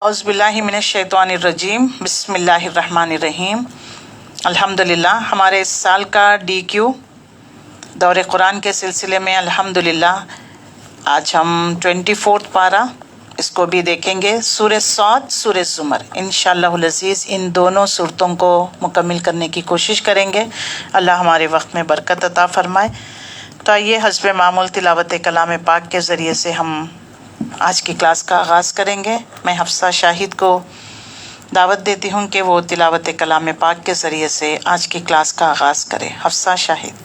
اعوذ باللہ من الشیطان الرجیم، بسم اللہ الرحمن الرحیم۔ الحمدللہ ہمارے اس سال کا DQ دور قرآن کے سلسلے میں الحمدللہ آج ہم 24 پارہ اس کو بھی دیکھیں گے، سورہ صاد، سورہ زمر۔ انشاءاللہ العزیز ان دونوں صورتوں کو مکمل کرنے کی کوشش کریں گے۔ اللہ ہمارے وقت میں برکت عطا فرمائے۔ تو آئیے حسب معمول تلاوت کلام پاک کے ذریعے سے ہم آج کی کلاس کا آغاز کریں گے۔ میں حفصہ شاہد کو دعوت دیتی ہوں کہ وہ تلاوت کلام پاک کے ذریعے سے آج کی کلاس کا آغاز کرے۔ حفصہ شاہد۔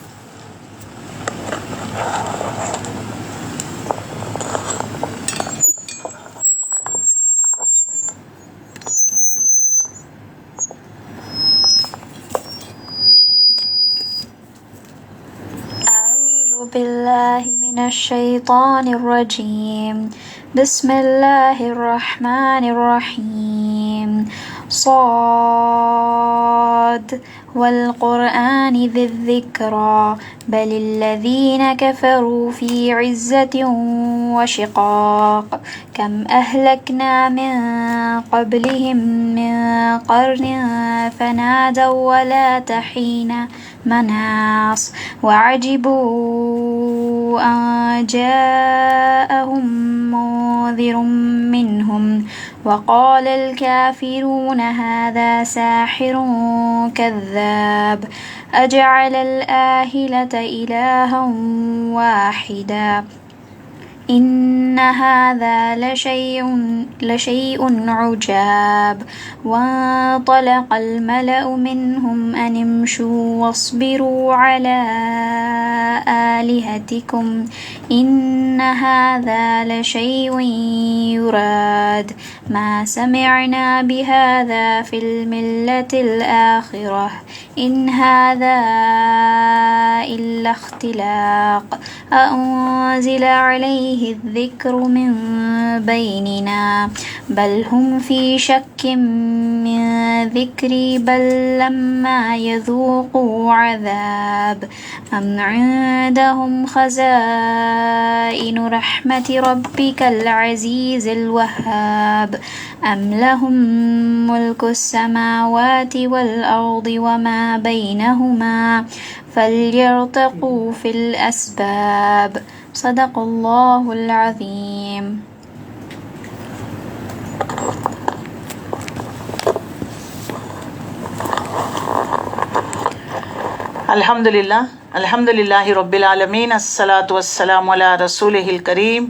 أعوذ بالله من الشيطان الرجيم. بسم الله الرحمن الرحيم. صاد والقرآن ذي الذكرى بل الذين كفروا في عزة وشقاق كم أهلكنا من قبلهم من قرن فنادوا ولا تحين مناص وعجبوا أن جاءهم منذر منهم وقال الكافرون هذا ساحر كذاب أجعل الآلهة إلها واحدا إن هذا لشيء عجاب وانطلق الملأ منهم أن امشوا واصبروا على آلهتكم إن هذا لشيء يراد ما سمعنا بهذا في الملة الآخرة إن هذا إلا اختلاق أأنزل عليه الذكر من بيننا بل هم في شك من ذكري بل لما يذوقوا عذاب أم عندهم خزائن رحمة ربك العزيز الوهاب أم لهم ملك السماوات والأرض وما بينهما فليرتقوا في الأسباب صدق الله العظيم. الحمدللہ رب العالمین، الصلاۃ والسلام علی رسولہ الکریم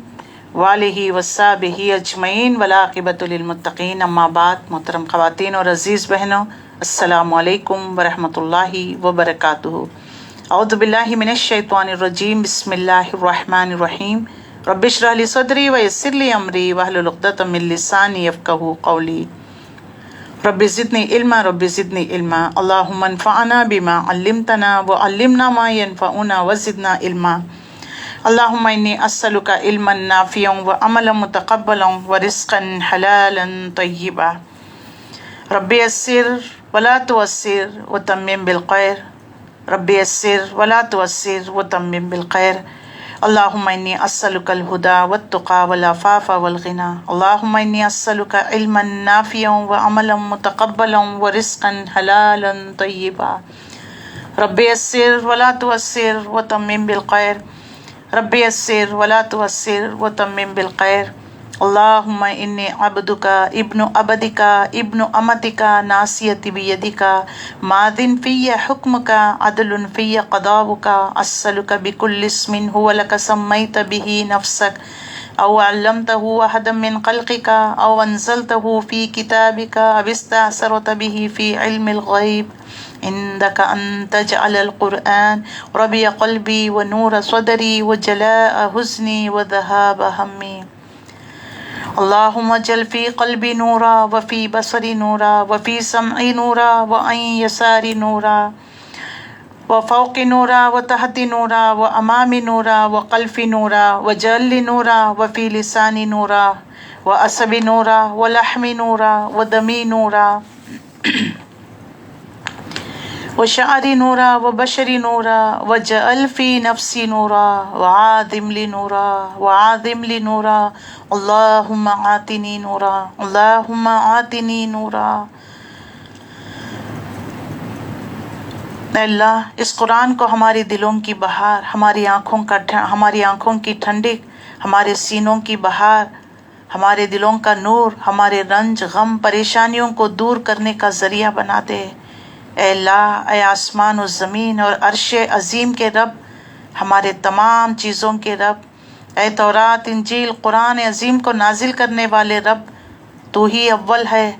وآلہ وصحبہ اجمعین والعاقبۃ للمتقین، اما بعد۔ محترم خواتین اور عزیز بہنوں، السلام علیکم ورحمۃ اللہ وبرکاتہ۔ اعوذ باللہ من الشیطان الرجیم، بسم اللہ الرحمن الرحیم۔ رب اشرح لی صدری ویسر لی امری واحلل عقدۃ من لسانی یفقہوا قولی۔ رب زدنی علما، رب زدنی علما، اللہم انفعنا بما علمتنا وعلمنا ما ينفعنا وزدنا علما۔ اللہم انی اسألک علما نافعا وعملا متقبلا ورزقا حلالا طیبا۔ رب یسر ولا تعسر وتمم بالخیر، رب یسر ولا تعسر وتمم بالخیر۔ اللہم انی اسألک الہدی والتقی والعفاف والغنی۔ اللہم انی اسألک علما نافعا وعملا متقبلا ورزقا حلالا طیبا۔ رب یسر ولا تعسر وتمم بالخیر، رب یسر ولا تعسر وتمم بالخیر۔ اللہم انی عبدک ابن عبدک ابن امتک ناصیتی بیدک ماض فی حکمک عدل فی قضاؤک اسألک بکل اسم هو لک سمیت به نفسک او علمتہ احدا من خلقک او انزلتہ فی کتابک او استأثرت به فی علم الغیب عندک ان تجعل القرآن ربیع قلبی ونور صدری وجلاء حزنی وذہاب ہمی۔ اللہم اجعل فی قلبی نورا وفی بصری نورا وفی سمعی نورا وعن یساری نورا وفوق نورا وتحت نورا وامام نورا وخلف نورا وجعل نورا وفی لسانی نورا وعصب نورا ولحم نورا ودمی نورا وشعری نورا وبشری نورا وجعل فی نفسی نورا وعاظم لی نورا وعاظم لی نورا اللہم آتنی نورا اللہم آتنی نورا۔ اے اللہ اس قرآن کو ہماری دلوں کی بہار، ہماری آنکھوں کی ٹھنڈک، ہمارے سینوں کی بہار، ہمارے دلوں کا نور، ہمارے رنج غم پریشانیوں کو دور کرنے کا ذریعہ بنا دے۔ اے اللہ، اے آسمان و زمین اور عرش عظیم کے رب، ہمارے تمام چیزوں کے رب، اے تورات انجیل قرآن عظیم کو نازل کرنے والے رب، تو ہی اول ہے،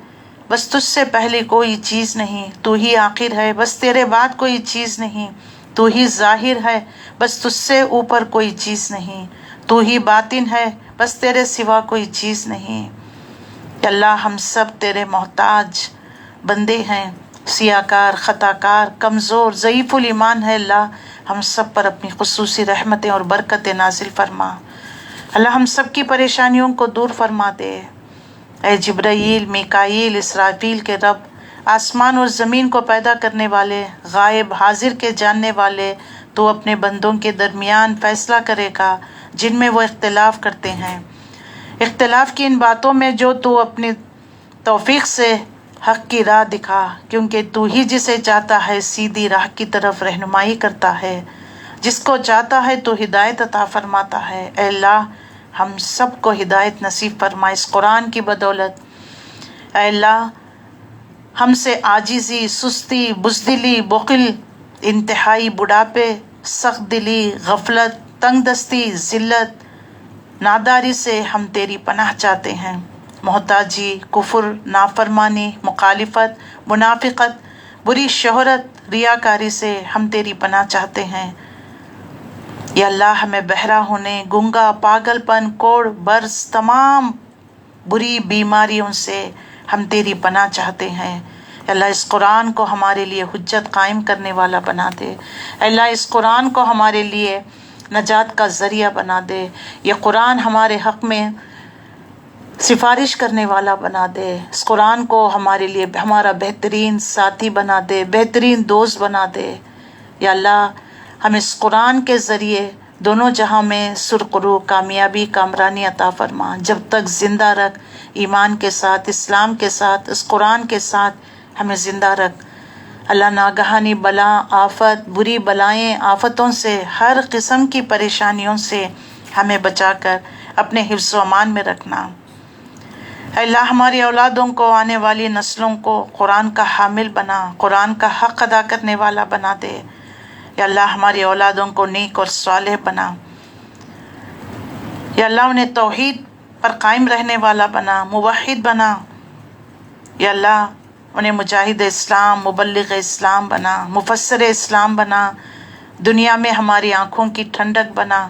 بس تجھ سے پہلے کوئی چیز نہیں، تو ہی آخر ہے، بس تیرے بعد کوئی چیز نہیں، تو ہی ظاہر ہے، بس تجھ سے اوپر کوئی چیز نہیں، تو ہی باطن ہے، بس تیرے سوا کوئی چیز نہیں۔ کہ اللہ ہم سب تیرے محتاج بندے ہیں، سیاہ کار، خطا کار، کمزور، ضعیف الایمان ہے۔ اللہ ہم سب پر اپنی خصوصی رحمتیں اور برکتیں نازل فرما۔ اللہ ہم سب کی پریشانیوں کو دور فرما دے۔ اے جبرائیل، میکائیل، اسرافیل کے رب، آسمان اور زمین کو پیدا کرنے والے، غائب حاضر کے جاننے والے، تو اپنے بندوں کے درمیان فیصلہ کرے گا جن میں وہ اختلاف کرتے ہیں۔ اختلاف کی ان باتوں میں جو تو اپنی توفیق سے حق کی راہ دکھا، کیونکہ تو ہی جسے چاہتا ہے سیدھی راہ کی طرف رہنمائی کرتا ہے، جس کو چاہتا ہے تو ہدایت عطا فرماتا ہے۔ اے اللہ ہم سب کو ہدایت نصیب فرما اس قرآن کی بدولت۔ اے اللہ ہم سے عاجزی، سستی، بزدلی، بخل، انتہائی بڑھاپے، سخت دلی، غفلت، تنگ دستی، ذلت، ناداری سے ہم تیری پناہ چاہتے ہیں۔ محتاجی، کفر، نافرمانی، مخالفت، منافقت، بری شہرت، ریاکاری سے ہم تیری پناہ چاہتے ہیں۔ یا اللہ ہمیں بہرا ہونے، گنگا، پاگل پن، کوڑ برس، تمام بری بیماریوں سے ہم تیری پناہ چاہتے ہیں۔ اے اللہ اس قرآن کو ہمارے لیے حجت قائم کرنے والا بنا دے۔ اے اللہ اس قرآن کو ہمارے لیے نجات کا ذریعہ بنا دے۔ یہ قرآن ہمارے حق میں سفارش کرنے والا بنا دے۔ اس قرآن کو ہمارے لیے ہمارا بہترین ساتھی بنا دے، بہترین دوست بنا دے۔ یا اللہ ہم اس قرآن کے ذریعے دونوں جہاں میں سرخرو، کامیابی، کامرانی عطا فرما۔ جب تک زندہ رکھ، ایمان کے ساتھ، اسلام کے ساتھ، اس قرآن کے ساتھ ہمیں زندہ رکھ۔ اللہ ناگہانی بلا، آفت، بری بلائیں، آفتوں سے، ہر قسم کی پریشانیوں سے ہمیں بچا کر اپنے حفظ و امان میں رکھنا۔ اے اللہ ہماری اولادوں کو، آنے والی نسلوں کو قرآن کا حامل بنا، قرآن کا حق ادا کرنے والا بنا دے۔ یا اللہ ہماری اولادوں کو نیک اور صالح بنا۔ یا اللہ انہیں توحید پر قائم رہنے والا بنا، موحد بنا۔ یا اللہ انہیں مجاہد اسلام، مبلغ اسلام بنا، مفسر اسلام بنا، دنیا میں ہماری آنکھوں کی ٹھنڈک بنا۔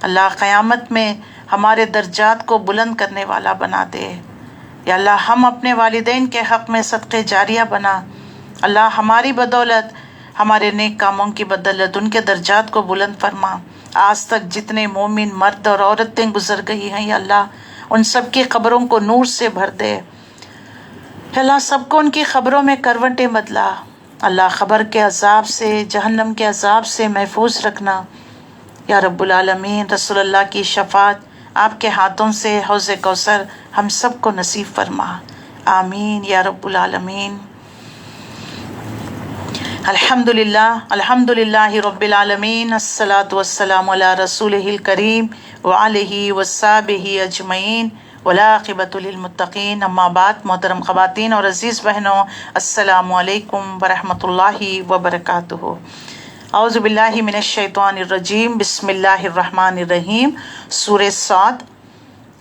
اللہ قیامت میں ہمارے درجات کو بلند کرنے والا بنا دے۔ یا اللہ ہم اپنے والدین کے حق میں صدقے جاریہ بنا۔ اللہ ہماری بدولت، ہمارے نیک کاموں کی بدولت ان کے درجات کو بلند فرما۔ آج تک جتنے مومن مرد اور عورتیں گزر گئی ہیں یا اللہ ان سب کی قبروں کو نور سے بھر دے۔ یا اللہ سب کو ان کی قبروں میں کروٹیں بدلا۔ اللہ قبر کے عذاب سے، جہنم کے عذاب سے محفوظ رکھنا۔ یا رب العالمین رسول اللہ کی شفاعت آپ کے ہاتھوں سے حوض کوثر ہم سب کو نصیب فرما۔ آمین یا رب العالمین۔ الحمدللہ رب العالمین، الصلاۃ والسلام علی رسولہ الکریم وآلہ وصحبہ اجمعین والعاقبۃ للمتقین۔ اما بعد، محترم خواتین اور عزیز بہنوں، السلام علیکم ورحمۃ اللہ وبرکاتہ۔ اعوذ باللہ من الشیطان الرجیم، بسم اللہ الرحمن الرحیم۔ سورہ صاد۔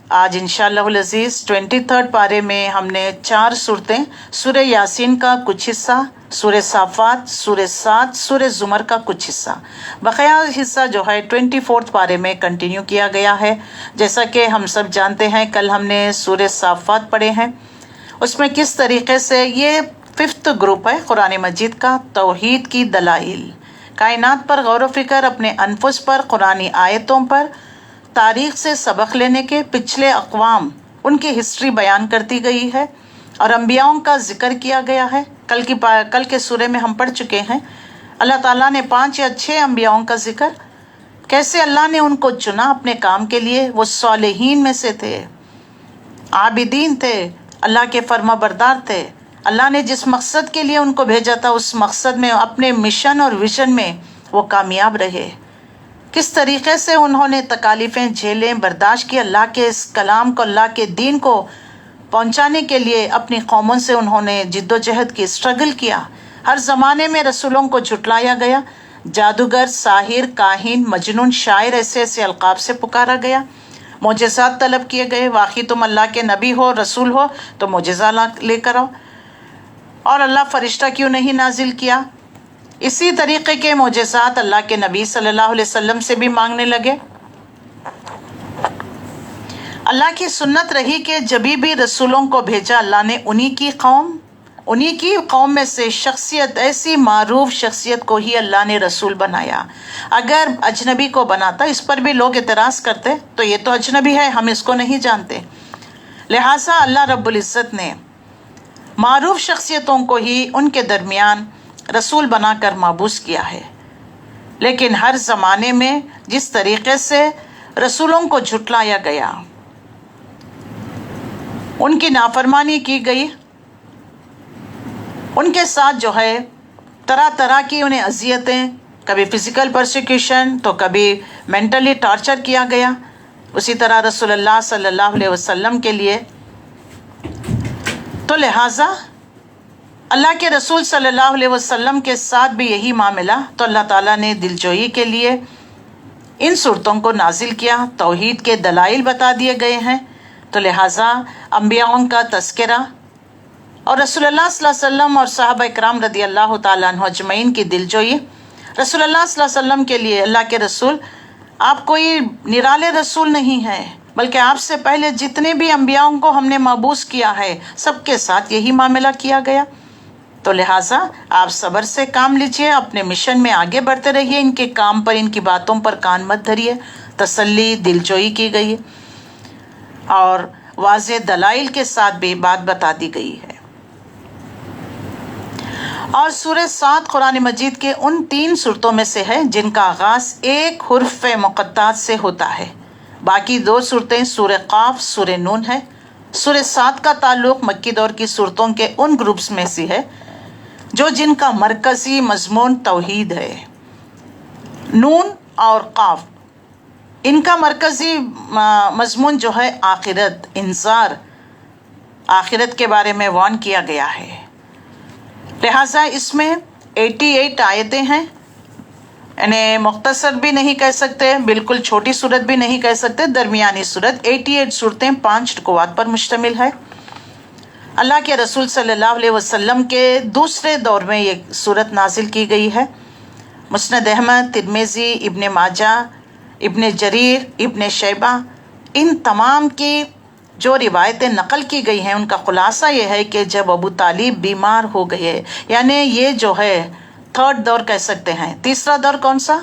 آج انشاءاللہ العزیز 23 پارے میں ہم نے 4 صورتیں، سورہ یاسین کا کچھ حصہ، سورہ صافات، سورہ صاد، سورہ زمر کا کچھ حصہ، بقیہ حصہ جو ہے 24 پارے میں کنٹینیو کیا گیا ہے۔ جیسا کہ ہم سب جانتے ہیں کل ہم نے سورہ صافات پڑھے ہیں، اس میں کس طریقے سے یہ 5th گروپ ہے قرآن مجید کا، توحید کی دلائل، کائنات پر غور و فکر، اپنے انفس پر، قرآنی آیتوں پر، تاریخ سے سبق لینے کے، پچھلے اقوام ان کی ہسٹری بیان کرتی گئی ہے اور انبیاؤں کا ذکر کیا گیا ہے۔ کل کے سورے میں ہم پڑھ چکے ہیں، اللہ تعالیٰ نے 5 یا 6 انبیاؤں کا ذکر، کیسے اللہ نے ان کو چنا اپنے کام کے لیے. وہ صالحین میں سے تھے، عابدین تھے، اللہ کے فرما بردار تھے. اللہ نے جس مقصد کے لیے ان کو بھیجا تھا اس مقصد میں، اپنے مشن اور ویژن میں وہ کامیاب رہے. کس طریقے سے انہوں نے تکالیفیں جھیلیں، برداشت کی، اللہ کے اس کلام کو، اللہ کے دین کو پہنچانے کے لیے اپنی قوموں سے انہوں نے جد و جہد کی، اسٹرگل کیا. ہر زمانے میں رسولوں کو جھٹلایا گیا، جادوگر، ساحر، کاہن، مجنون، شاعر، ایسے ایسے القاب سے پکارا گیا. معجزات طلب کیے گئے، واقعی تم اللہ کے نبی ہو، رسول ہو تو معجزہ لے کر آؤ. اور اللہ فرشتہ کیوں نہیں نازل کیا؟ اسی طریقے کے معجزات اللہ کے نبی صلی اللہ علیہ وسلم سے بھی مانگنے لگے. اللہ کی سنت رہی کہ جبھی بھی رسولوں کو بھیجا اللہ نے انہی کی قوم میں سے شخصیت، ایسی معروف شخصیت کو ہی اللہ نے رسول بنایا. اگر اجنبی کو بناتا، اس پر بھی لوگ اعتراض کرتے تو یہ تو اجنبی ہے، ہم اس کو نہیں جانتے. لہٰذا اللہ رب العزت نے معروف شخصیتوں کو ہی ان کے درمیان رسول بنا کر مبعوث کیا ہے. لیکن ہر زمانے میں جس طریقے سے رسولوں کو جھٹلایا گیا، ان کی نافرمانی کی گئی، ان کے ساتھ جو ہے طرح طرح کی انہیں اذیتیں، کبھی فزیکل پرسیکیوشن تو کبھی مینٹلی ٹارچر کیا گیا. اسی طرح رسول اللہ صلی اللہ علیہ وسلم کے لیے تو لہٰذا اللہ کے رسول صلی اللہ علیہ وسلم کے ساتھ بھی یہی معاملہ. تو اللہ تعالیٰ نے دلجوئی کے لیے ان صورتوں کو نازل کیا. توحید کے دلائل بتا دیے گئے ہیں، تو لہٰذا انبیاؤں کا تذکرہ اور رسول اللہ صلی اللہ علیہ وسلم اور صحابہ اکرام رضی اللہ تعالیٰ عنہ اجمعین کی دلجوئی. رسول اللہ صلی اللہ علیہ وسلم کے لیے اللہ کے رسول، آپ کوئی نرالے رسول نہیں ہیں، بلکہ آپ سے پہلے جتنے بھی انبیاؤں کو ہم نے مبعوث کیا ہے سب کے ساتھ یہی معاملہ کیا گیا. تو لہٰذا آپ صبر سے کام لیجئے، اپنے مشن میں آگے بڑھتے رہیے، ان کے کام پر، ان کی باتوں پر کان مت دھریے. تسلی، دلجوئی کی گئی اور واضح دلائل کے ساتھ بھی بات بتا دی گئی ہے. اور سورہ صاد قرآن مجید کے ان 3 سورتوں میں سے ہے جن کا آغاز ایک حرف مقطعات سے ہوتا ہے. باقی 2 سورتیں سورہ قاف، سورہ نون ہے. سورہ صاد کا تعلق مکی دور کی سورتوں کے ان گروپس میں سے ہے جن کا مرکزی مضمون توحید ہے. نون اور قاف، ان کا مرکزی مضمون جو ہے آخرت، انذار، آخرت کے بارے میں وارن کیا گیا ہے. لہٰذا اس میں 88 آیتیں ہیں، یعنی مختصر بھی نہیں کہہ سکتے، بالکل چھوٹی صورت بھی نہیں کہہ سکتے، درمیانی صورت. 88 صورتیں 5 رکوعات پر مشتمل ہے. اللہ کے رسول صلی اللہ علیہ وسلم کے دوسرے دور میں یہ صورت نازل کی گئی ہے. مسند احمد، ترمذی، ابن ماجہ، ابن جریر، ابن شیبہ، ان تمام کی جو روایتیں نقل کی گئی ہیں ان کا خلاصہ یہ ہے کہ جب ابو طالب بیمار ہو گئے، یعنی یہ جو ہے 3rd دور کہہ سکتے ہیں. تیسرا دور کون سا؟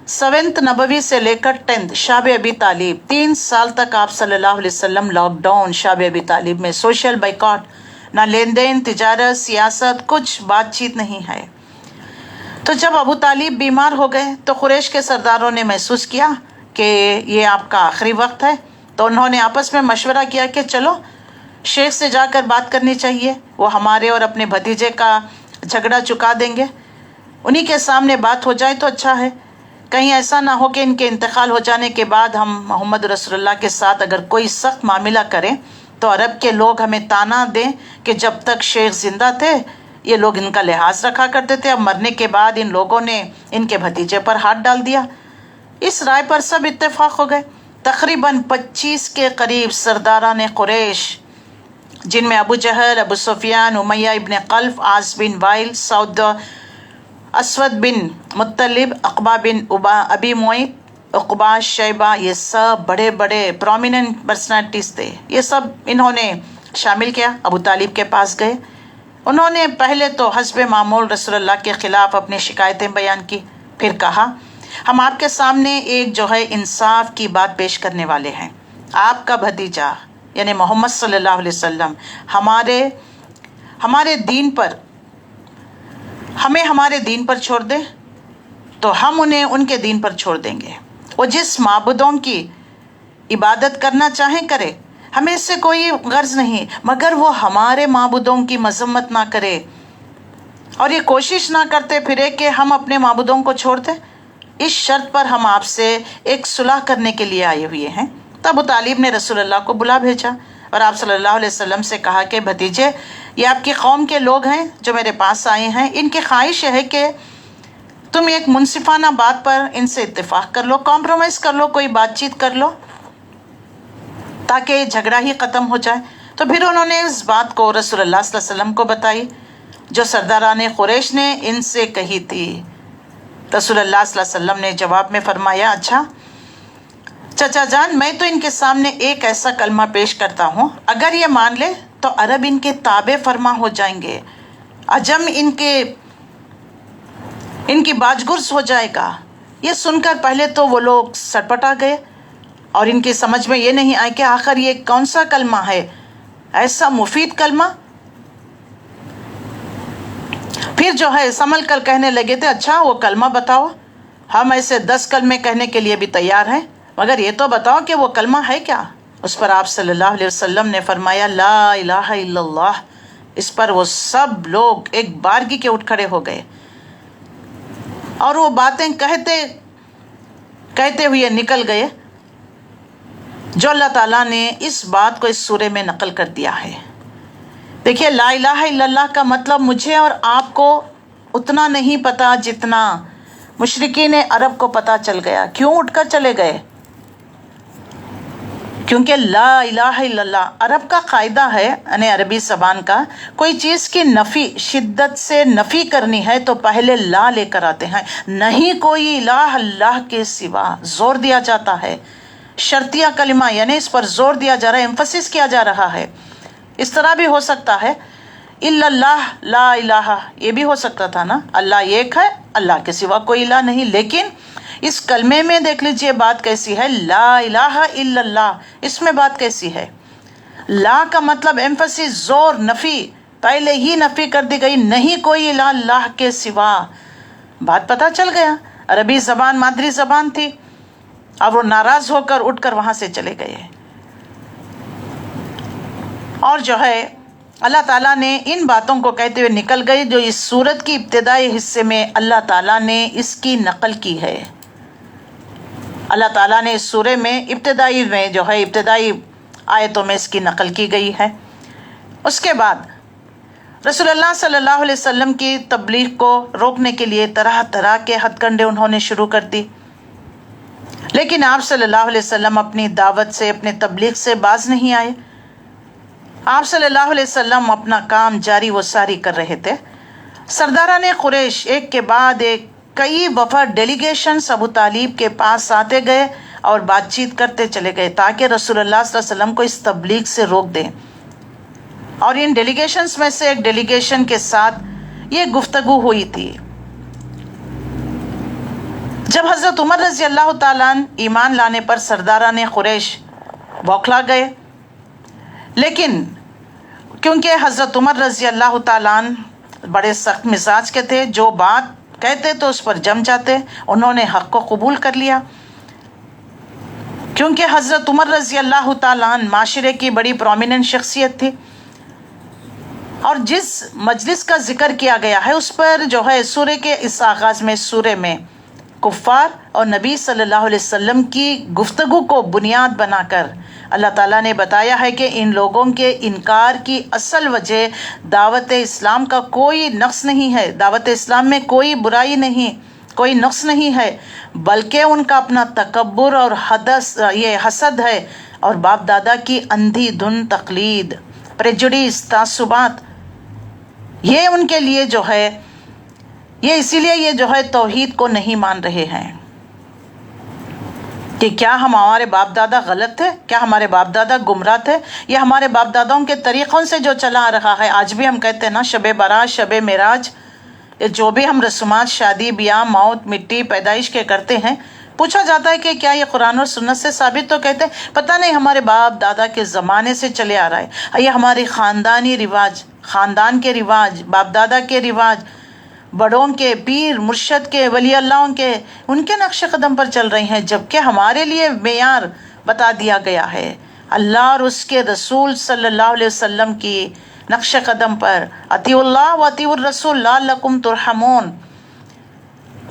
7th نبوی سے لے کر 10th شاب ابی طالب. 3 سال تک آپ صلی اللہ علیہ وسلم لاک ڈاؤن شاب ابی طالب میں، سوشل بائیکاٹ، نہ لین دین، تجارت، سیاست، کچھ بات چیت نہیں ہے. تو جب ابو طالب بیمار ہو گئے تو قریش کے سرداروں نے محسوس کیا کہ یہ آپ کا آخری وقت ہے. تو انہوں نے آپس میں مشورہ کیا کہ چلو شیخ سے جا کر بات کرنی چاہیے، وہ ہمارے اور اپنے بھتیجے کا جھگڑا چکا دیں گے، انہی کے سامنے بات ہو جائے تو اچھا ہے. کہیں ایسا نہ ہو کہ ان کے انتقال ہو جانے کے بعد ہم محمد رسول اللہ کے ساتھ اگر کوئی سخت معاملہ کریں تو عرب کے لوگ ہمیں طعنہ دیں کہ جب تک شیخ زندہ تھے یہ لوگ ان کا لحاظ رکھا کرتے تھے، اب مرنے کے بعد ان لوگوں نے ان کے بھتیجے پر ہاتھ ڈال دیا. اس رائے پر سب اتفاق ہو گئے. تقریباً 25 کے قریب سرداران قریش، جن میں ابو جہل، ابو سفیان، امیہ ابن خلف، عاص بن وائل، سعد، اسود بن مطلب، عقبہ بن ابی معیط، عقبہ، شیبہ، یہ سب بڑے بڑے پرومیننٹ پرسنالٹیز تھے. یہ سب انہوں نے شامل کیا، ابو طالب کے پاس گئے. انہوں نے پہلے تو حسب معمول رسول اللہ کے خلاف اپنی شکایتیں بیان کی، پھر کہا ہم آپ کے سامنے ایک جو ہے انصاف کی بات پیش کرنے والے ہیں. آپ کا بھتیجا یعنی محمد صلی اللہ علیہ وسلم ہمارے دین پر ہمیں ہمارے دین پر چھوڑ دیں تو ہم انہیں ان کے دین پر چھوڑ دیں گے. وہ جس معبودوں کی عبادت کرنا چاہیں کرے، ہمیں اس سے کوئی غرض نہیں، مگر وہ ہمارے معبودوں کی مذمت نہ کرے اور یہ کوشش نہ کرتے پھرے کہ ہم اپنے معبودوں کو چھوڑ دیں. اس شرط پر ہم آپ سے ایک صلح کرنے کے لیے آئے ہوئے ہیں. تب ابو طالب نے رسول اللہ کو بلا بھیجا اور آپ صلی اللہ علیہ وسلم سے کہا کہ بھتیجے، یہ آپ کی قوم کے لوگ ہیں جو میرے پاس آئے ہیں. ان کی خواہش ہے کہ تم ایک منصفانہ بات پر ان سے اتفاق کر لو، کمپرومائز کر لو، کوئی بات چیت کر لو تاکہ جھگڑا ہی ختم ہو جائے. تو پھر انہوں نے اس بات کو رسول اللہ صلی اللہ علیہ وسلم کو بتائی جو سرداران قریش نے ان سے کہی تھی. رسول اللہ صلی اللہ علیہ وسلم نے جواب میں فرمایا، اچھا چچا جان، میں تو ان کے سامنے ایک ایسا کلمہ پیش کرتا ہوں، اگر یہ مان لے تو عرب ان کے تابع فرما ہو جائیں گے، عجم ان کی باجگرس ہو جائے گا. یہ سن کر پہلے تو وہ لوگ سٹپٹا گئے اور ان کی سمجھ میں یہ نہیں آئے کہ آخر یہ کون سا کلمہ ہے، ایسا مفید کلمہ. پھر جو ہے سنبھل کر کہنے لگے تھے، اچھا وہ کلمہ بتاؤ، ہم ایسے 10 کلمے کہنے کے لیے بھی تیار ہیں، مگر یہ تو بتاؤ کہ وہ کلمہ ہے کیا. اس پر آپ صلی اللہ علیہ وسلم نے فرمایا، لا الہ الا اللہ. اس پر وہ سب لوگ ایک بارگی کے اٹھ کھڑے ہو گئے اور وہ باتیں کہتے ہوئے نکل گئے جو اللہ تعالیٰ نے اس بات کو اس سورے میں نقل کر دیا ہے. دیکھیے، لا الہ الا اللہ کا مطلب مجھے اور آپ کو اتنا نہیں پتا جتنا مشرکین عرب کو پتا چل گیا. کیوں اٹھ کر چلے گئے؟ کیونکہ لا الہ الا اللہ عرب کا قاعدہ ہے، یعنی عربی زبان کا، کوئی چیز کی نفی، شدت سے نفی کرنی ہے تو پہلے لا لے کر آتے ہیں. نہیں کوئی الہ اللہ کے سوا، زور دیا جاتا ہے. شرطیہ کلمہ، یعنی اس پر زور دیا جا رہا ہے، ایمفسس کیا جا رہا ہے. اس طرح بھی ہو سکتا ہے الا اللہ لا الہ، یہ بھی ہو سکتا تھا نا، اللہ ایک ہے، اللہ کے سوا کوئی الہ نہیں. لیکن اس کلمے میں دیکھ لیجئے بات کیسی ہے، لا الہ الا اللہ. اس میں بات کیسی ہے؟ لا کا مطلب ایمفسس، زور، نفی، پہلے ہی نفی کر دی گئی، نہیں کوئی الہ اللہ کے سوا. بات پتہ چل گیا، عربی زبان مادری زبان تھی، اب وہ ناراض ہو کر اٹھ کر وہاں سے چلے گئے. اور جو ہے اللہ تعالیٰ نے ان باتوں کو کہتے ہوئے نکل گئے جو اس سورت کی ابتدائی حصے میں اللہ تعالیٰ نے اس کی نقل کی ہے. اللہ تعالیٰ نے اس سورے میں ابتدائی آیتوں میں اس کی نقل کی گئی ہے. اس کے بعد رسول اللہ صلی اللہ علیہ وسلم کی تبلیغ کو روکنے کے لیے طرح طرح کے ہتھ کنڈے انہوں نے شروع کر دی، لیکن آپ صلی اللہ علیہ وسلم اپنی دعوت سے، اپنے تبلیغ سے باز نہیں آئے. آپ صلی اللہ علیہ وسلم اپنا کام جاری و ساری کر رہے تھے. سرداران قریش ایک کے بعد ایک کئی وفد ڈیلیگیشنز ابو طالب کے پاس آتے گئے اور بات چیت کرتے چلے گئے تاکہ رسول اللہ صلی اللہ علیہ وسلم کو اس تبلیغ سے روک دیں. اور ان ڈیلیگیشنز میں سے ایک ڈیلیگیشن کے ساتھ یہ گفتگو ہوئی تھی. جب حضرت عمر رضی اللہ تعالیٰ ایمان لانے پر سرداران قریش بوکھلا گئے، لیکن کیونکہ حضرت عمر رضی اللہ تعالیٰ بڑے سخت مزاج کے تھے، جو بات کہتے تو اس پر جم جاتے، انہوں نے حق کو قبول کر لیا. کیونکہ حضرت عمر رضی اللہ تعالیٰ معاشرے کی بڑی پرومیننٹ شخصیت تھی، اور جس مجلس کا ذکر کیا گیا ہے اس پر جو ہے سورے کے اس آغاز میں، سورے میں کفار اور نبی صلی اللہ علیہ وسلم کی گفتگو کو بنیاد بنا کر اللہ تعالیٰ نے بتایا ہے کہ ان لوگوں کے انکار کی اصل وجہ دعوت اسلام کا کوئی نقص نہیں ہے، دعوت اسلام میں کوئی برائی نہیں، کوئی نقص نہیں ہے، بلکہ ان کا اپنا تکبر اور حسد ہے، اور باپ دادا کی اندھی دھن تقلید، پریجوڈیس، تعصبات، یہ ان کے لیے جو ہے، یہ اسی لیے یہ جو ہے توحید کو نہیں مان رہے ہیں. کہ کیا ہمارے باپ دادا غلط تھے؟ کیا ہمارے باپ دادا گمراہ تھے؟ یہ ہمارے باپ داداؤں کے طریقوں سے جو چلا آ رہا ہے، آج بھی ہم کہتے ہیں نا، شب برات، شب معراج، جو بھی ہم رسومات، شادی، بیاہ، موت، مٹی، پیدائش کے کرتے ہیں، پوچھا جاتا ہے کہ کیا یہ قرآن اور سنت سے ثابت؟ تو کہتے ہیں پتہ نہیں، ہمارے باپ دادا کے زمانے سے چلے آ رہا ہے، یہ ہماری خاندانی رواج، خاندان کے رواج، باپ دادا کے رواج، بڑوں کے، پیر مرشد کے، ولی اللہ کے، ان کے نقش قدم پر چل رہی ہیں، جبکہ ہمارے لیے معیار بتا دیا گیا ہے اللہ اور اس کے رسول صلی اللہ علیہ وسلم کی نقش قدم پر، اطیعوا اللہ و اطیعوا الرسول لعلکم ترحمون،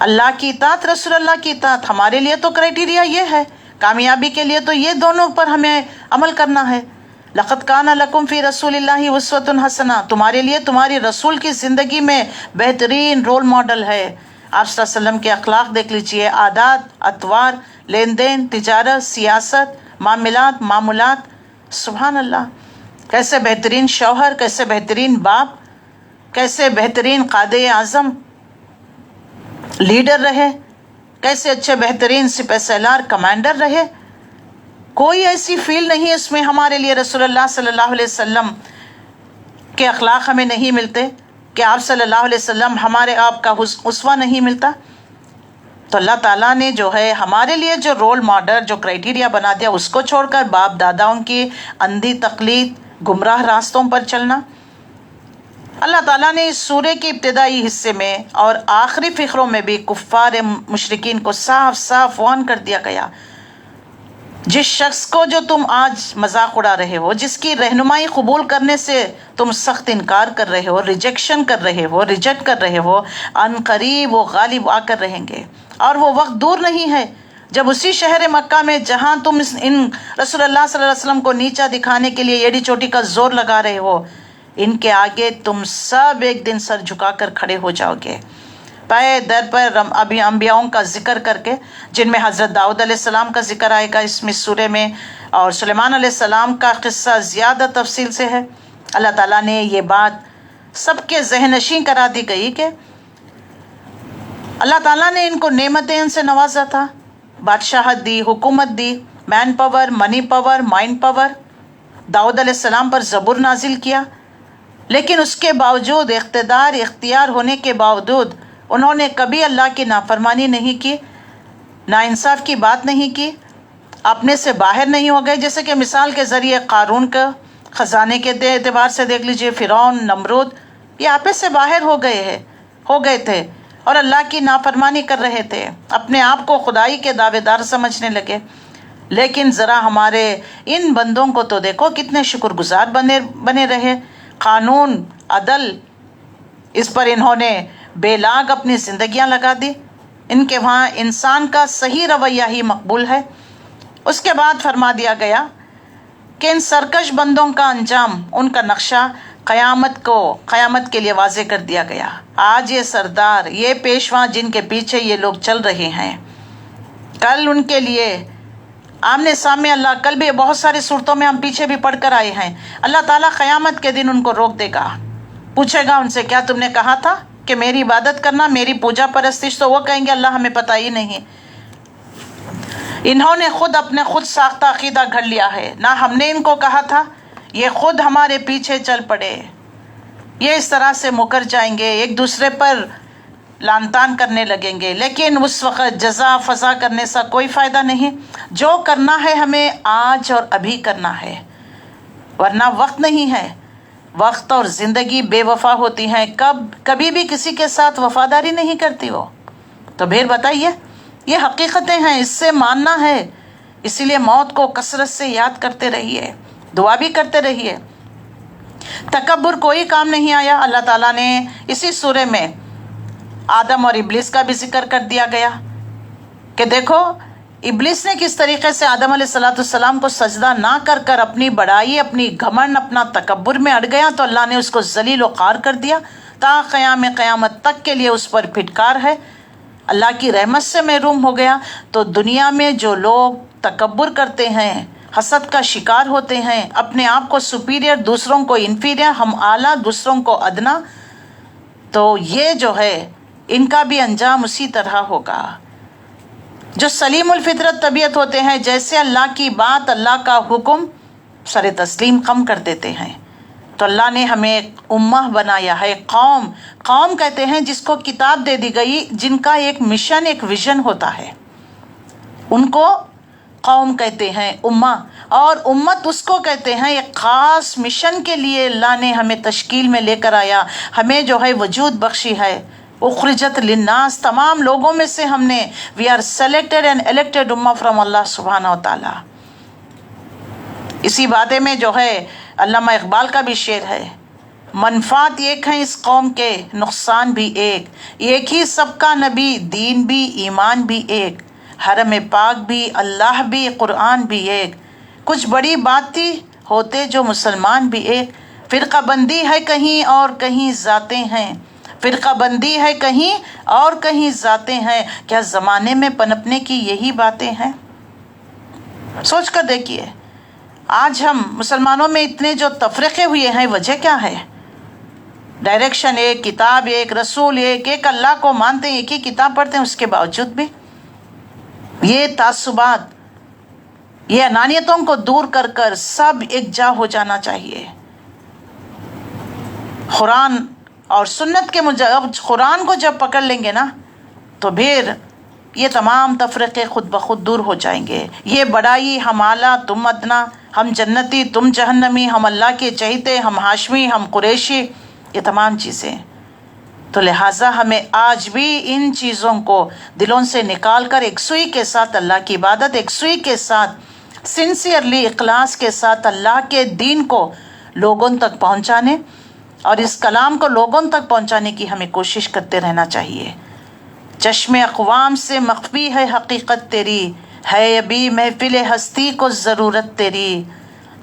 اللہ کی اطاعت، رسول اللہ کی اطاعت۔ ہمارے لیے تو کرائٹیریا یہ ہے، کامیابی کے لیے تو یہ دونوں پر ہمیں عمل کرنا ہے۔ لقد کان لکم فی رسول اللہ اسوۃ حسنہ، تمہارے لیے تمہاری رسول کی زندگی میں بہترین رول ماڈل ہے۔ آپ صلی اللہ علیہ وسلم کے اخلاق دیکھ لیجئے، عادات، اطوار، لین دین، تجارت، سیاست، معاملات، سبحان اللہ، کیسے بہترین شوہر، کیسے بہترین باپ، کیسے بہترین قائد اعظم لیڈر رہے، کیسے اچھے بہترین سپہ سالار کمانڈر رہے۔ کوئی ایسی فیل نہیں اس میں ہمارے لیے رسول اللہ صلی اللہ علیہ وسلم کے اخلاق ہمیں نہیں ملتے، کہ آپ صلی اللہ علیہ وسلم ہمارے آپ کا اسوہ نہیں ملتا۔ تو اللہ تعالیٰ نے جو ہے ہمارے لیے جو رول ماڈل، جو کرائٹیریا بنا دیا، اس کو چھوڑ کر باپ داداؤں کی اندھی تقلید، گمراہ راستوں پر چلنا۔ اللہ تعالیٰ نے اس سورے کے ابتدائی حصے میں اور آخری فقروں میں بھی کفار مشرکین کو صاف صاف وارن کر دیا گیا، جس شخص کو جو تم آج مذاق اڑا رہے ہو، جس کی رہنمائی قبول کرنے سے تم سخت انکار کر رہے ہو، ریجیکشن کر رہے ہو، ریجیکٹ کر رہے ہو، ان قریب وہ غالب آ کر رہیں گے، اور وہ وقت دور نہیں ہے جب اسی شہر مکہ میں جہاں تم ان رسول اللہ صلی اللہ علیہ وسلم کو نیچا دکھانے کے لیے ایڑی چوٹی کا زور لگا رہے ہو، ان کے آگے تم سب ایک دن سر جھکا کر کھڑے ہو جاؤ گے، پے در پر ابھی انبیاؤں کا ذکر کر کے، جن میں حضرت داؤد علیہ السلام کا ذکر آئے گا اس میں سورے میں، اور سلیمان علیہ السلام کا قصہ زیادہ تفصیل سے ہے۔ اللہ تعالیٰ نے یہ بات سب کے ذہن نشین کرا دی گئی کہ اللہ تعالیٰ نے ان کو نعمتیں ان سے نوازا تھا، بادشاہت دی، حکومت دی، مین پاور، منی پاور، مائنڈ پاور، داؤد علیہ السلام پر زبور نازل کیا، لیکن اس کے باوجود اقتدار اختیار ہونے کے باوجود انہوں نے کبھی اللہ کی نافرمانی نہیں کی، ناانصاف کی بات نہیں کی، اپنے سے باہر نہیں ہو گئے، جیسے کہ مثال کے ذریعے قارون کا خزانے کے اعتبار سے دیکھ لیجئے، فرعون، نمرود، یہ آپے سے باہر ہو گئے تھے اور اللہ کی نافرمانی کر رہے تھے، اپنے آپ کو خدائی کے دعوے دار سمجھنے لگے۔ لیکن ذرا ہمارے ان بندوں کو تو دیکھو کتنے شکر گزار بنے رہے، قانون، عدل، اس پر انہوں نے بے لاگ اپنی زندگیاں لگا دی، ان کے وہاں انسان کا صحیح رویہ ہی مقبول ہے۔ اس کے بعد فرما دیا گیا کہ ان سرکش بندوں کا انجام، ان کا نقشہ قیامت کے لیے واضح کر دیا گیا۔ آج یہ سردار، یہ پیشوا جن کے پیچھے یہ لوگ چل رہے ہیں، کل ان کے لیے آمنے سامنے اللہ، کل بھی بہت ساری صورتوں میں ہم پیچھے بھی پڑھ کر آئے ہیں، اللہ تعالیٰ قیامت کے دن ان کو روک دے گا، پوچھے گا ان سے کیا تم نے کہا تھا کہ میری عبادت کرنا، میری پوجا پرستش، تو وہ کہیں گے اللہ ہمیں پتہ ہی نہیں، انہوں نے اپنے خود ساختہ عقیدہ گھڑ لیا ہے، نہ ہم نے ان کو کہا تھا، یہ خود ہمارے پیچھے چل پڑے، یہ اس طرح سے مکر جائیں گے، ایک دوسرے پر لعن طعن کرنے لگیں گے، لیکن اس وقت جزا فضا کرنے سے کوئی فائدہ نہیں، جو کرنا ہے ہمیں آج اور ابھی کرنا ہے، ورنہ وقت نہیں ہے، وقت اور زندگی بے وفا ہوتی ہیں، کبھی بھی کسی کے ساتھ وفاداری نہیں کرتی ہو، تو پھر بتائیے، یہ حقیقتیں ہیں، اس سے ماننا ہے، اسی لیے موت کو کثرت سے یاد کرتے رہیے، دعا بھی کرتے رہیے۔ تکبر کوئی کام نہیں آیا۔ اللہ تعالیٰ نے اسی سورے میں آدم اور ابلیس کا بھی ذکر کر دیا گیا کہ دیکھو ابلیس نے کس طریقے سے آدم علیہ السلام کو سجدہ نہ کر کر اپنی بڑائی، اپنی گھمنڈ، اپنا تکبر میں اڑ گیا، تو اللہ نے اس کو ذلیل و خوار کر دیا، تا قیامت تک کے لیے اس پر پھٹکار ہے، اللہ کی رحمت سے محروم ہو گیا۔ تو دنیا میں جو لوگ تکبر کرتے ہیں، حسد کا شکار ہوتے ہیں، اپنے آپ کو سپیریئر، دوسروں کو انفیریئر، ہم اعلیٰ دوسروں کو ادنا، تو یہ جو ہے ان کا بھی انجام اسی طرح ہوگا۔ جو سلیم الفطرت طبیعت ہوتے ہیں، جیسے اللہ کی بات، اللہ کا حکم سر تسلیم کم کر دیتے ہیں، تو اللہ نے ہمیں ایک امہ بنایا ہے، قوم کہتے ہیں جس کو کتاب دے دی گئی، جن کا ایک مشن، ایک ویژن ہوتا ہے، ان کو قوم کہتے ہیں، امہ، اور امت اس کو کہتے ہیں ایک خاص مشن کے لیے اللہ نے ہمیں تشکیل میں لے کر آیا، ہمیں جو ہے وجود بخشی ہے، اخرجت للناس، تمام لوگوں میں سے ہم نے، we are selected and elected امہ فرام اللہ سبحانہ و تعالی۔ اسی باتیں میں جو ہے علامہ اقبال کا بھی شعر ہے، منفعت ایک ہیں اس قوم کے، نقصان بھی ایک ہی سب کا نبی، دین بھی ایمان بھی ایک، حرم پاک بھی اللہ بھی قرآن بھی ایک، کچھ بڑی بات تھی ہوتے جو مسلمان بھی ایک، فرقہ بندی ہے کہیں اور کہیں ذاتیں ہیں، فرقہ بندی ہے کہیں اور کہیں ذاتیں ہیں، کیا زمانے میں پنپنے کی یہی باتیں ہیں؟ سوچ کر دیکھیے، آج ہم مسلمانوں میں اتنے جو تفرقے ہوئے ہیں، وجہ کیا ہے؟ ڈائریکشن ایک، کتاب ایک، رسول ایک اللہ کو مانتے ہیں، ایک ہی کتاب پڑھتے ہیں، اس کے باوجود بھی یہ تعصبات، یہ انانیتوں کو دور کر کر سب یکجا ہو جانا چاہیے۔ قرآن اور سنت کے قرآن کو جب پکڑ لیں گے نا تو پھر یہ تمام تفرقے خود بخود دور ہو جائیں گے۔ یہ بڑائی، ہم اعلیٰ تم ادنا، ہم جنتی تم جہنمی، ہم اللہ کے چہیتے ہم ہاشمی ہم قریشی، یہ تمام چیزیں، تو لہٰذا ہمیں آج بھی ان چیزوں کو دلوں سے نکال کر ایک سوئی کے ساتھ اللہ کی عبادت، ایک سوئی کے ساتھ سنسیئرلی اخلاص کے ساتھ اللہ کے دین کو لوگوں تک پہنچانے اور اس کلام کو لوگوں تک پہنچانے کی ہمیں کوشش کرتے رہنا چاہیے۔ چشم اقوام سے مخفی ہے حقیقت تیری، ہے ابھی محفل ہستی کو ضرورت تیری،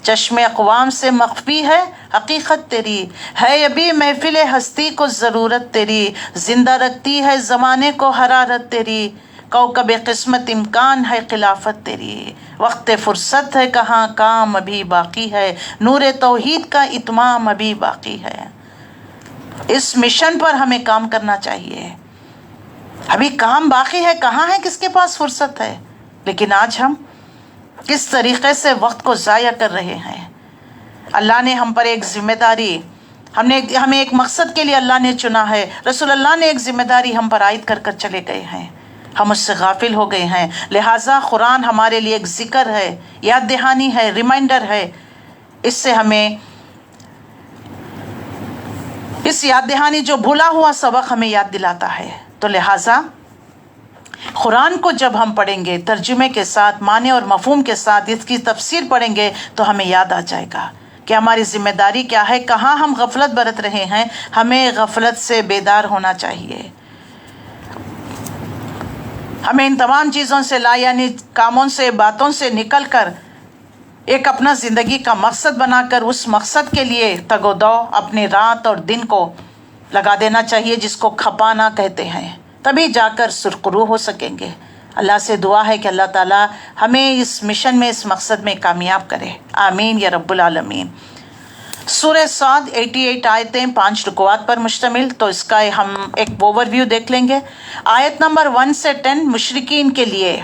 چشم اقوام سے مخفی ہے حقیقت تیری، ہے ابھی محفل ہستی کو ضرورت تیری، زندہ رکھتی ہے زمانے کو حرارت تیری، کوكب قسمت امکان ہے خلافت تیری، وقت فرصت ہے کہاں کام ابھی باقی ہے، نور توحید کا اتمام ابھی باقی ہے۔ اس مشن پر ہمیں کام کرنا چاہیے، ابھی کام باقی ہے، کہاں ہے کس کے پاس فرصت ہے، لیکن آج ہم کس طریقے سے وقت کو ضائع کر رہے ہیں۔ اللہ نے ہم پر ایک ذمہ داری، ہمیں ایک مقصد کے لیے اللہ نے چنا ہے، رسول اللہ نے ایک ذمہ داری ہم پر عائد کر کر چلے گئے ہیں، ہم اس سے غافل ہو گئے ہیں، لہٰذا قرآن ہمارے لیے ایک ذکر ہے، یاد دہانی ہے، ریمائنڈر ہے، اس سے ہمیں اس یاد دہانی جو بھولا ہوا سبق ہمیں یاد دلاتا ہے، تو لہٰذا قرآن کو جب ہم پڑھیں گے ترجمے کے ساتھ، معنی اور مفہوم کے ساتھ، اس کی تفسیر پڑھیں گے تو ہمیں یاد آ جائے گا کہ ہماری ذمہ داری کیا ہے، کہاں ہم غفلت برت رہے ہیں، ہمیں غفلت سے بیدار ہونا چاہیے، ہمیں ان تمام چیزوں سے یعنی کاموں سے، باتوں سے نکل کر ایک اپنا زندگی کا مقصد بنا کر اس مقصد کے لیے تگ و دو اپنے رات اور دن کو لگا دینا چاہیے، جس کو کھپانا کہتے ہیں، تبھی جا کر سرخرو ہو سکیں گے۔ اللہ سے دعا ہے کہ اللہ تعالیٰ ہمیں اس مشن میں، اس مقصد میں کامیاب کرے، آمین یا رب العالمین۔ سورہ صاد 88 آیتیں 5 رکوعات پر مشتمل، تو اس کا ہم ایک اوور ویو دیکھ لیں گے۔ آیت نمبر 1 سے 10 مشرکین کے لیے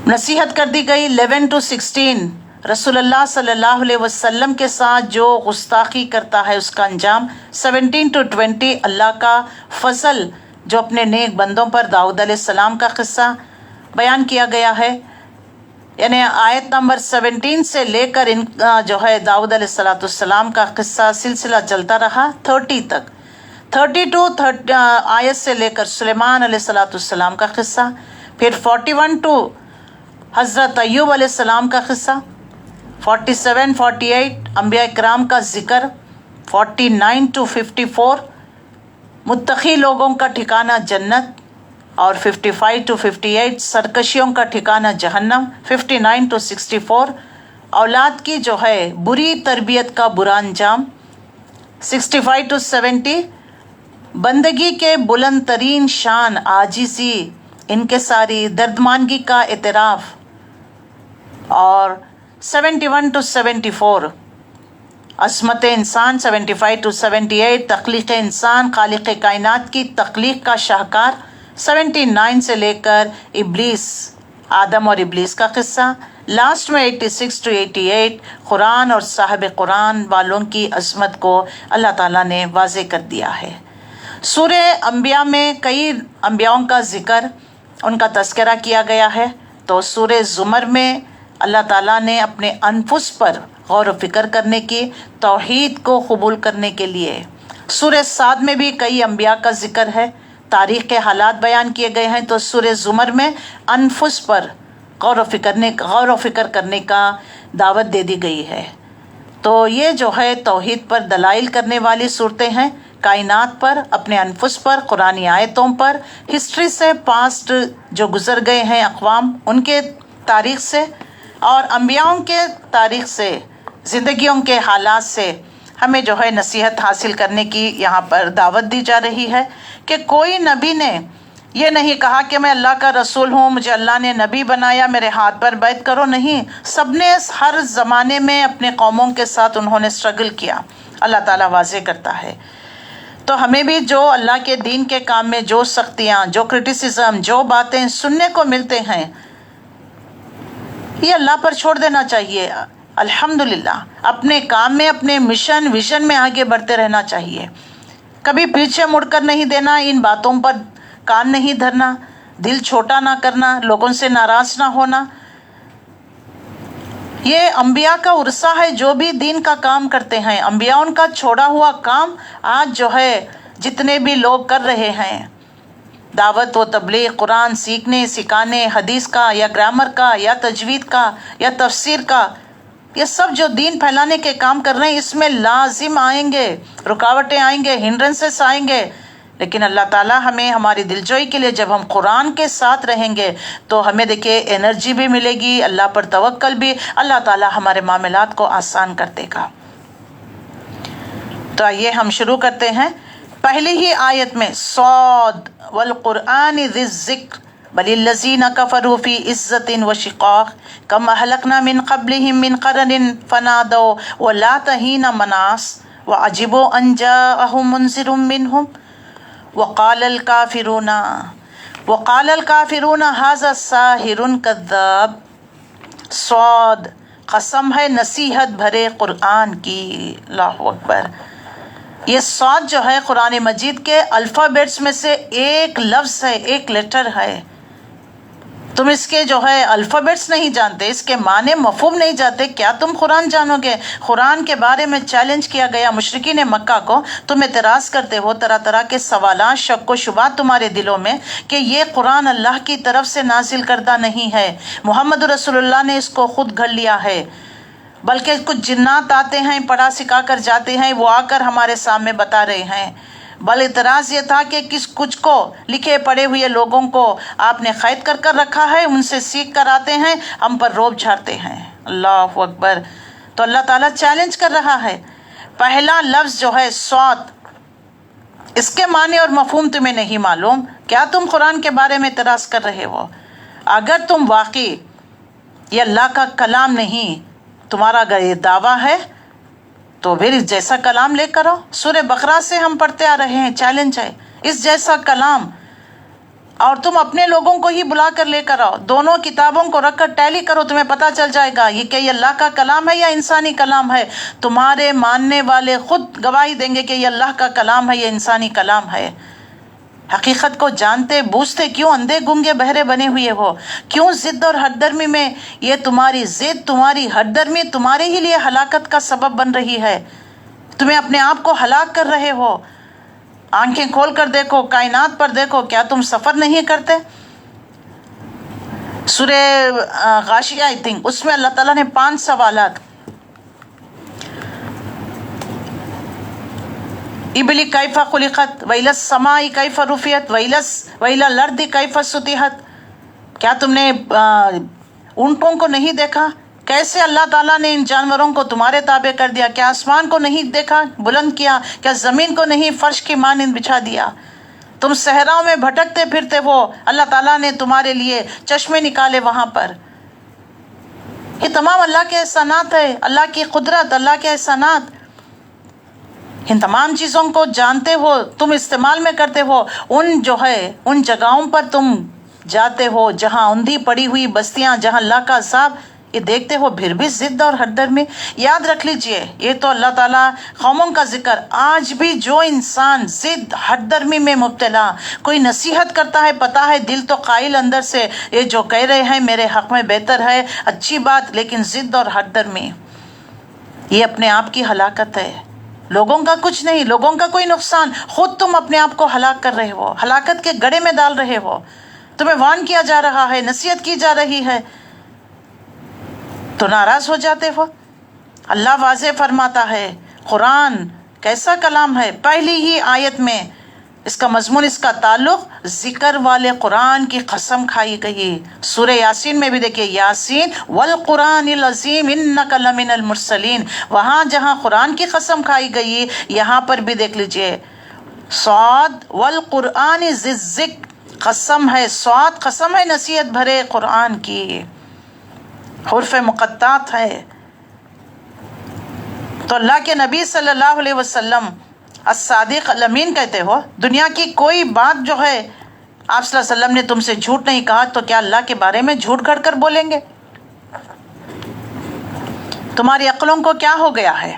نصیحت کر دی گئی، 11 to 16 رسول اللہ صلی اللہ علیہ وسلم کے ساتھ جو گستاخی کرتا ہے اس کا انجام، 17 to 20 اللہ کا فضل جو اپنے نیک بندوں پر، داؤد علیہ السلام کا قصہ بیان کیا گیا ہے، یعنی آیت نمبر 17 سے لے کر جو ہے داؤد علیہ السلام کا قصہ سلسلہ چلتا رہا 30 تک، 32 آیت سے لے کر سلیمان علیہ السلام کا قصہ، پھر 41 to حضرت ایوب علیہ السلام کا قصہ، 47 48 انبیاء کرام کا ذکر، 49 to 54 متقی لوگوں کا ٹھکانہ جنت، اور 55 to 58 سرکشیوں کا ٹھکانہ جہنم، 59 to 64 اولاد کی جو ہے بری تربیت کا برا انجام، 65 to 70 بندگی کے بلند ترین شان عاجزی، انکساری، دردماندگی کا اعتراف، اور 71 to 74 عصمت انسان، 75 to 78 تخلیق انسان، خالق کائنات کی تخلیق کا شاہکار، 79 سے لے کر ابلیس، آدم اور ابلیس کا قصہ، لاسٹ میں 86 to 88 قرآن اور صاحب قرآن والوں کی عظمت کو اللہ تعالیٰ نے واضح کر دیا ہے۔ سورہ انبیاء میں کئی انبیاؤں کا ذکر، ان کا تذکرہ کیا گیا ہے، تو سورہ زمر میں اللہ تعالیٰ نے اپنے انفس پر غور و فکر کرنے کی، توحید کو قبول کرنے کے لیے سورہ صاد میں بھی کئی انبیاء کا ذکر ہے، تاریخ کے حالات بیان کیے گئے ہیں، تو سورہ زمر میں انفس پر غور و فکر کرنے کا دعوت دے دی گئی ہے۔ تو یہ جو ہے توحید پر دلائل کرنے والی صورتیں ہیں، کائنات پر، اپنے انفس پر، قرآنی آیتوں پر، ہسٹری سے، پاسٹ جو گزر گئے ہیں اقوام ان کے تاریخ سے، اور انبیاؤں کے تاریخ سے، زندگیوں کے حالات سے ہمیں جو ہے نصیحت حاصل کرنے کی یہاں پر دعوت دی جا رہی ہے کہ کوئی نبی نے یہ نہیں کہا کہ میں اللہ کا رسول ہوں، مجھے اللہ نے نبی بنایا، میرے ہاتھ پر بیعت کرو، نہیں، سب نے ہر زمانے میں اپنے قوموں کے ساتھ انہوں نے اسٹرگل کیا۔ اللہ تعالیٰ واضح کرتا ہے تو ہمیں بھی جو اللہ کے دین کے کام میں جو سختیاں، جو کرٹیسزم، جو باتیں سننے کو ملتے ہیں، یہ اللہ پر چھوڑ دینا چاہیے۔ الحمدللہ اپنے کام میں، اپنے مشن ویژن میں آگے بڑھتے رہنا چاہیے، کبھی پیچھے مڑ کر نہیں دینا، ان باتوں پر کان نہیں دھرنا، دل چھوٹا نہ کرنا، لوگوں سے ناراض نہ ہونا۔ یہ انبیاء کا ورثہ ہے، جو بھی دین کا کام کرتے ہیں، انبیاء ان کا چھوڑا ہوا کام آج جو ہے جتنے بھی لوگ کر رہے ہیں، دعوت و تبلیغ، قرآن سیکھنے سکھانے، حدیث کا یا گرامر کا یا تجوید کا یا تفسیر کا، یہ سب جو دین پھیلانے کے کام کر رہے ہیں، اس میں لازم آئیں گے، رکاوٹیں آئیں گے، ہنڈرنسز آئیں گے، لیکن اللہ تعالیٰ ہمیں ہماری دلجوئی کے لیے جب ہم قرآن کے ساتھ رہیں گے تو ہمیں دیکھیے انرجی بھی ملے گی، اللہ پر توکل بھی، اللہ تعالیٰ ہمارے معاملات کو آسان کر دے گا۔ تو آئیے ہم شروع کرتے ہیں۔ پہلی ہی آیت میں صاد والقرآن ذی الذکر بل الذین کفروا فی عزۃ وشقاق کم اہلکنا من قبلہم من قرن فنادوا ولا تحین مناص وعجبوا ان جاءہم منذر منہم وقال الکافرون ھذا ساحر کذاب۔ صاد، قسم ہے نصیحت بھرے قرآن کی، اللہ اکبر۔ یہ صاد جو ہے قرآن مجید کے الفابیٹس میں سے ایک لفظ ہے، ایک لیٹر ہے۔ تم اس کے جو ہے الفابیٹس نہیں جانتے، اس کے معنی مفہوم نہیں جانتے، کیا تم قرآن جانو گے؟ قرآن کے بارے میں چیلنج کیا گیا مشرکین مکہ کو، تم اعتراض کرتے ہو، طرح طرح کے سوالات، شک و شبہات تمہارے دلوں میں کہ یہ قرآن اللہ کی طرف سے نازل کردہ نہیں ہے، محمد رسول اللہ نے اس کو خود گھڑ لیا ہے، بلکہ کچھ جنات آتے ہیں، پڑھا سکھا کر جاتے ہیں، وہ آ کر ہمارے سامنے بتا رہے ہیں۔ بل اعتراض یہ تھا کہ کچھ کو لکھے پڑھے ہوئے لوگوں کو آپ نے قید کر رکھا ہے، ان سے سیکھ کر آتے ہیں، ہم پر روب جھاڑتے ہیں۔ اللہ اکبر۔ تو اللہ تعالیٰ چیلنج کر رہا ہے۔ پہلا لفظ جو ہے صاد، اس کے معنی اور مفہوم تمہیں نہیں معلوم، کیا تم قرآن کے بارے میں اعتراض کر رہے ہو؟ اگر تم واقعی یہ اللہ کا کلام نہیں، تمہارا اگر یہ دعویٰ ہے تو پھر اس جیسا کلام لے کر آؤ۔ سورہ بقرہ سے ہم پڑھتے آ رہے ہیں، چیلنج ہے اس جیسا کلام، اور تم اپنے لوگوں کو ہی بلا کر لے کر آؤ، دونوں کتابوں کو رکھ کر ٹیلی کرو، تمہیں پتہ چل جائے گا یہ کہ یہ اللہ کا کلام ہے یا انسانی کلام ہے۔ تمہارے ماننے والے خود گواہی دیں گے کہ یہ اللہ کا کلام ہے، یہ انسانی کلام ہے۔ حقیقت کو جانتے بوجھتے کیوں اندھے گنگے بہرے بنے ہوئے ہو؟ کیوں ضد اور ہٹ درمی میں؟ یہ تمہاری ضد، تمہاری ہٹ درمی تمہارے ہی لیے ہلاکت کا سبب بن رہی ہے، تمہیں اپنے آپ کو ہلاک کر رہے ہو۔ آنکھیں کھول کر دیکھو، کائنات پر دیکھو، کیا تم سفر نہیں کرتے؟ سورہ غاشیہ آئی تھنک، اس میں اللہ تعالیٰ نے 5 سوالات، ابلی کیف خلقت وإلی السماء کیف رفعت وإلی الأرض کیف سطحت، کیا تم نے اونٹوں کو نہیں دیکھا؟ کیسے اللہ تعالیٰ نے ان جانوروں کو تمہارے تابع کر دیا؟ کیا آسمان کو نہیں دیکھا، بلند کیا؟ کیا زمین کو نہیں فرش کی مانند بچھا دیا؟ تم صحراؤں میں بھٹکتے پھرتے ہو، اللہ تعالیٰ نے تمہارے لیے چشمے نکالے وہاں پر۔ یہ تمام اللہ کے احسانات ہے، اللہ کی قدرت، اللہ کے احسانات۔ ان تمام چیزوں کو جانتے ہو، تم استعمال میں کرتے ہو، ان جگہوں پر تم جاتے ہو جہاں اندھی پڑی ہوئی بستیاں، جہاں اللہ کا عذاب، یہ دیکھتے ہو، پھر بھی ضد اور ہٹ درمی۔ یاد رکھ لیجئے، یہ تو اللہ تعالیٰ قوموں کا ذکر، آج بھی جو انسان ضد ہٹ درمی میں مبتلا، کوئی نصیحت کرتا ہے، پتا ہے دل تو قائل اندر سے یہ جو کہہ رہے ہیں میرے حق میں بہتر ہے، اچھی بات، لیکن ضد اور ہٹ درمی، یہ اپنے آپ کی ہلاکت ہے۔ لوگوں کا کچھ نہیں، لوگوں کا کوئی نقصان، خود تم اپنے آپ کو ہلاک کر رہے ہو، ہلاکت کے گڑھے میں ڈال رہے ہو، تمہیں وارن کیا جا رہا ہے، نصیحت کی جا رہی ہے، تو ناراض ہو جاتے ہو۔ اللہ واضح فرماتا ہے قرآن کیسا کلام ہے، پہلی ہی آیت میں اس کا مضمون، اس کا تعلق ذکر والے قرآن کی قسم کھائی گئی۔ سورہ یاسین میں بھی دیکھیے، یاسین والقرآن العظیم انک لمن المرسلین، وہاں جہاں قرآن کی قسم کھائی گئی یہاں پر بھی دیکھ لیجئے، صاد والقرآن ذی الذکر، قسم ہے، صاد قسم ہے نصیحت بھرے قرآن کی، حرف مقطعات ہے۔ تو اللہ کے نبی صلی اللہ علیہ وسلم الصادق الامین کہتے ہو، دنیا کی کوئی بات جو ہے آپ صلی اللہ علیہ وسلم نے تم سے جھوٹ نہیں کہا، تو کیا اللہ کے بارے میں جھوٹ گھڑ کر بولیں گے؟ تمہاری عقلوں کو کیا ہو گیا ہے؟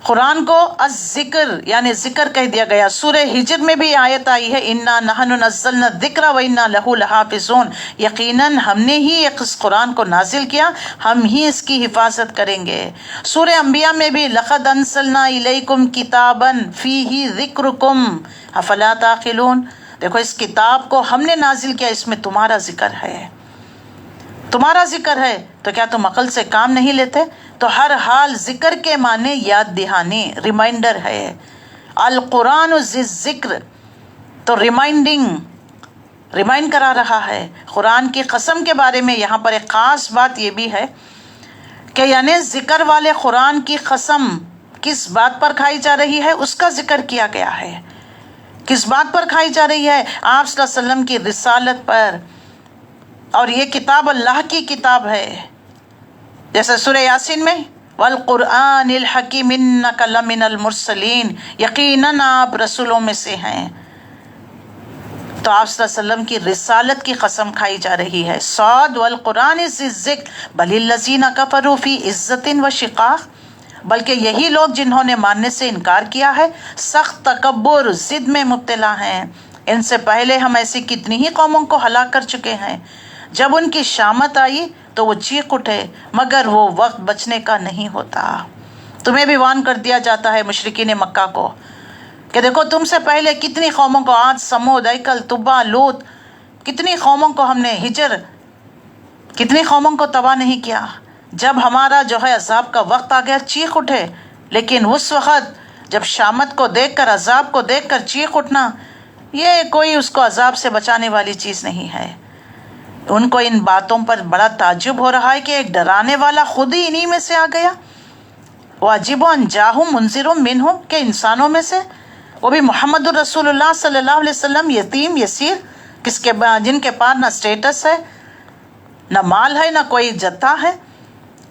قرآن کو الذکر یعنی ذکر کہہ دیا گیا۔ سورہ ہجر میں بھی آیت آئی ہے، انا نحن نزلنا الذکر وانا لہ لحافظون، یقیناً ہم نے ہی اس قرآن کو نازل کیا، ہم ہی اس کی حفاظت کریں گے۔ سورہ انبیاء میں بھی لقد انزلنا الیکم کتابا فیہ ذکرکم افلا تعقلون، دیکھو اس کتاب کو ہم نے نازل کیا، اس میں تمہارا ذکر ہے، تمہارا ذکر ہے، تو کیا تم عقل سے کام نہیں لیتے؟ تو ہر حال ذکر کے معنی یاد دہانی، ریمائنڈر ہے۔ القرآن ذی ذکر، تو ریمائنڈ کرا رہا ہے۔ قرآن کی قسم کے بارے میں یہاں پر ایک خاص بات یہ بھی ہے کہ یعنی ذکر والے قرآن کی قسم کس بات پر کھائی جا رہی ہے، اس کا ذکر کیا گیا ہے۔ کس بات پر کھائی جا رہی ہے؟ آپ صلی اللہ علیہ وسلم کی رسالت پر، اور یہ کتاب اللہ کی کتاب ہے، جیسے سورہ یاسین میں والقرآن الحکیم انک لمن المرسلین، یقیناً آپ رسولوں میں سے ہیں، تو آپ صلی اللہ علیہ وسلم کی رسالت کی قسم کھائی جا رہی ہے۔ صاد والقرآن ذی الذکر بل الذین کفروا فی عزت و شقاق، بلکہ یہی لوگ جنہوں نے ماننے سے انکار کیا ہے سخت تکبر، ضد میں مبتلا ہیں۔ ان سے پہلے ہم ایسی کتنی ہی قوموں کو ہلاک کر چکے ہیں، جب ان کی شامت آئی تو وہ چیخ اٹھے، مگر وہ وقت بچنے کا نہیں ہوتا۔ تمہیں بھی وارن کر دیا جاتا ہے مشرکین مکہ کو کہ دیکھو تم سے پہلے کتنی قوموں کو، عاد، سمود، ایکل، تبع، لوط، کتنی قوموں کو ہم نے، ہجر، کتنی قوموں کو تباہ نہیں کیا۔ جب ہمارا جو ہے عذاب کا وقت آ گیا چیخ اٹھے، لیکن اس وقت جب شامت کو دیکھ کر، عذاب کو دیکھ کر چیخ اٹھنا، یہ کوئی اس کو عذاب سے بچانے والی چیز نہیں ہے۔ ان کو ان باتوں پر بڑا تعجب ہو رہا ہے کہ ایک ڈرانے والا خود ہی انہی میں سے آ گیا۔ واجب ان جاہم منذر منہم، کہ انسانوں میں سے، وہ بھی محمد الرسول اللہ صلی اللہ علیہ وسلم، یتیم یسیر، جن کے پاس نہ سٹیٹس ہے، نہ مال ہے، نہ کوئی جتھا ہے۔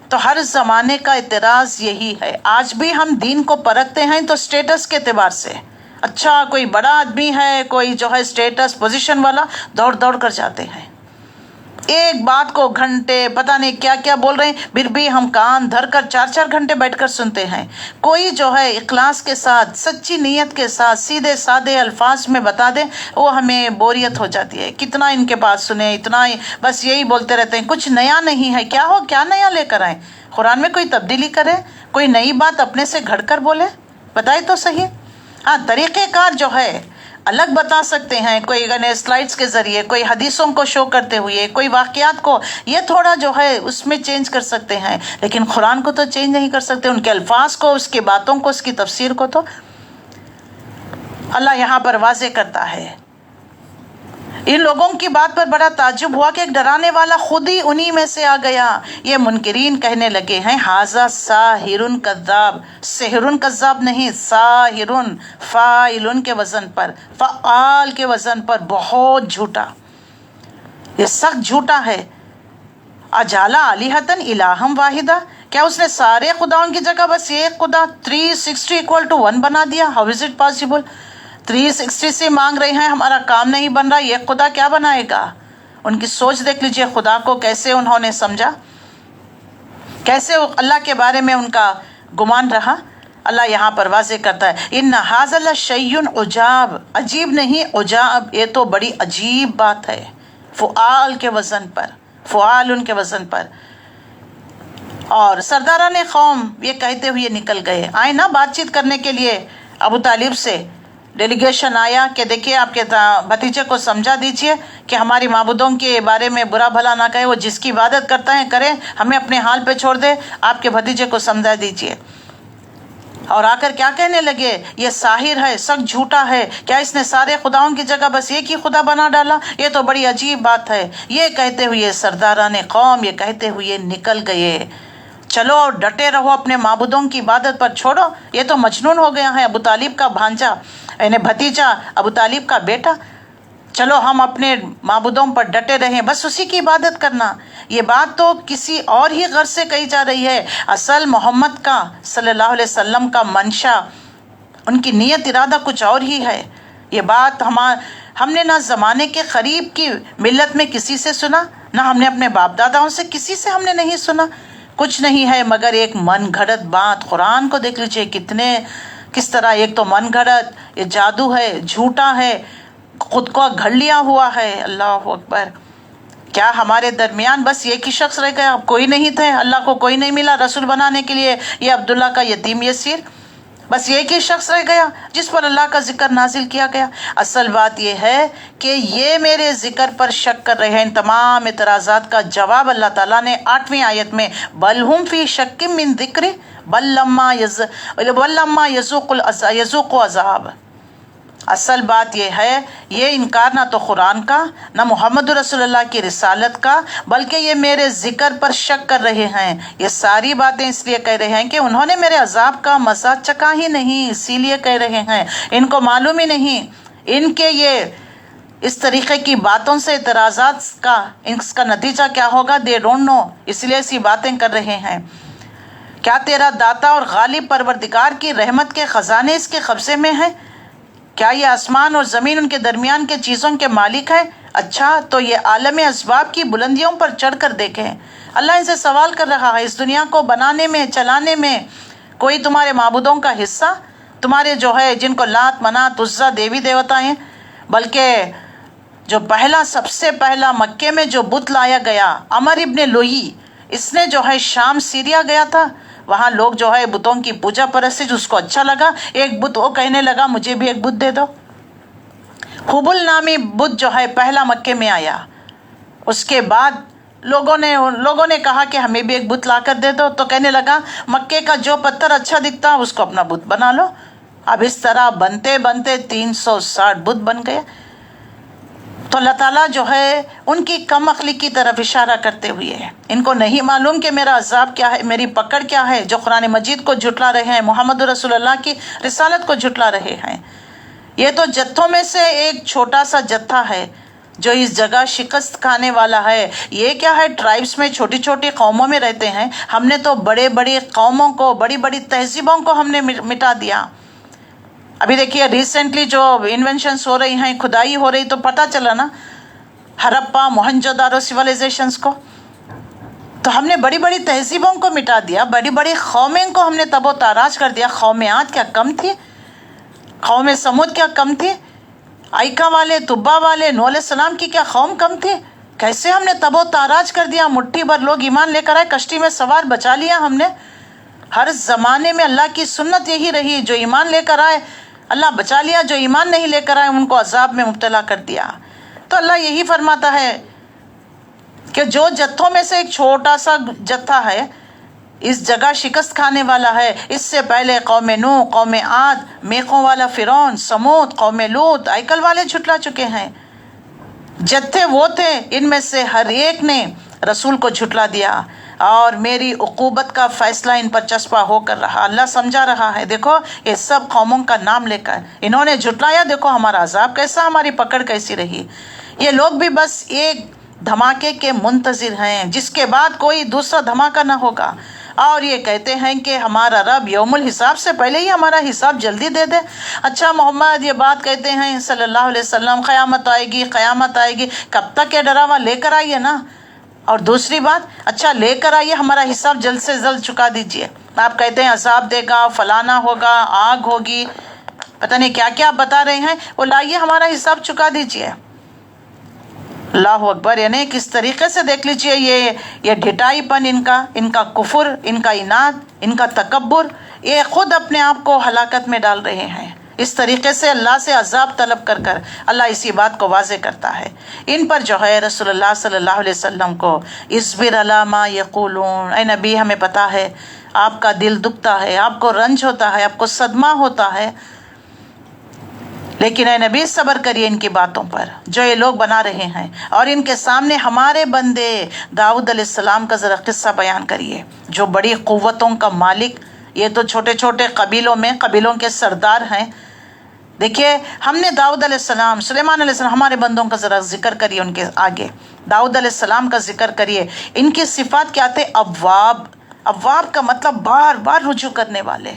تو ہر زمانے کا اعتراض یہی ہے۔ آج بھی ہم دین کو پرکھتے ہیں تو سٹیٹس کے اعتبار سے، اچھا کوئی بڑا آدمی ہے، کوئی جو ہے سٹیٹس پوزیشن والا، دوڑ دوڑ کر جاتے ہیں، ایک بات کو گھنٹے پتہ نہیں کیا کیا بول رہے ہیں، پھر بھی ہم کان دھر کر 4 گھنٹے بیٹھ کر سنتے ہیں۔ کوئی جو ہے اخلاص کے ساتھ، سچی نیت کے ساتھ، سیدھے سادے الفاظ میں بتا دیں، وہ ہمیں بوریت ہو جاتی ہے۔ کتنا ان کے بات سنیں، اتنا ہی بس یہی بولتے رہتے ہیں، کچھ نیا نہیں ہے۔ کیا ہو، کیا نیا لے کر آئیں؟ قرآن میں کوئی تبدیلی کرے، کوئی نئی بات اپنے سے گھڑ کر بولے، بتائے تو صحیح۔ ہاں، طریقہ کار جو ہے الگ بتا سکتے ہیں، کوئی سلائڈز کے ذریعے، کوئی حدیثوں کو شو کرتے ہوئے، کوئی واقعات کو، یہ تھوڑا جو ہے اس میں چینج کر سکتے ہیں، لیکن قرآن کو تو چینج نہیں کر سکتے، ان کے الفاظ کو، اس کی باتوں کو، اس کی تفسیر کو تو اللہ یہاں پر واضح کرتا ہے۔ ان لوگوں کی بات پر بڑا تعجب ہوا کہ ایک ڈرانے والا خود ہی انہی میں سے آ گیا۔ یہ منکرین کہنے لگے ہیں، ھذا ساحر کذاب، سحر کذاب نہیں، ساحر، فاعل کے وزن پر، فعال کے وزن پر، بہت جھوٹا، یہ سخت جھوٹا ہے۔ اجعل آلہۃ الہا واحدہ، کیا اس نے سارے خداؤں کی جگہ بس ایک خدا 360 = 1 بنا دیا؟ How is it possible? 360 سے مانگ رہے ہیں، ہمارا کام نہیں بن رہا، یہ خدا کیا بنائے گا؟ ان کی سوچ دیکھ لیجئے، خدا کو کیسے انہوں نے سمجھا، کیسے اللہ کے بارے میں ان کا گمان رہا۔ اللہ یہاں پر واضح کرتا ہے، ان ھذا لشیء عجاب، عجیب نہیں، عجاب، یہ تو بڑی عجیب بات ہے، فعال کے وزن پر، فعال ان کے وزن پر۔ اور سرداران قوم یہ کہتے ہوئے نکل گئے، آئے نا بات چیت کرنے کے لیے ابو طالب سے، ڈیلیگیشن آیا کہ دیکھیے آپ کے بھتیجے کو سمجھا دیجئے کہ ہماری معبودوں کے بارے میں برا بھلا نہ کہے، وہ جس کی عبادت کرتا ہے کرے، ہمیں اپنے حال پہ چھوڑ دے، آپ کے بھتیجے کو سمجھا دیجئے۔ اور آ کر کیا کہنے لگے، یہ ساحر ہے، سخت جھوٹا ہے، کیا اس نے سارے خداؤں کی جگہ بس ایک ہی خدا بنا ڈالا؟ یہ تو بڑی عجیب بات ہے۔ یہ کہتے ہوئے سرداران قوم یہ کہتے ہوئے نکل گئے، چلو اور ڈٹے رہو اپنے معبودوں کی عبادت پر، چھوڑو، یہ تو مجنون ہو گیا ہے، ابو طالب کا بھانجا یعنی بھتیجا، ابو طالب کا بیٹا، چلو ہم اپنے معبودوں پر ڈٹے رہیں، بس اسی کی عبادت کرنا۔ یہ بات تو کسی اور ہی غرض سے کہی جا رہی ہے، اصل محمد کا صلی اللہ علیہ وسلم کا منشا، ان کی نیت ارادہ کچھ اور ہی ہے۔ یہ بات ہم نے نہ زمانے کے قریب کی ملت میں کسی سے سنا، نہ ہم نے اپنے باپ داداؤں سے کسی سے ہم نے نہیں سنا، کچھ نہیں ہے مگر ایک من گھڑت بات۔ قرآن کو دیکھ لیجئے کس طرح ایک تو من گھڑت، یہ جادو ہے، جھوٹا ہے، خود کو گھڑ لیا ہوا ہے۔ اللہ اکبر! کیا ہمارے درمیان بس ایک ہی شخص رہ گیا، کوئی نہیں تھے، اللہ کو کوئی نہیں ملا رسول بنانے کے لیے، یہ عبداللہ کا یتیم یسیر، بس ایک ہی شخص رہ گیا جس پر اللہ کا ذکر نازل کیا گیا۔ اصل بات یہ ہے کہ یہ میرے ذکر پر شک کر رہے ہیں۔ ان تمام اعتراضات کا جواب اللہ تعالیٰ نے 8ویں آیت میں بل ہم فی شک من ذکر بل لما یذوق عذاب۔ اصل بات یہ ہے، یہ انکار نہ تو قرآن کا، نہ محمد رسول اللہ کی رسالت کا، بلکہ یہ میرے ذکر پر شک کر رہے ہیں۔ یہ ساری باتیں اس لیے کہہ رہے ہیں کہ انہوں نے میرے عذاب کا مزہ چکھا ہی نہیں، اسی لیے کہہ رہے ہیں، ان کو معلوم ہی نہیں ان کے یہ اس طریقے کی باتوں سے اعتراضات کا اس کا نتیجہ کیا ہوگا، دے ڈونٹ نو، اس لیے ایسی باتیں کر رہے ہیں۔ کیا تیرا داتا اور غالب پروردگار کی رحمت کے خزانے اس کے قبضے میں ہیں؟ کیا یہ آسمان اور زمین ان کے درمیان کے چیزوں کے مالک ہے؟ اچھا تو یہ عالم اسباب کی بلندیوں پر چڑھ کر دیکھیں۔ اللہ ان سے سوال کر رہا ہے، اس دنیا کو بنانے میں، چلانے میں کوئی تمہارے معبودوں کا حصہ؟ تمہارے جو ہے جن کو لات منات عزا دیوی دیوتا ہیں، بلکہ جو سب سے پہلا مکے میں جو بت لایا گیا، عمر ابن لوئی، اس نے جو ہے شام سیریا گیا تھا، وہاں لوگ جو ہے بتوں کی پوجا پرستی، اس کو اچھا لگا، ایک بت وہ کہنے لگا مجھے بھی ایک بت دے دو۔ حبل نامی بت جو ہے پہلا مکے میں آیا، اس کے بعد لوگوں نے کہا کہ ہمیں بھی ایک بت لا کر دے دو، تو کہنے لگا مکے کا جو پتھر اچھا دکھتا اس کو اپنا بت بنا لو۔ اب اس طرح بنتے بنتے 360 بت بن گئے۔ تو اللہ تعالیٰ جو ہے ان کی کم عقلی کی طرف اشارہ کرتے ہوئے ہے، ان کو نہیں معلوم کہ میرا عذاب کیا ہے، میری پکڑ کیا ہے، جو قرآن مجید کو جھٹلا رہے ہیں، محمد رسول اللہ کی رسالت کو جھٹلا رہے ہیں۔ یہ تو جتھوں میں سے ایک چھوٹا سا جتھا ہے جو اس جگہ شکست کھانے والا ہے۔ یہ کیا ہے، ٹرائبس میں چھوٹی چھوٹی قوموں میں رہتے ہیں، ہم نے تو بڑے بڑی قوموں کو، بڑی بڑی تہذیبوں کو ہم نے مٹا دیا۔ ابھی دیکھیے ریسنٹلی جو انوینشنز ہو رہی ہیں، کھدائی ہو رہی، تو پتہ چلا نا ہرپا موہنجو دارو سیویلائزیشنز کو، تو ہم نے بڑی بڑی تہذیبوں کو مٹا دیا، بڑی بڑی قومیں کو ہم نے تب و تاراج کر دیا۔ قوم عاد کیا کم تھی؟ قوم سمود کیا کم تھی؟ آئکا والے، تبا والے، نوح علیہ السلام کی کیا قوم کم تھی؟ کیسے ہم نے تب و تاراج کر دیا، مٹھی بھر لوگ ایمان لے کر آئے، کشتی میں سوار بچا لیا ہم نے۔ ہر زمانے میں اللہ کی سنت یہی رہی، جو ایمان لے کر آئے اللہ بچا لیا، جو ایمان نہیں لے کر آئے ان کو عذاب میں مبتلا کر دیا۔ تو اللہ یہی فرماتا ہے کہ جو جتھوں میں سے ایک چھوٹا سا جتھا ہے، اس جگہ شکست کھانے والا ہے۔ اس سے پہلے قوم نوح، قوم عاد، میخوں والا فرعون، سمود، قوم لوط، آئیکل والے جھٹلا چکے ہیں۔ جتھے وہ تھے، ان میں سے ہر ایک نے رسول کو جھٹلا دیا، اور میری عقوبت کا فیصلہ ان پر چسپاں ہو کر رہا۔ اللہ سمجھا رہا ہے، دیکھو یہ سب قوموں کا نام لے کر انہوں نے جھٹلایا، دیکھو ہمارا عذاب کیسا، ہماری پکڑ کیسی رہی۔ یہ لوگ بھی بس ایک دھماکے کے منتظر ہیں، جس کے بعد کوئی دوسرا دھماکہ نہ ہوگا، اور یہ کہتے ہیں کہ ہمارا رب یوم الحساب سے پہلے ہی ہمارا حساب جلدی دے دے۔ اچھا محمد یہ بات کہتے ہیں صلی اللہ علیہ وسلم، قیامت آئے گی، قیامت آئے گی، کب تک یہ ڈراوا لے کر آئیے نا۔ اور دوسری بات، اچھا لے کر آئیے، ہمارا حساب جلد سے جلد چکا دیجئے۔ آپ کہتے ہیں عذاب دے گا، فلانا ہوگا، آگ ہوگی، پتہ نہیں کیا کیا بتا رہے ہیں، وہ لائیے ہمارا حساب چکا دیجئے۔ اللہ اکبر. یعنی کس طریقے سے دیکھ لیجئے یہ ڈھٹائی پن ان کا کفر، ان کا اناد، ان کا تکبر، یہ خود اپنے آپ کو ہلاکت میں ڈال رہے ہیں. اس طریقے سے اللہ سے عذاب طلب کر اللہ اسی بات کو واضح کرتا ہے. ان پر جو ہے رسول اللہ صلی اللہ علیہ وسلم کو اصبر علی ما یقولون، اے نبی ہمیں پتا ہے آپ کا دل دکھتا ہے، آپ کو رنج ہوتا ہے، آپ کو صدمہ ہوتا ہے، لیکن اے نبی صبر کریے ان کی باتوں پر جو یہ لوگ بنا رہے ہیں، اور ان کے سامنے ہمارے بندے داؤد علیہ السلام کا ذرا قصہ بیان کریے، جو بڑی قوتوں کا مالک، یہ تو چھوٹے چھوٹے قبیلوں کے سردار ہیں. دیکھیے ہم نے داؤد علیہ السلام، سلیمان علیہ السلام، ہمارے بندوں کا ذرا ذکر کریے ان کے آگے. داؤد علیہ السلام کا ذکر کریے. ان کی صفات کیا تھے؟ اواب کا مطلب بار بار رجوع کرنے والے.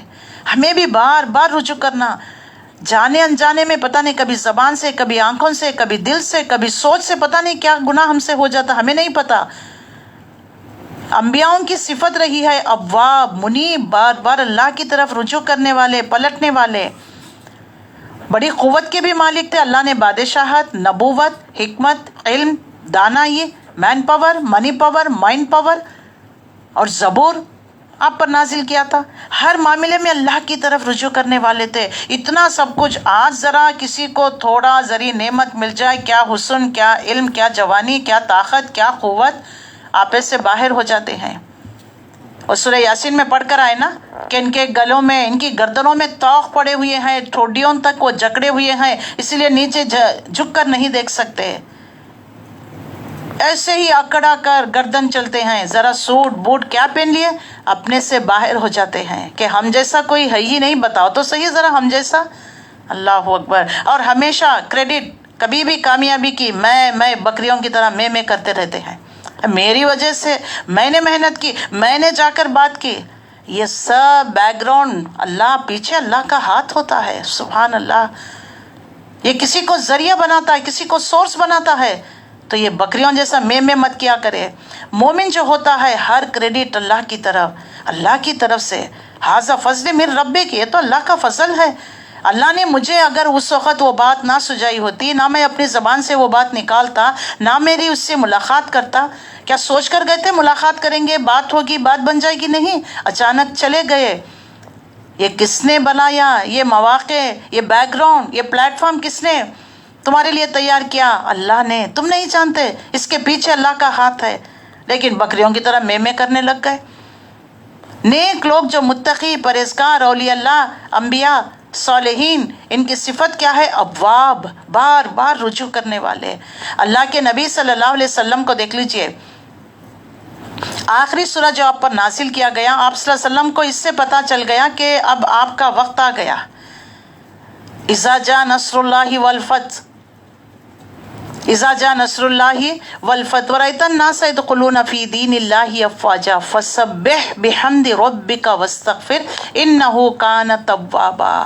ہمیں بھی بار بار رجوع کرنا، جانے انجانے میں پتہ نہیں، کبھی زبان سے، کبھی آنکھوں سے، کبھی دل سے، کبھی سوچ سے، پتہ نہیں کیا گناہ ہم سے ہو جاتا، ہمیں نہیں پتا. انبیاؤں کی صفت رہی ہے اواب، منیب، بار بار اللہ کی طرف رجوع کرنے والے، پلٹنے والے. بڑی قوت کے بھی مالک تھے. اللہ نے بادشاہت، نبوت، حکمت، علم، دانائی، مین پاور، منی پاور، مائنڈ پاور اور زبور آپ پر نازل کیا تھا. ہر معاملے میں اللہ کی طرف رجوع کرنے والے تھے. اتنا سب کچھ آج ذرا کسی کو تھوڑا ذری نعمت مل جائے، کیا حسن، کیا علم، کیا جوانی، کیا طاقت، کیا قوت، آپے سے باہر ہو جاتے ہیں. اور سورہ یاسین میں پڑھ کر آئے نا کہ ان کے گلوں میں، ان کی گردنوں میں توق پڑے ہوئے ہیں، ٹھوڈیوں تک وہ جکڑے ہوئے ہیں، اسی لیے نیچے جھک کر نہیں دیکھ سکتے. ایسے ہی اکڑا کر گردن چلتے ہیں. ذرا سوٹ بوٹ کیا پہن لیے، اپنے سے باہر ہو جاتے ہیں کہ ہم جیسا کوئی ہے ہی نہیں. بتاؤ تو صحیح ذرا ہم جیسا. اللہ اکبر. اور ہمیشہ کریڈٹ، کبھی بھی کامیابی کی میں بکریوں کی طرح میں کرتے رہتے ہیں. میری وجہ سے، میں نے محنت کی، میں نے جا کر بات کی. یہ سب بیک گراؤنڈ، اللہ پیچھے، اللہ کا ہاتھ ہوتا ہے. سبحان اللہ. یہ کسی کو ذریعہ بناتا ہے، کسی کو سورس بناتا ہے. تو یہ بکریوں جیسا میں مت کیا کرے. مومن جو ہوتا ہے ہر کریڈٹ اللہ کی طرف سے. ھذا فضل من ربک، یہ تو اللہ کا فضل ہے. اللہ نے مجھے اگر اس وقت وہ بات نہ سجائی ہوتی، نہ میں اپنی زبان سے وہ بات نکالتا، نہ میری اس سے ملاقات کرتا. کیا سوچ کر گئے تھے ملاقات کریں گے، بات ہوگی، بات بن جائے گی؟ نہیں، اچانک چلے گئے. یہ کس نے بنایا؟ یہ مواقع، یہ بیک گراؤنڈ، یہ پلیٹ فارم کس نے تمہارے لیے تیار کیا؟ اللہ نے. تم نہیں جانتے، اس کے پیچھے اللہ کا ہاتھ ہے. لیکن بکریوں کی طرح میں کرنے لگ گئے. نیک لوگ جو متقی، پرہیزگار، اولیاء اللہ، انبیاء، صالحین، ان کی صفت کیا ہے؟ اواب، بار بار رجوع کرنے والے. اللہ کے نبی صلی اللہ علیہ وسلم کو دیکھ لیجئے، آخری سورہ جو آپ پر نازل کیا گیا، آپ صلی اللہ علیہ وسلم کو اس سے پتا چل گیا کہ اب آپ کا وقت آ گیا. اذا جاء نصر اللہ والفتح، اذا جاء نصر اللہ والفتح ورأیت الناس يدخلون فی دین اللہ افواجا فسبح بحمد ربک واستغفر انہ کان توابا.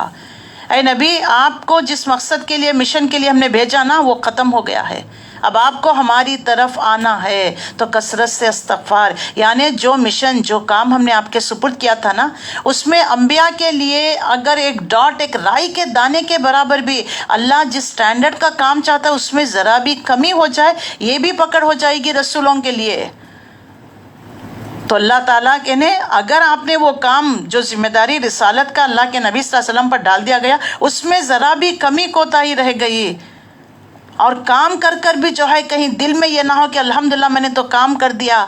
اے نبی، آپ کو جس مقصد کے لیے، مشن کے لیے ہم نے بھیجا نا، وہ ختم ہو گیا ہے. اب آپ کو ہماری طرف آنا ہے تو کثرت سے استغفار. یعنی جو مشن، جو کام ہم نے آپ کے سپرد کیا تھا نا، اس میں انبیاء کے لیے اگر ایک ڈاٹ، ایک رائی کے دانے کے برابر بھی اللہ جس سٹینڈرڈ کا کام چاہتا ہے اس میں ذرا بھی کمی ہو جائے، یہ بھی پکڑ ہو جائے گی رسولوں کے لیے. تو اللہ تعالیٰ کے نے اگر آپ نے وہ کام، جو ذمہ داری رسالت کا اللہ کے نبی صلی اللہ علیہ وسلم پر ڈال دیا گیا، اس میں ذرا بھی کمی کوتاہی رہ گئی، اور کام کر کر بھی جو ہے کہیں دل میں یہ نہ ہو کہ الحمدللہ میں نے تو کام کر دیا،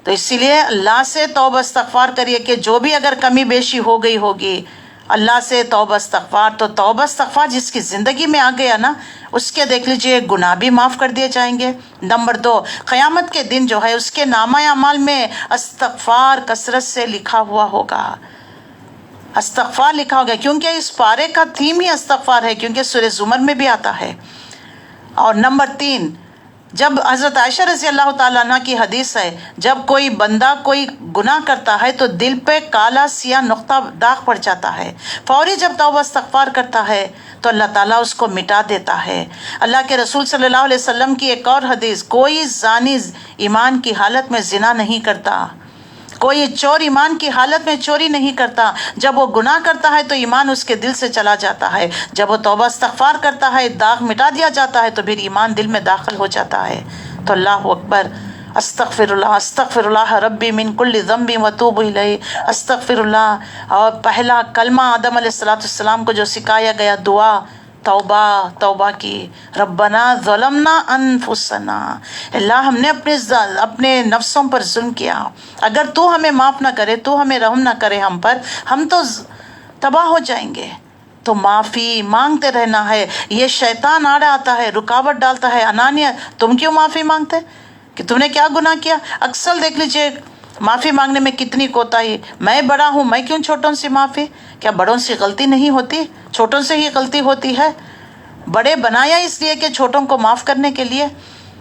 تو اسی لیے اللہ سے توبہ استغفار کریے کہ جو بھی اگر کمی بیشی ہو گئی ہوگی، اللہ سے توبہ استغفار. تو توبہ استغفار جس کی زندگی میں آ گیا نا، اس کے دیکھ لیجئے گناہ بھی معاف کر دیے جائیں گے. نمبر 2، قیامت کے دن جو ہے اس کے نامہ اعمال میں استغفار کثرت سے لکھا ہوا ہوگا. استغفار لکھا ہوگا، کیونکہ اس پارے کا تھیم ہی استغفار ہے، کیونکہ سورہ زمر میں بھی آتا ہے. اور نمبر 3، جب حضرت عائشہ رضی اللہ تعالیٰ عنہ کی حدیث ہے، جب کوئی بندہ کوئی گناہ کرتا ہے تو دل پہ کالا سیاہ نقطہ داغ پڑ جاتا ہے، فوری جب توبہ استغفار کرتا ہے تو اللہ تعالیٰ اس کو مٹا دیتا ہے. اللہ کے رسول صلی اللہ علیہ وسلم کی ایک اور حدیث، کوئی زانی ایمان کی حالت میں زنا نہیں کرتا، کوئی چور ایمان کی حالت میں چوری نہیں کرتا، جب وہ گناہ کرتا ہے تو ایمان اس کے دل سے چلا جاتا ہے، جب وہ توبہ استغفار کرتا ہے داغ مٹا دیا جاتا ہے تو پھر ایمان دل میں داخل ہو جاتا ہے۔ تو اللہ اکبر، استغفر اللہ ربی من کل ذنب واتوب الیہ، استغفر اللہ۔ اور پہلا کلمہ آدم علیہ السلام کو جو سکھایا گیا دعا توبہ کی، ربنا ظلمنا انفسنا، اللہ ہم نے اپنے نفسوں پر ظلم کیا، اگر تو ہمیں معاف نہ کرے، تو ہمیں رحم نہ کرے ہم پر، ہم تو تباہ ہو جائیں گے۔ تو معافی مانگتے رہنا ہے۔ یہ شیطان آڑا آتا ہے، رکاوٹ ڈالتا ہے، انانیت، تم کیوں معافی مانگتے کہ تم نے کیا گناہ کیا؟ اکثر دیکھ لیجئے معافی مانگنے میں کتنی کوتاہی، میں بڑا ہوں میں کیوں چھوٹوں سے معافی؟ کیا بڑوں سے غلطی نہیں ہوتی؟ چھوٹوں سے ہی غلطی ہوتی ہے۔ بڑے بنایا اس لیے کہ چھوٹوں کو معاف کرنے کے لیے۔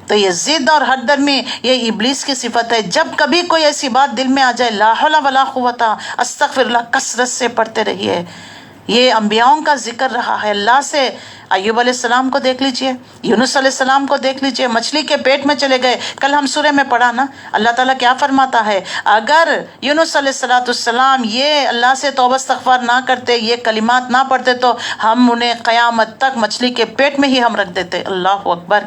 تو یہ ضد اور حد درمی یہ ابلیس کی صفت ہے۔ جب کبھی کوئی ایسی بات دل میں آ جائے، لا حول ولا قوت، استغفر اللہ کثرت سے پڑھتے رہیے۔ یہ انبیاؤں کا ذکر رہا ہے اللہ سے۔ ایوب علیہ السلام کو دیکھ لیجئے، یونس علیہ السلام کو دیکھ لیجئے، مچھلی کے پیٹ میں چلے گئے، کل ہم سورہ میں پڑھا نا، اللہ تعالیٰ کیا فرماتا ہے، اگر یونس علیہ السلام یہ اللہ سے توبہ استغفار نہ کرتے، یہ کلمات نہ پڑھتے تو ہم انہیں قیامت تک مچھلی کے پیٹ میں ہی ہم رکھ دیتے۔ اللہ اکبر،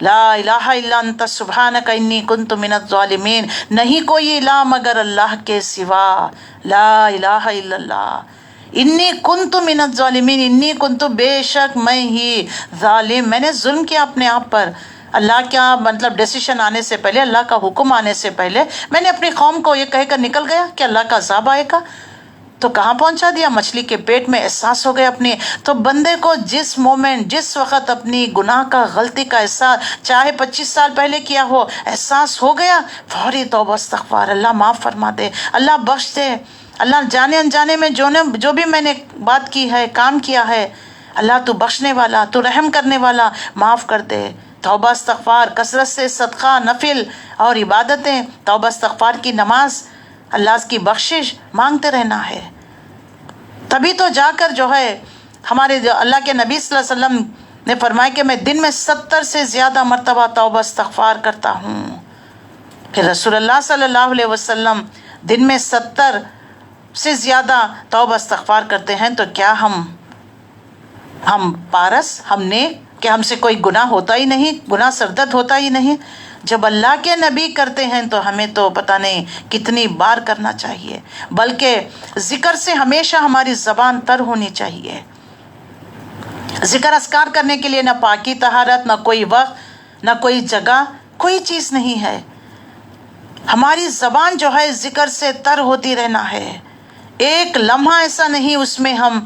لا الہ الا انت سبحانک انی کنت من الظالمین، نہیں کوئی الہ مگر اللہ کے سوا، لا الہ الا اللہ، انی کنت من الظالمین، انی کنت بے شک میں ہی ظالم، میں نے ظلم کیا اپنے آپ پر۔ اللہ کیا مطلب ڈیسیشن آنے سے پہلے، اللہ کا حکم آنے سے پہلے میں نے اپنی قوم کو یہ کہہ کر نکل گیا کہ اللہ کا عذاب آئے گا، تو کہاں پہنچا دیا؟ مچھلی کے پیٹ میں احساس ہو گیا اپنی۔ تو بندے کو جس مومنٹ، جس وقت اپنی گناہ کا، غلطی کا احساس، چاہے 25 سال پہلے کیا ہو، احساس ہو گیا، فوری توبہ استغفار، اللہ معاف فرما دے، اللہ بخش دے، اللہ جانے انجانے میں جو بھی میں نے بات کی ہے، کام کیا ہے، اللہ تو بخشنے والا، تو رحم کرنے والا، معاف کر دے۔ توبہ استغفار، کثرت سے صدقہ، نفل اور عبادتیں، توبہ استغفار کی نماز، اللہ کی بخشش مانگتے رہنا ہے۔ تبھی تو جا کر جو ہے ہمارے جو اللہ کے نبی صلی اللہ علیہ وسلم نے فرمایا کہ میں دن میں 70 سے زیادہ مرتبہ توبہ استغفار کرتا ہوں۔ پھر رسول اللہ صلی اللہ علیہ وسلم دن میں 70 سے زیادہ توبہ استغفار کرتے ہیں، تو کیا ہم پارس، ہم نے کہ ہم سے کوئی گناہ ہوتا ہی نہیں، گناہ سردت ہوتا ہی نہیں؟ جب اللہ کے نبی کرتے ہیں تو ہمیں تو پتہ نہیں کتنی بار کرنا چاہیے، بلکہ ذکر سے ہمیشہ ہماری زبان تر ہونی چاہیے۔ ذکر اذکار کرنے کے لیے نہ پاکی طہارت، نہ کوئی وقت، نہ کوئی جگہ، کوئی چیز نہیں ہے۔ ہماری زبان جو ہے ذکر سے تر ہوتی رہنا ہے، ایک لمحہ ایسا نہیں اس میں ہم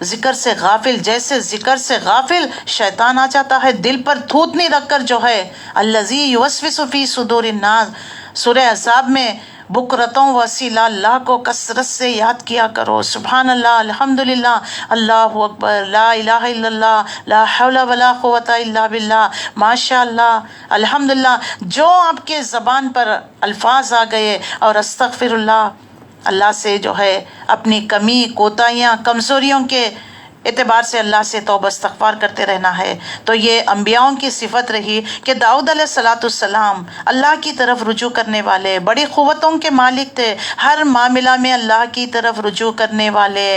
ذکر سے غافل، جیسے ذکر سے غافل شیطان آ جاتا ہے دل پر تھوتنی رکھ کر، جو ہے الذی یوسوس فی صدور الناس، سورہ احزاب میں بکرتوں وسیلہ، اللہ کو کثرت سے یاد کیا کرو، سبحان اللہ، الحمدللہ، اللہ اکبر، لا الہ الا اللہ، لا حول ولا قوت الا باللہ، ماشاء اللہ، الحمدللہ، جو آپ کے زبان پر الفاظ آ گئے، اور استغفر اللہ، اللہ سے جو ہے اپنی کمی، کوتاہیاں، کمزوریوں کے اعتبار سے اللہ سے توبہ استغفار کرتے رہنا ہے۔ تو یہ انبیاؤں کی صفت رہی کہ داؤد علیہ السلام اللہ کی طرف رجوع کرنے والے، بڑی قوتوں کے مالک تھے، ہر معاملہ میں اللہ کی طرف رجوع کرنے والے۔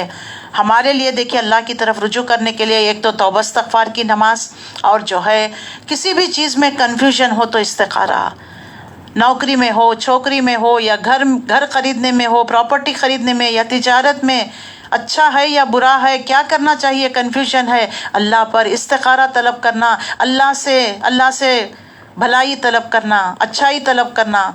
ہمارے لیے دیکھیے اللہ کی طرف رجوع کرنے کے لیے ایک تو توبہ استغفار کی نماز، اور جو ہے کسی بھی چیز میں کنفیوژن ہو تو استخارہ، نوکری میں ہو، چھوکری میں ہو، یا گھر خریدنے میں ہو، پراپرٹی خریدنے میں، یا تجارت میں، اچھا ہے یا برا ہے، کیا کرنا چاہیے، کنفیوژن ہے، اللہ پر استخارہ طلب کرنا، اللہ سے بھلائی طلب کرنا، اچھائی طلب کرنا،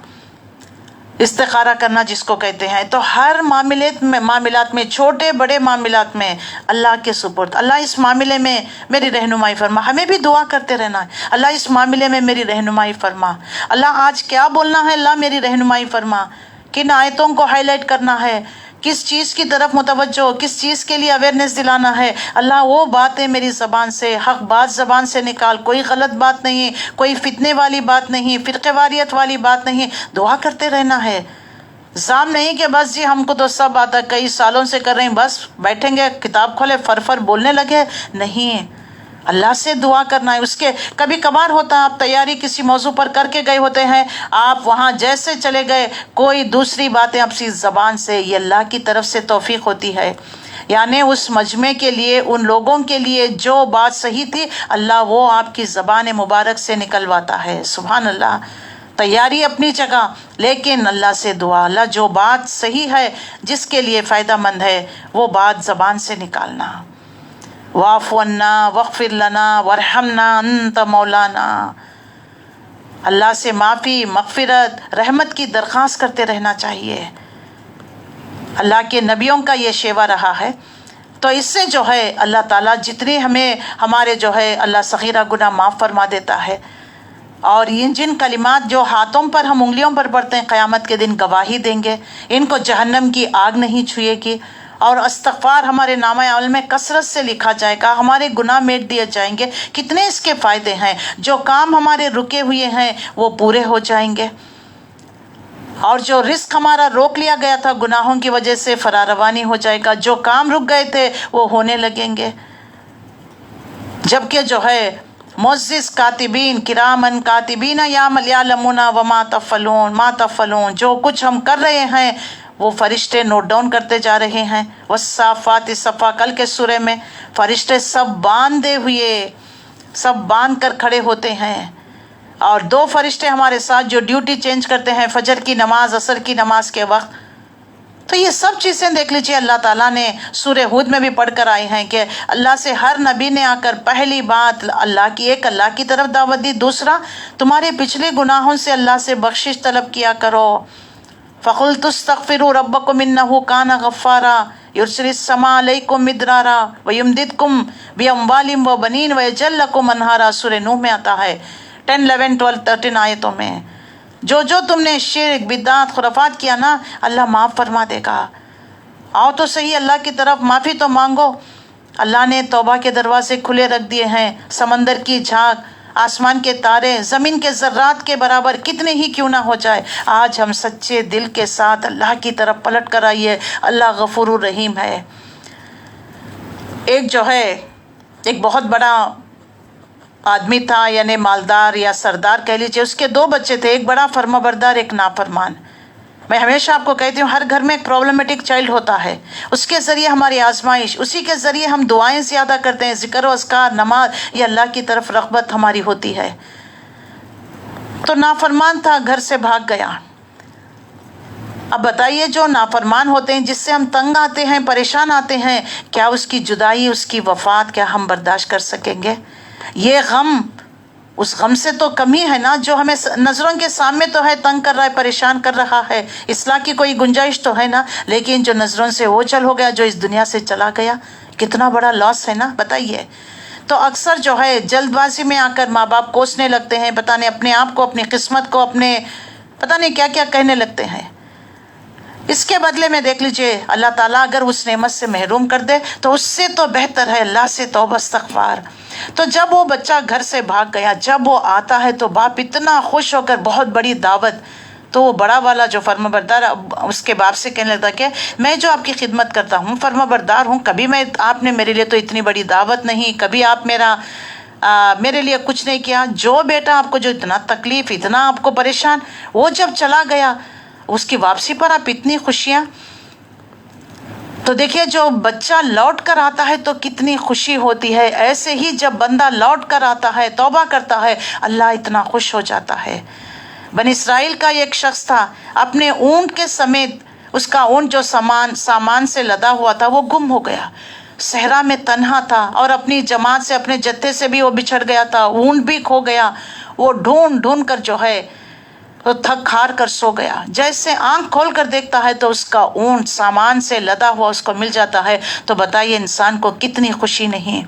استخارہ کرنا جس کو کہتے ہیں۔ تو ہر معاملات میں، چھوٹے بڑے معاملات میں اللہ کے سپرد، اللہ اس معاملے میں میری رہنمائی فرما۔ ہمیں بھی دعا کرتے رہنا ہے، اللہ اس معاملے میں میری رہنمائی فرما، اللہ آج کیا بولنا ہے، اللہ میری رہنمائی فرما، کن آیتوں کو ہائی لائٹ کرنا ہے، کس چیز کی طرف متوجہ ہو، کس چیز کے لیے اویئرنیس دلانا ہے، اللہ وہ باتیں میری زبان سے، حق بات زبان سے نکال، کوئی غلط بات نہیں، کوئی فتنے والی بات نہیں، فرقے واریت والی بات نہیں، دعا کرتے رہنا ہے۔ زام نہیں کہ بس جی ہم کو تو سب آتا ہے، کئی سالوں سے کر رہے ہیں، بس بیٹھیں گے کتاب کھولے فر بولنے لگے، نہیں، اللہ سے دعا کرنا ہے. اس کے کبھی کبھار ہوتا ہے آپ تیاری کسی موضوع پر کر کے گئے ہوتے ہیں, آپ وہاں جیسے چلے گئے کوئی دوسری باتیں آپ کی زبان سے, یہ اللہ کی طرف سے توفیق ہوتی ہے. یعنی اس مجمع کے لیے, ان لوگوں کے لیے جو بات صحیح تھی, اللہ وہ آپ کی زبان مبارک سے نکلواتا ہے. سبحان اللہ. تیاری اپنی جگہ, لیکن اللہ سے دعا, اللہ جو بات صحیح ہے, جس کے لیے فائدہ مند ہے, وہ بات زبان سے نکالنا. واعف عنا واغفر لنا وارحمنا انت مولانا. اللہ سے معافی, مغفرت, رحمت کی درخواست کرتے رہنا چاہیے. اللہ کے نبیوں کا یہ شیوا رہا ہے. تو اس سے جو ہے اللہ تعالیٰ جتنے ہمیں ہمارے جو ہے اللہ صغیرہ گناہ معاف فرما دیتا ہے. اور یہ جن کلمات جو ہاتھوں پر ہم انگلیوں پر پڑھتے ہیں, قیامت کے دن گواہی دیں گے, ان کو جہنم کی آگ نہیں چھوئے گی. اور استغفار ہمارے نامہ عمل میں کثرت سے لکھا جائے گا, ہمارے گناہ میٹ دیے جائیں گے. کتنے اس کے فائدے ہیں. جو کام ہمارے رکے ہوئے ہیں وہ پورے ہو جائیں گے, اور جو رزق ہمارا روک لیا گیا تھا گناہوں کی وجہ سے فراروانی ہو جائے گا. جو کام رک گئے تھے وہ ہونے لگیں گے. جبکہ جو ہے معزز کاتبین کرامن کاتبین یعلمون وما تفعلون ما تفعلون, جو کچھ ہم کر رہے ہیں وہ فرشتے نوٹ ڈاؤن کرتے جا رہے ہیں. والصافات صفا, کل کے سورے میں فرشتے سب باندھے ہوئے, سب باندھ کر کھڑے ہوتے ہیں. اور 2 فرشتے ہمارے ساتھ جو ڈیوٹی چینج کرتے ہیں فجر کی نماز, عصر کی نماز کے وقت. تو یہ سب چیزیں دیکھ لیجئے اللہ تعالیٰ نے سورہ ہود میں بھی پڑھ کر آئے ہیں کہ اللہ سے ہر نبی نے آ کر پہلی بات اللہ کی طرف دعوت دی. دوسرا, تمہارے پچھلے گناہوں سے اللہ سے بخشش طلب کیا کرو. فَقُلْتُ اسْتَغْفِرُوا رَبَّكُمْ إِنَّهُ كَانَ غَفَّارًا يُرْسِلِ السَّمَاءَ عَلَيْكُمْ مِدْرَارًا وَيُمْدِدْكُمْ بِأَمْوَالٍ وَبَنِينَ وَيَجْعَلْ لَكُمْ أَنْهَارًا. سورہ نوح میں آتا ہے 10, 11, 12, 13 آیتوں میں. جو تم نے شرک, بدعات, خرافات کیا نا, اللہ معاف فرما دے گا. آؤ تو صحیح اللہ کی طرف, معافی تو مانگو. اللہ نے توبہ کے دروازے کھلے رکھ دیے ہیں. سمندر کی جھاگ, آسمان کے تارے, زمین کے ذرات کے برابر کتنے ہی کیوں نہ ہو جائے, آج ہم سچے دل کے ساتھ اللہ کی طرف پلٹ کر آئیے. اللہ غفور الرحیم ہے. ایک جو ہے ایک بہت بڑا آدمی تھا, یعنی مالدار یا سردار کہہ لیجیے. اس کے 2 بچے تھے, ایک بڑا فرما بردار, ایک نافرمان. میں ہمیشہ آپ کو کہتی ہوں ہر گھر میں ایک پرابلمٹک چائلڈ ہوتا ہے. اس کے ذریعے ہماری آزمائش, اسی کے ذریعے ہم دعائیں زیادہ کرتے ہیں, ذکر و اذکار, نماز, یہ اللہ کی طرف رغبت ہماری ہوتی ہے. تو نافرمان تھا, گھر سے بھاگ گیا. اب بتائیے جو نافرمان ہوتے ہیں, جس سے ہم تنگ آتے ہیں, پریشان آتے ہیں, کیا اس کی جدائی, اس کی وفات کیا ہم برداشت کر سکیں گے؟ یہ غم اس غم سے تو کم ہی ہے نا جو ہمیں نظروں کے سامنے تو ہے, تنگ کر رہا ہے, پریشان کر رہا ہے. اصلاح کی کوئی گنجائش تو ہے نا, لیکن جو نظروں سے اوجھل ہو گیا, جو اس دنیا سے چلا گیا, کتنا بڑا لاس ہے نا, بتائیے. تو اکثر جو ہے جلد بازی میں آ کر ماں باپ کوسنے لگتے ہیں, پتہ نہیں اپنے آپ کو, اپنی قسمت کو, اپنے پتہ نہیں کیا کیا کہنے لگتے ہیں. اس کے بدلے میں دیکھ لیجئے اللہ تعالیٰ اگر اس نعمت سے محروم کر دے تو اس سے تو بہتر ہے اللہ سے توبہ استغفار. تو جب وہ بچہ گھر سے بھاگ گیا, جب وہ آتا ہے تو باپ اتنا خوش ہو کر, بہت بڑی دعوت. تو وہ بڑا والا جو فرما بردار اس کے باپ سے کہنے لگتا کہ میں جو آپ کی خدمت کرتا ہوں, فرما بردار ہوں, کبھی میں آپ نے میرے لیے تو اتنی بڑی دعوت نہیں, کبھی آپ میرے لیے کچھ نہیں کیا. جو بیٹا آپ کو جو اتنا تکلیف, اتنا آپ کو پریشان, وہ جب چلا گیا, اس کی واپسی پر آپ اتنی خوشیاں. تو دیکھیے جو بچہ لوٹ کر آتا ہے تو کتنی خوشی ہوتی ہے, ایسے ہی جب بندہ لوٹ کر آتا ہے, توبہ کرتا ہے, اللہ اتنا خوش ہو جاتا ہے. بنی اسرائیل کا ایک شخص تھا, اپنے اونٹ کے سمیت, اس کا اونٹ جو سامان سے لدا ہوا تھا وہ گم ہو گیا, صحرا میں تنہا تھا, اور اپنی جماعت سے, اپنے جتھے سے بھی وہ بچھڑ گیا تھا, اونٹ بھی کھو گیا. وہ ڈھونڈ ڈھونڈ کر جو ہے تو تھک ہار کر سو گیا. جیسے آنکھ کھول کر دیکھتا ہے تو اس کا اونٹ سامان سے لدا ہوا اس کو مل جاتا ہے. تو بتائیے انسان کو کتنی خوشی نہیں.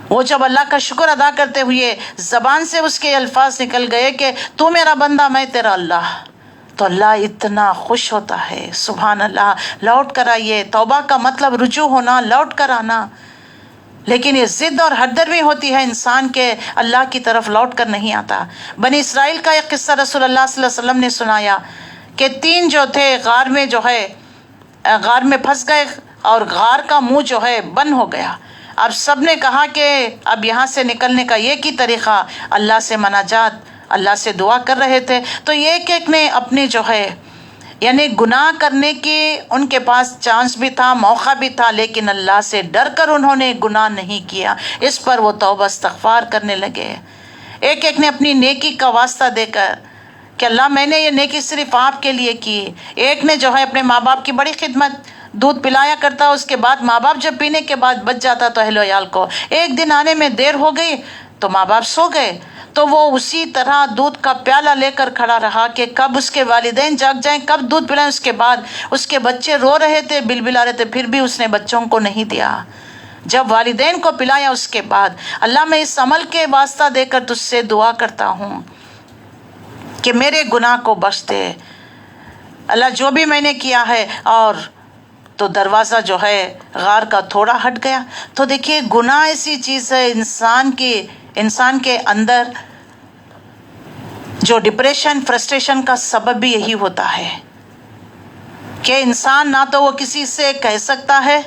وہ جب اللہ کا شکر ادا کرتے ہوئے زبان سے اس کے الفاظ نکل گئے کہ تو میرا بندہ, میں تیرا اللہ, تو اللہ اتنا خوش ہوتا ہے. سبحان اللہ. لوٹ کر آئیے. توبہ کا مطلب رجوع ہونا, لوٹ کر آنا. لیکن یہ ضد اور ہردرمی ہوتی ہے انسان کے اللہ کی طرف لوٹ کر نہیں آتا. بنی اسرائیل کا ایک قصہ رسول اللہ صلی اللہ علیہ وسلم نے سنایا کہ 3 جو تھے غار میں جو ہے غار میں پھنس گئے, اور غار کا منہ جو ہے بند ہو گیا. اب سب نے کہا کہ اب یہاں سے نکلنے کا ایک ہی طریقہ اللہ سے مناجات، اللہ سے دعا کر رہے تھے. تو ایک ایک نے اپنی جو ہے یعنی گناہ کرنے کی ان کے پاس چانس بھی تھا، موقع بھی تھا، لیکن اللہ سے ڈر کر انہوں نے گناہ نہیں کیا. اس پر وہ توبہ استغفار کرنے لگے. ایک ایک نے اپنی نیکی کا واسطہ دے کر کہ اللہ میں نے یہ نیکی صرف آپ کے لیے کی. ایک نے جو ہے اپنے ماں باپ کی بڑی خدمت، دودھ پلایا کرتا، اس کے بعد ماں باپ جب پینے کے بعد بچ جاتا تو اہل و عیال کو ایک دن آنے میں دیر ہو گئی تو ماں باپ سو گئے تو وہ اسی طرح دودھ کا پیالہ لے کر کھڑا رہا کہ کب اس کے والدین جاگ جائیں، کب دودھ پلائیں. اس کے بعد اس کے بچے رو رہے تھے، بلبلا رہے تھے، پھر بھی اس نے بچوں کو نہیں دیا. جب والدین کو پلایا اس کے بعد اللہ میں اس عمل کے واسطہ دے کر تجھ سے دعا کرتا ہوں کہ میرے گناہ کو بخش دے اللہ، جو بھی میں نے کیا ہے. اور تو دروازہ جو ہے غار کا تھوڑا ہٹ گیا. تو دیکھیے گناہ ایسی چیز ہے انسان کے اندر جو ڈپریشن فرسٹریشن کا سبب بھی یہی ہوتا ہے کہ انسان نہ تو وہ کسی سے کہہ سکتا ہے،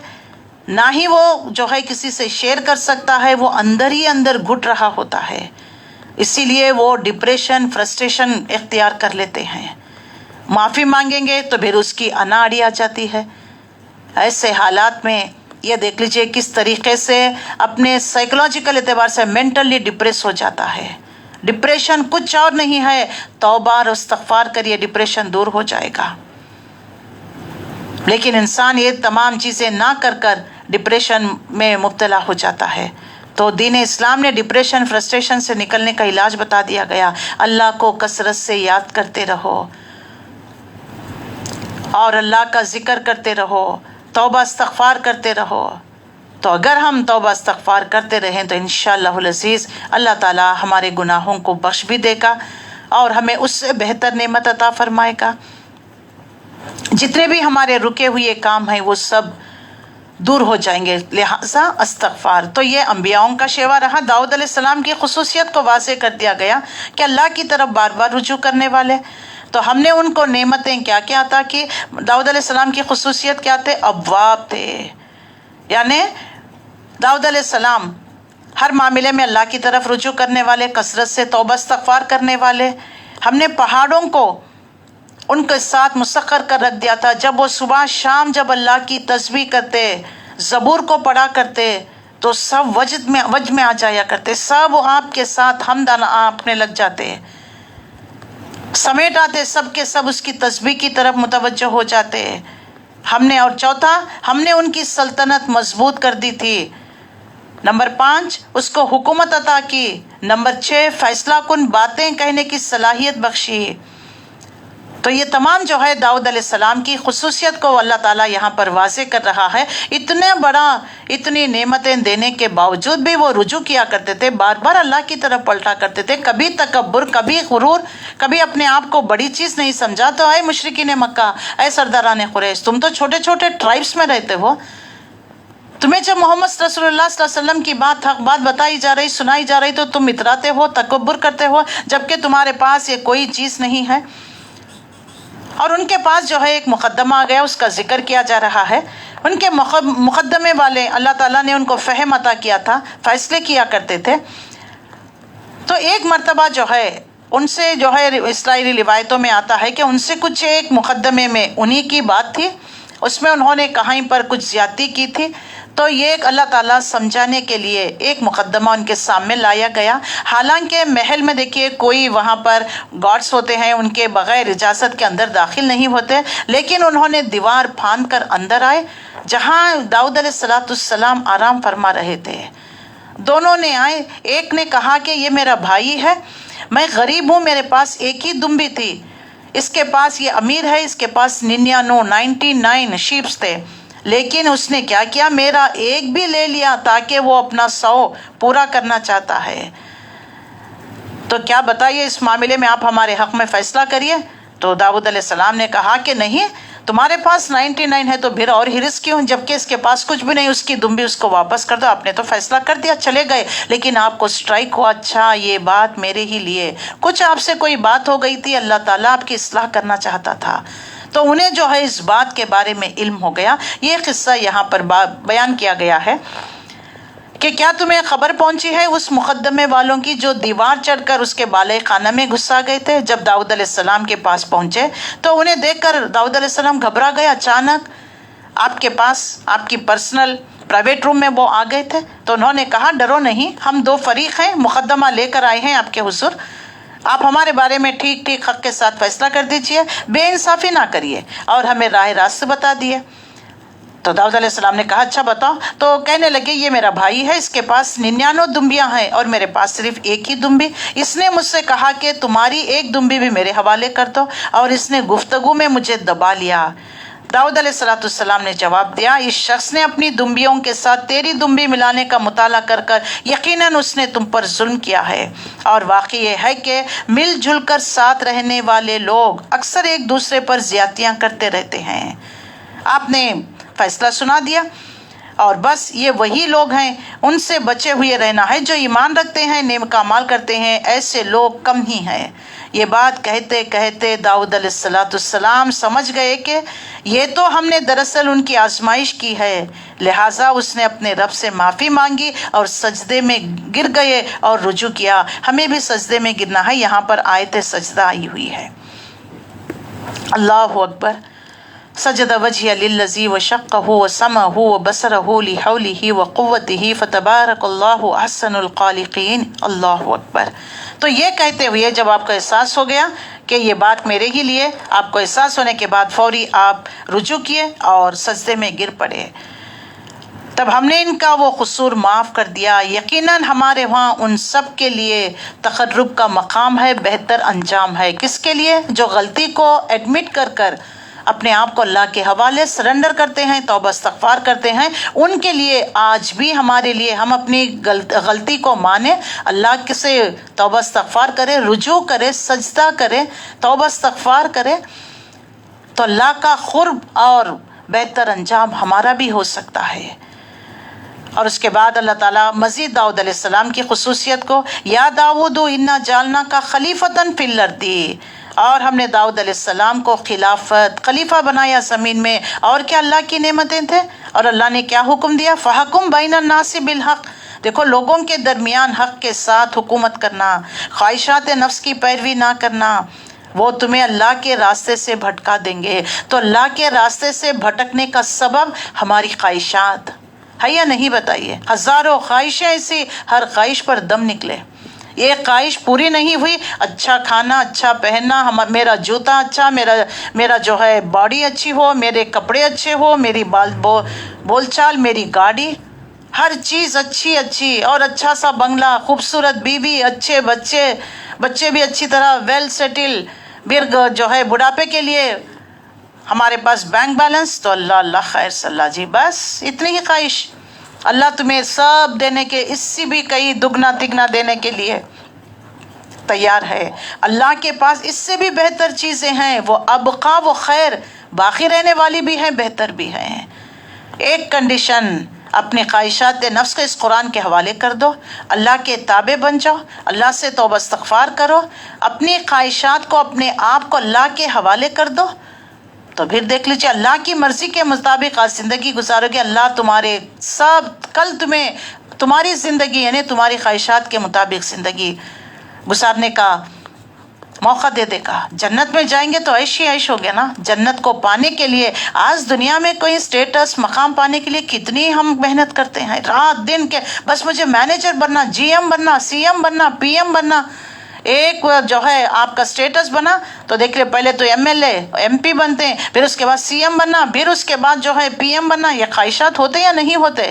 نہ ہی وہ جو ہے کسی سے شیئر کر سکتا ہے، وہ اندر ہی اندر گھٹ رہا ہوتا ہے. اسی لیے وہ ڈپریشن فرسٹریشن اختیار کر لیتے ہیں. معافی مانگیں گے تو پھر اس کی انا اڑی آ جاتی ہے. ایسے حالات میں یہ دیکھ لیجئے کس طریقے سے اپنے سائیکولوجیکل اعتبار سے مینٹلی ڈپریس ہو جاتا ہے. ڈپریشن کچھ اور نہیں ہے، توبہ اور استغفار کریے ڈپریشن دور ہو جائے گا. لیکن انسان یہ تمام چیزیں نہ کر کر ڈپریشن میں مبتلا ہو جاتا ہے. تو دین اسلام نے ڈپریشن فرسٹریشن سے نکلنے کا علاج بتا دیا گیا. اللہ کو کثرت سے یاد کرتے رہو اور اللہ کا ذکر کرتے رہو، توبہ استغفار کرتے رہو. تو اگر ہم توبہ استغفار کرتے رہیں تو انشاءاللہ العزیز اللہ تعالی ہمارے گناہوں کو بخش بھی دے گا اور ہمیں اس سے بہتر نعمت عطا فرمائے گا. جتنے بھی ہمارے رکے ہوئے کام ہیں وہ سب دور ہو جائیں گے. لہذا استغفار تو یہ انبیاؤں کا شیوا رہا. داؤد علیہ السلام کی خصوصیت کو واضح کر دیا گیا کہ اللہ کی طرف بار بار رجوع کرنے والے. تو ہم نے ان کو نعمتیں کیا کیا عطا کی. داؤد علیہ السلام کی خصوصیت کیا تھے؟ اواب تھے. یعنی داؤد علیہ السلام ہر معاملے میں اللہ کی طرف رجوع کرنے والے، کثرت سے توبہ استغفار کرنے والے. ہم نے پہاڑوں کو ان کے ساتھ مسخر کر رکھ دیا تھا. جب وہ صبح شام جب اللہ کی تسبیح کرتے، زبور کو پڑھا کرتے تو سب وجد میں آ جایا کرتے، سب آپ کے ساتھ حمدانہ اپنے لگ جاتے، سمیٹ آتے، سب کے سب اس کی تسبیح کی طرف متوجہ ہو جاتے. ہم نے اور چوتھا ہم نے ان کی سلطنت مضبوط کر دی تھی. نمبر 5 اس کو حکومت عطا کی. نمبر 6 فیصلہ کن باتیں کہنے کی صلاحیت بخشی. تو یہ تمام جو ہے داؤد علیہ السلام کی خصوصیت کو اللہ تعالیٰ یہاں پر واضح کر رہا ہے. اتنی نعمتیں دینے کے باوجود بھی وہ رجوع کیا کرتے تھے، بار بار اللہ کی طرف پلٹا کرتے تھے. کبھی تکبر، کبھی غرور، کبھی اپنے آپ کو بڑی چیز نہیں سمجھا. تو اے مشرکین مکہ، اے سرداران قریش، تم تو چھوٹے چھوٹے ٹرائبس میں رہتے ہو، تمہیں جب محمد رسول اللہ صلی اللہ علیہ وسلم کی حق بات بتائی جا رہی، سنائی جا رہی تو تم اتراتے ہو، تکبر کرتے ہو، جبکہ تمہارے پاس یہ کوئی چیز نہیں ہے. اور ان کے پاس جو ہے ایک مقدمہ آ گیا، اس کا ذکر کیا جا رہا ہے. ان کے مقدمے والے اللہ تعالیٰ نے ان کو فہم عطا کیا تھا، فیصلے کیا کرتے تھے. تو ایک مرتبہ جو ہے ان سے جو ہے اسرائیلی روایتوں میں آتا ہے کہ ان سے کچھ ایک مقدمے میں انہی کی بات تھی، اس میں انہوں نے کہیں پر کچھ زیادتی کی تھی. تو یہ ایک اللہ تعالیٰ سمجھانے کے لیے ایک مقدمہ ان کے سامنے لایا گیا. حالانکہ محل میں دیکھیے کوئی وہاں پر گارڈز ہوتے ہیں، ان کے بغیر اجازت کے اندر داخل نہیں ہوتے، لیکن انہوں نے دیوار پھاند کر اندر آئے جہاں داؤد علیہ السلام آرام فرما رہے تھے. دونوں نے آئے، ایک نے کہا کہ یہ میرا بھائی ہے، میں غریب ہوں، میرے پاس ایک ہی دمبی تھی، اس کے پاس یہ امیر ہے، اس کے پاس 99 شیپس تھے، لیکن اس نے کیا کیا، میرا ایک بھی لے لیا تاکہ وہ اپنا 100 پورا کرنا چاہتا ہے. تو کیا بتائیے اس معاملے میں آپ ہمارے حق میں فیصلہ کریے. تو داؤد علیہ السلام نے کہا کہ نہیں، تمہارے پاس 99 ہے تو پھر اور ہرس کیوں، جبکہ اس کے پاس کچھ بھی نہیں، اس کی دمبی اس کو واپس کر دو. آپ نے تو فیصلہ کر دیا، چلے گئے، لیکن آپ کو سٹرائک ہوا، اچھا یہ بات میرے ہی لیے، کچھ آپ سے کوئی بات ہو گئی تھی، اللہ تعالیٰ آپ کی اصلاح کرنا چاہتا تھا. تو انہیں جو ہے اس بات کے بارے میں علم ہو گیا. یہ قصہ یہاں پر بیان کیا گیا ہے. کہ کیا تمہیں خبر پہنچی ہے اس مقدمے والوں کی جو دیوار چڑھ کر اس کے بالائے خانہ میں گھسا گئے تھے؟ جب داؤد علیہ السلام کے پاس پہنچے تو انہیں دیکھ کر داؤد علیہ السلام گھبرا گئے. اچانک آپ کے پاس آپ کی پرسنل پرائیویٹ روم میں وہ آ گئے تھے تو انہوں نے کہا ڈرو نہیں، ہم دو فریق ہیں، مقدمہ لے کر آئے ہیں آپ کے حضور، آپ ہمارے بارے میں ٹھیک ٹھیک حق کے ساتھ فیصلہ کر دیجئے، بے انصافی نہ کریے اور ہمیں راہ راست بتا دیے. تو داؤد علیہ السلام نے کہا اچھا بتاؤ. تو کہنے لگے یہ میرا بھائی ہے، اس کے پاس 99 دمبیاں ہیں اور میرے پاس صرف ایک ہی دمبی. اس نے مجھ سے کہا کہ تمہاری ایک دمبی بھی میرے حوالے کر دو اور اس نے گفتگو میں مجھے دبا لیا. داؤد علیہ السلام نے جواب دیا اس شخص نے اپنی دمبیوں کے ساتھ تیری دمبی ملانے کا مطالعہ کر کر یقیناً اس نے تم پر ظلم کیا ہے. اور واقعی یہ ہے کہ مل جل کر ساتھ رہنے والے لوگ اکثر ایک دوسرے پر زیادتیاں کرتے رہتے ہیں. آپ نے فیصلہ سنا دیا اور بس یہ وہی لوگ ہیں، ان سے بچے ہوئے رہنا ہے جو ایمان رکھتے ہیں، نیک اعمال کرتے ہیں، ایسے لوگ کم ہی ہیں. یہ بات کہتے کہتے داؤد علیہ السلام سمجھ گئے کہ یہ تو ہم نے دراصل ان کی آزمائش کی ہے، لہٰذا اس نے اپنے رب سے معافی مانگی اور سجدے میں گر گئے اور رجوع کیا. ہمیں بھی سجدے میں گرنا ہے. یہاں پر آیت سجدہ آئی ہوئی ہے. اللہ اکبر. سجد وجهي للذي وشقه وسمعه وبصره لحوله وقوته فتبارك الله احسن الخالقين. اللہ اکبر. تو یہ کہتے ہوئے جب آپ کو احساس ہو گیا کہ یہ بات میرے ہی لیے، آپ کو احساس ہونے کے بعد فوری آپ رجوع کیے اور سجدے میں گر پڑے. تب ہم نے ان کا وہ قصور معاف کر دیا. یقیناً ہمارے وہاں ان سب کے لیے تقرب کا مقام ہے، بہتر انجام ہے. کس کے لیے؟ جو غلطی کو ایڈمٹ کر کر اپنے آپ کو اللہ کے حوالے سرنڈر کرتے ہیں، توبہ استغفار کرتے ہیں. ان کے لیے آج بھی ہمارے لیے ہم اپنی غلطی کو مانیں، اللہ سے توبہ استغفار کرے، رجوع کرے، سجدہ کرے، توبہ استغفار کرے تو اللہ کا قرب اور بہتر انجام ہمارا بھی ہو سکتا ہے. اور اس کے بعد اللہ تعالیٰ مزید داؤد علیہ السلام کی خصوصیت کو یا داؤد انا جعلنا کا خلیفتن فی الارض، اور ہم نے داؤد علیہ السلام کو خلیفہ بنایا زمین میں. اور کیا اللہ کی نعمتیں تھے اور اللہ نے کیا حکم دیا؟ فحکم بین الناس بالحق. دیکھو لوگوں کے درمیان حق کے ساتھ حکومت کرنا، خواہشات نفس کی پیروی نہ کرنا، وہ تمہیں اللہ کے راستے سے بھٹکا دیں گے. تو اللہ کے راستے سے بھٹکنے کا سبب ہماری خواہشات ہے یا نہیں؟ بتائیے. ہزاروں خواہشیں ایسی، ہر خواہش پر دم نکلے. یہ خواہش پوری نہیں ہوئی، اچھا کھانا، اچھا پہننا، میرا جوتا اچھا، میرا جو ہے باڈی اچھی ہو، میرے کپڑے اچھے ہو، میری بول چال، میری گاڑی، ہر چیز اچھی اور اچھا سا بنگلہ، خوبصورت بیوی، اچھے بچے بھی اچھی طرح ویل سیٹل، پھر جو ہے بڑھاپے کے لیے ہمارے پاس بینک بیلنس. تو اللہ خیر صلی اللہ جی، بس اتنی ہی خواہش. اللہ تمہیں سب دینے کے، اس سے بھی کئی دگنا تگنا دینے کے لیے تیار ہے. اللہ کے پاس اس سے بھی بہتر چیزیں ہیں. وہ ابقا، وہ خیر، باقی رہنے والی بھی ہیں، بہتر بھی ہیں. ایک کنڈیشن، اپنی خواہشات نفس کو اس قرآن کے حوالے کر دو، اللہ کے تابع بن جاؤ، اللہ سے توبہ استغفار کرو، اپنی خواہشات کو، اپنے آپ کو اللہ کے حوالے کر دو. تو پھر دیکھ لیجیے اللہ کی مرضی کے مطابق آج زندگی گزارو گے، اللہ تمہارے سب کل تمہیں تمہاری زندگی یعنی تمہاری خواہشات کے مطابق زندگی گزارنے کا موقع دے دے گا. جنت میں جائیں گے تو عیش ہی عیش ہو گیا نا. جنت کو پانے کے لیے آج دنیا میں کوئی اسٹیٹس مقام پانے کے لیے کتنی ہم محنت کرتے ہیں، رات دن کے، بس مجھے مینیجر بننا، جی ایم بننا، سی ایم بننا، پی ایم بننا. ایک جو ہے آپ کا اسٹیٹس بنا تو دیکھ لیں پہلے تو M L A M P بنتے ہیں، پھر اس کے بعد سی ایم بننا، پھر اس کے بعد جو ہے پی ایم بننا. یہ خواہشات ہوتے یا نہیں ہوتے؟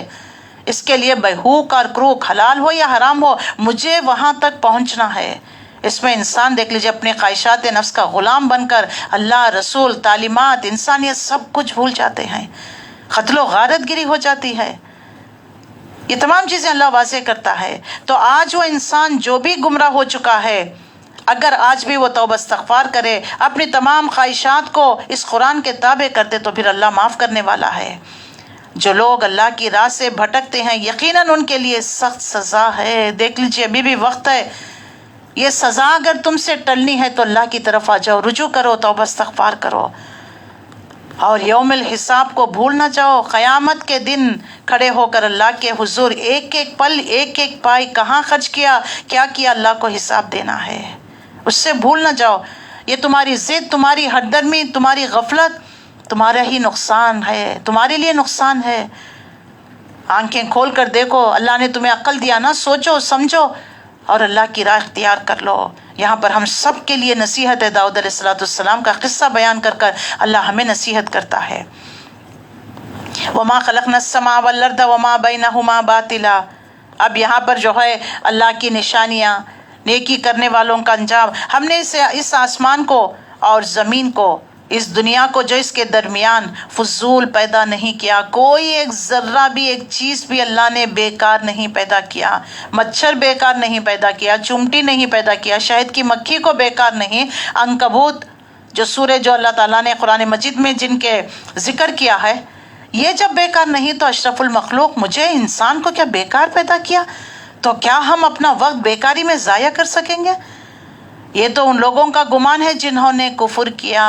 اس کے لیے بہوک اور کروک، حلال ہو یا حرام ہو، مجھے وہاں تک پہنچنا ہے. اس میں انسان دیکھ لیجیے اپنے خواہشات نفس کا غلام بن کر اللہ، رسول، تعلیمات، انسانیت سب کچھ بھول جاتے ہیں. قتل و غارت گری ہو جاتی ہے. یہ تمام چیزیں اللہ واضح کرتا ہے. تو آج وہ انسان جو بھی گمراہ ہو چکا ہے، اگر آج بھی وہ توبہ استغفار کرے، اپنی تمام خواہشات کو اس قرآن کے تابع کرتے تو پھر اللہ معاف کرنے والا ہے. جو لوگ اللہ کی راہ سے بھٹکتے ہیں یقیناً ان کے لیے سخت سزا ہے. دیکھ لیجیے ابھی بھی وقت ہے. یہ سزا اگر تم سے ٹلنی ہے تو اللہ کی طرف آ جاؤ، رجوع کرو، توبہ استغفار کرو. اور یوم الحساب کو بھول نہ جاؤ. قیامت کے دن کھڑے ہو کر اللہ کے حضور ایک ایک پل ایک ایک پائی کہاں خرچ کیا کیا کیا اللہ کو حساب دینا ہے. اس سے بھول نہ جاؤ. یہ تمہاری ضد، تمہاری ہٹ درمی، تمہاری غفلت تمہارا ہی نقصان ہے، تمہارے لیے نقصان ہے. آنکھیں کھول کر دیکھو، اللہ نے تمہیں عقل دیا نا، سوچو سمجھو اور اللہ کی راہ اختیار کر لو. یہاں پر ہم سب کے لیے نصیحت ہے. داؤد علیہ السلام کا قصہ بیان کر کر اللہ ہمیں نصیحت کرتا ہے. وما خلقنا السماء والارض وما بینہما باطلا. اب یہاں پر جو ہے اللہ کی نشانیاں، نیکی کرنے والوں کا انجام. ہم نے اس آسمان کو اور زمین کو، اس دنیا کو جو اس کے درمیان فضول پیدا نہیں کیا. کوئی ایک ذرہ بھی، ایک چیز بھی اللہ نے بیکار نہیں پیدا کیا. مچھر بیکار نہیں پیدا کیا، چمٹی نہیں پیدا کیا، شہد کی مکھی کو بیکار نہیں. عنکبوت جو سورہ جو اللہ تعالیٰ نے قرآن مجید میں جن کے ذکر کیا ہے، یہ جب بیکار نہیں تو اشرف المخلوق مجھے انسان کو کیا بیکار پیدا کیا؟ تو کیا ہم اپنا وقت بیکاری میں ضائع کر سکیں گے؟ یہ تو ان لوگوں کا گمان ہے جنہوں نے کفر کیا،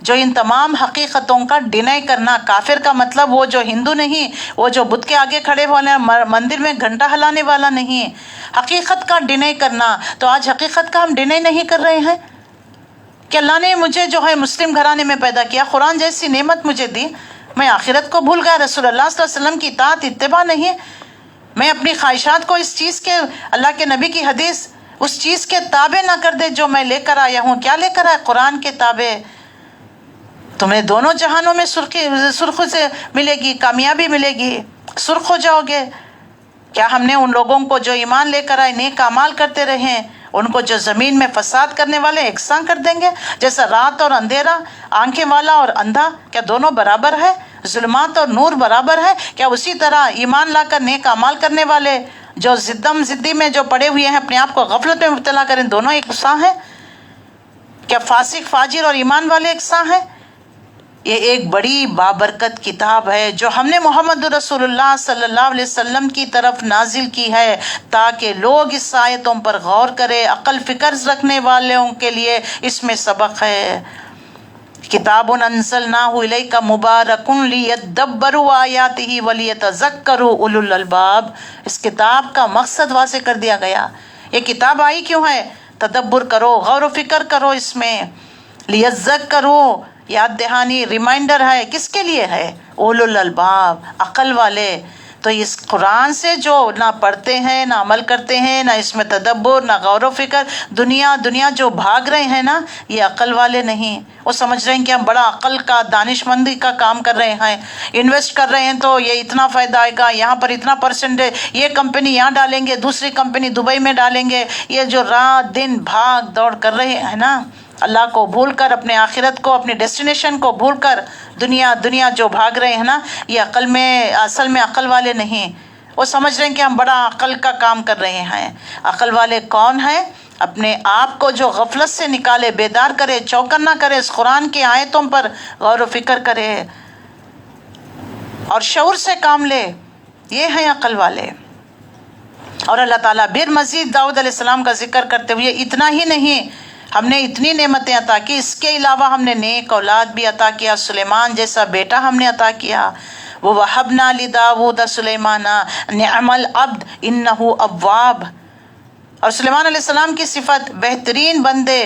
جو ان تمام حقیقتوں کا ڈینائی کرنا. کافر کا مطلب وہ جو ہندو نہیں، وہ جو بت کے آگے کھڑے ہونے مندر میں گھنٹا ہلانے والا نہیں. حقیقت کا ڈینائی کرنا. تو آج حقیقت کا ہم ڈینائی نہیں کر رہے ہیں کہ اللہ نے مجھے جو ہے مسلم گھرانے میں پیدا کیا، قرآن جیسی نعمت مجھے دی، میں آخرت کو بھول گیا، رسول اللہ صلی اللہ علیہ وسلم کی اطاعت اتباع نہیں، میں اپنی خواہشات کو اس چیز کے، اللہ کے نبی کی حدیث اس چیز کے تابع نہ کر دے جو میں لے کر آیا ہوں. کیا لے کر آیا؟ قرآن کے تابع. تمہیں دونوں جہانوں میں سرخ سے ملے گی، کامیابی ملے گی، سرخ ہو جاؤ گے. کیا ہم نے ان لوگوں کو جو ایمان لے کر آئے نیک اعمال کرتے رہے، ان کو جو زمین میں فساد کرنے والے یکساں کر دیں گے؟ جیسا رات اور اندھیرا، آنکھیں والا اور اندھا، کیا دونوں برابر ہے؟ ظلمات اور نور برابر ہے؟ کیا اسی طرح ایمان لا کر نیک اعمال کرنے والے جو زدی میں جو پڑے ہوئے ہیں اپنے آپ کو غفلت میں مبتلا کریں، دونوں یکساں ہیں؟ کیا فاسق فاجر اور ایمان والے یکساں ہیں؟ یہ ایک بڑی بابرکت کتاب ہے جو ہم نے محمد رسول اللہ صلی اللہ علیہ وسلم کی طرف نازل کی ہے تاکہ لوگ اس آیتوں پر غور کریں. عقل فکر رکھنے والوں کے لیے اس میں سبق ہے. کتاب انزلناہ الیک مبارک لیدبروا آیاتہ ولیتذکروا اولو الالباب. اس کتاب کا مقصد واضح کر دیا گیا. یہ کتاب آئی کیوں ہے؟ تدبر کرو، غور و فکر کرو اس میں. لیتذکروا، یاد دہانی، ریمائنڈر ہے. کس کے لیے ہے؟ اولو الالباب، عقل والے. تو اس قرآن سے جو نہ پڑھتے ہیں، نہ عمل کرتے ہیں، نہ اس میں تدبر، نہ غور و فکر، دنیا جو بھاگ رہے ہیں نا، یہ عقل والے نہیں. وہ سمجھ رہے ہیں کہ ہم بڑا عقل کا، دانش مندی کا کام کر رہے ہیں، انویسٹ کر رہے ہیں تو یہ اتنا فائدہ آئے گا، یہاں پر اتنا پرسنٹیج، یہ کمپنی یہاں ڈالیں گے، دوسری کمپنی دبئی میں ڈالیں گے. یہ جو رات دن بھاگ دوڑ کر رہے ہیں نا، اللہ کو بھول کر، اپنے آخرت کو، اپنے ڈیسٹینیشن کو بھول کر دنیا جو بھاگ رہے ہیں نا، یہ اصل میں عقل والے نہیں. وہ سمجھ رہے ہیں کہ ہم بڑا عقل کا کام کر رہے ہیں. عقل والے کون ہیں؟ اپنے آپ کو جو غفلت سے نکالے، بیدار کرے، چوکن نہ کرے، اس قرآن کی آیتوں پر غور و فکر کرے اور شعور سے کام لے. یہ ہیں عقل والے. اور اللہ تعالیٰ پھر مزید داؤد علیہ السلام کا ذکر کرتے ہوئے اتنا ہی نہیں، ہم نے اتنی نعمتیں عطا کی، اس کے علاوہ ہم نے نیک اولاد بھی عطا کیا. سلیمان جیسا بیٹا ہم نے عطا کیا. وَوَهَبْنَا لِدَاوُودَ سُلَيْمَانَ نِعْمَ الْعَبْدُ إِنَّهُ أَوَّابٌ. اور سلیمان علیہ السلام کی صفت بہترین بندے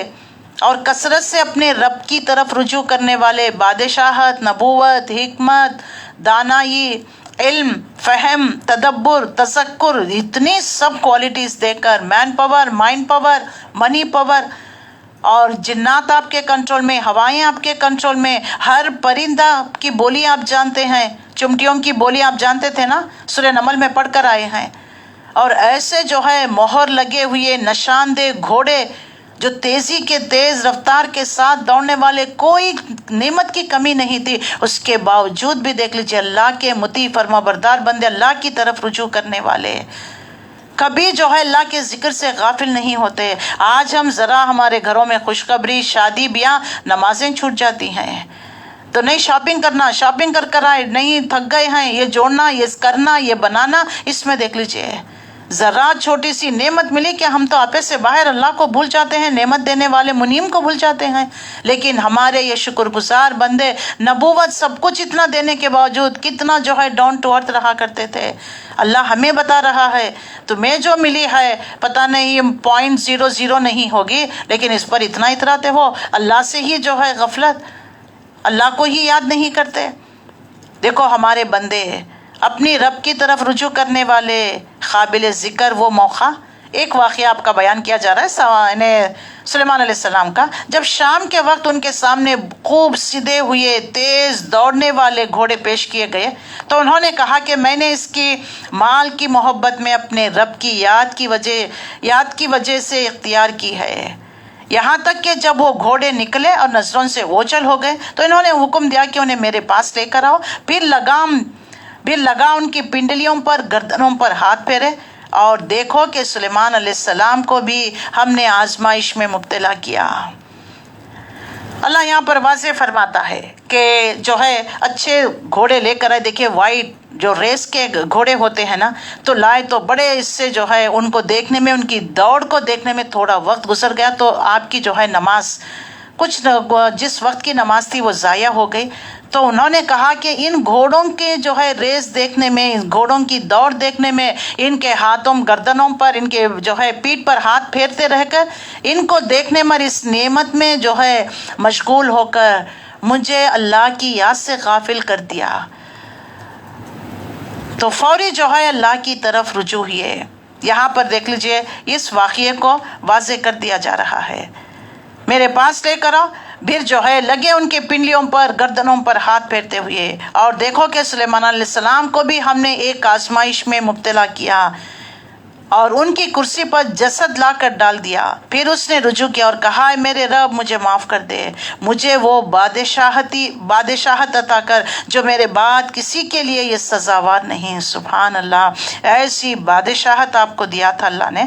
اور کثرت سے اپنے رب کی طرف رجوع کرنے والے، بادشاہت، نبوت، حکمت، دانائی، علم، فہم، تدبر، تذکر، اتنی سب کوالٹیز دے کر، مین پاور، مائنڈ پاور، منی پاور، اور جنات آپ کے کنٹرول میں، ہوائیں آپ کے کنٹرول میں، ہر پرندہ کی بولی آپ جانتے ہیں، چمٹیوں کی بولی آپ جانتے تھے نا، سورہ نمل میں پڑھ کر آئے ہیں. اور ایسے جو ہے مہر لگے ہوئے نشاندہ گھوڑے جو تیزی کے تیز رفتار کے ساتھ دوڑنے والے، کوئی نعمت کی کمی نہیں تھی. اس کے باوجود بھی دیکھ لیجیے اللہ کے مطیع فرما بردار بندے، اللہ کی طرف رجوع کرنے والے، کبھی جو ہے اللہ کے ذکر سے غافل نہیں ہوتے. آج ہم ذرا ہمارے گھروں میں خوشخبری، شادی بیاہ، نمازیں چھوٹ جاتی ہیں تو نہیں شاپنگ کرنا، شاپنگ کر آئے، نہیں تھک گئے ہیں، یہ جوڑنا، یہ کرنا، یہ بنانا، اس میں دیکھ لیجئے ذرا چھوٹی سی نعمت ملی کہ ہم تو آپے سے باہر اللہ کو بھول جاتے ہیں، نعمت دینے والے منعم کو بھول جاتے ہیں. لیکن ہمارے یہ شکر گزار بندے نبوت سب کچھ اتنا دینے کے باوجود کتنا جو ہے ڈاؤن ٹو ارتھ رہا کرتے تھے. اللہ ہمیں بتا رہا ہے تمہیں جو ملی ہے پتہ نہیں 0.00 نہیں ہوگی، لیکن اس پر اتنا اتراتے ہو. اللہ سے ہی جو ہے غفلت، اللہ کو ہی یاد نہیں کرتے. دیکھو ہمارے بندے اپنی رب کی طرف رجوع کرنے والے، قابل ذکر وہ موقع. ایک واقعہ آپ کا بیان کیا جا رہا ہے سلیمان علیہ السلام کا. جب شام کے وقت ان کے سامنے خوب سیدھے ہوئے تیز دوڑنے والے گھوڑے پیش کیے گئے تو انہوں نے کہا کہ میں نے اس کی مال کی محبت میں اپنے رب کی یاد کی وجہ سے اختیار کی ہے. یہاں تک کہ جب وہ گھوڑے نکلے اور نظروں سے اوچل ہو گئے تو انہوں نے حکم دیا کہ انہیں میرے پاس لے کر آؤ. پھر لگا ان کی پنڈلیوں پر، گردنوں پر ہاتھ پھیرے، اور دیکھو کہ سلیمان علیہ السلام کو بھی ہم نے آزمائش میں مبتلا کیا. اللہ یہاں پر واضح فرماتا ہے کہ جو ہے اچھے گھوڑے لے کر آئے. دیکھیے وائٹ جو ریس کے گھوڑے ہوتے ہیں نا تو لائے تو بڑے، اس سے جو ہے ان کو دیکھنے میں، ان کی دوڑ کو دیکھنے میں تھوڑا وقت گزر گیا تو آپ کی جو ہے نماز، کچھ جس وقت کی نماز تھی وہ ضائع ہو گئی. تو انہوں نے کہا کہ ان گھوڑوں کے جو ہے ریس دیکھنے میں، ان گھوڑوں کی دوڑ دیکھنے میں، ان کے ہاتھوں گردنوں پر، ان کے جو ہے پیٹھ پر ہاتھ پھیرتے رہ کر ان کو دیکھنے میں، اس نعمت میں جو ہے مشغول ہو کر مجھے اللہ کی یاد سے غافل کر دیا. تو فوری جو ہے اللہ کی طرف رجوع ہوئے. یہاں پر دیکھ لیجئے اس واقعے کو واضح کر دیا جا رہا ہے. میرے پاس لے کر آؤ. پھر جو ہے لگے ان کے پنڈلیوں پر، گردنوں پر ہاتھ پھیرتے ہوئے، اور دیکھو کہ سلیمان علیہ السلام کو بھی ہم نے ایک آزمائش میں مبتلا کیا اور ان کی کرسی پر جسد لا کر ڈال دیا. پھر اس نے رجوع کیا اور کہا اے میرے رب مجھے معاف کر دے، مجھے وہ بادشاہت عطا کر جو میرے بعد کسی کے لیے یہ سزاوار نہیں. سبحان اللہ، ایسی بادشاہت آپ کو دیا تھا اللہ نے.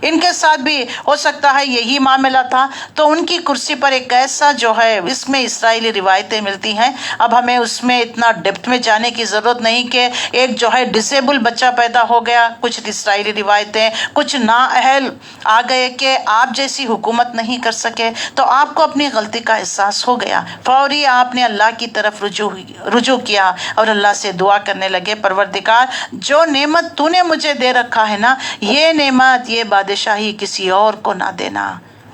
ان کے ساتھ بھی ہو سکتا ہے یہی معاملہ تھا. تو ان کی کرسی پر ایک ایسا جو ہے، اس میں اسرائیلی روایتیں ملتی ہیں. اب ہمیں اس میں اتنا ڈیپتھ میں جانے کی ضرورت نہیں کہ ایک جو ہے ڈسیبل بچہ پیدا ہو گیا. کچھ اسرائیلی روایتیں، کچھ نااہل آ گئے کہ آپ جیسی حکومت نہیں کر سکے، تو آپ کو اپنی غلطی کا احساس ہو گیا. فوری آپ نے اللہ کی طرف رجوع کیا اور اللہ سے دعا کرنے لگے، پروردگار جو نعمت تو نے مجھے دے رکھا ہے نا، یہ نعمت، یہ بادشاہی کسی اور کو نہ دینا.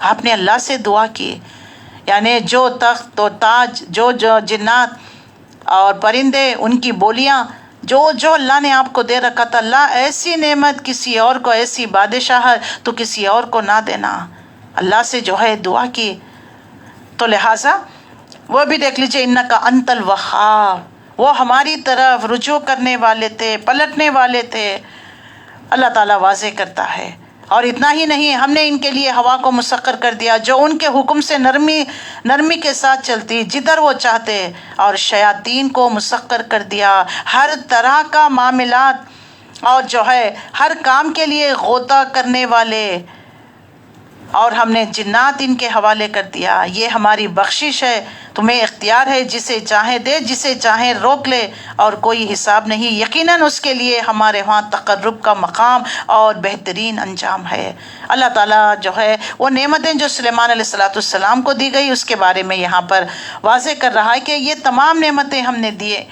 آپ نے اللہ سے دعا کی. یعنی جو تخت و تاج، جو جنات اور پرندے، ان کی بولیاں، جو اللہ نے آپ کو دے رکھا تھا، اللہ ایسی نعمت کسی اور کو، ایسی بادشاہت تو کسی اور کو نہ دینا. اللہ سے جو ہے دعا کی. تو لہٰذا وہ بھی دیکھ لیجئے، انکا انت الوہاب، وہ ہماری طرف رجوع کرنے والے تھے، پلٹنے والے تھے. اللہ تعالیٰ واضح کرتا ہے. اور اتنا ہی نہیں، ہم نے ان کے لیے ہوا کو مسخر کر دیا جو ان کے حکم سے نرمی کے ساتھ چلتی جدھر وہ چاہتے، اور شیاطین کو مسخر کر دیا، ہر طرح کا معاملات اور جو ہے ہر کام کے لیے غوطہ کرنے والے، اور ہم نے جنات ان کے حوالے کر دیا. یہ ہماری بخشش ہے، تمہیں اختیار ہے، جسے چاہے دے، جسے چاہے روک لے، اور کوئی حساب نہیں. یقیناً اس کے لیے ہمارے ہاں تقرب کا مقام اور بہترین انجام ہے. اللہ تعالیٰ جو ہے وہ نعمتیں جو سلیمان علیہ السلام کو دی گئی، اس کے بارے میں یہاں پر واضح کر رہا ہے کہ یہ تمام نعمتیں ہم نے دیے.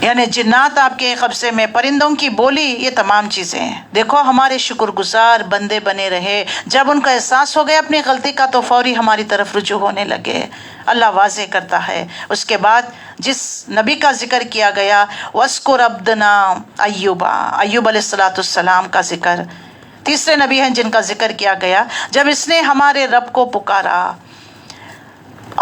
یعنی جنات آپ کے قبضے میں، پرندوں کی بولی، یہ تمام چیزیں ہیں. دیکھو ہمارے شکر گزار بندے بنے رہے. جب ان کا احساس ہو گیا اپنی غلطی کا تو فوری ہماری طرف رجوع ہونے لگے. اللہ واضح کرتا ہے. اس کے بعد جس نبی کا ذکر کیا گیا، وَاذْكُرْ عَبْدَنَا ایوب علیہ السلام کا ذکر، تیسرے نبی ہیں جن کا ذکر کیا گیا. جب اس نے ہمارے رب کو پکارا،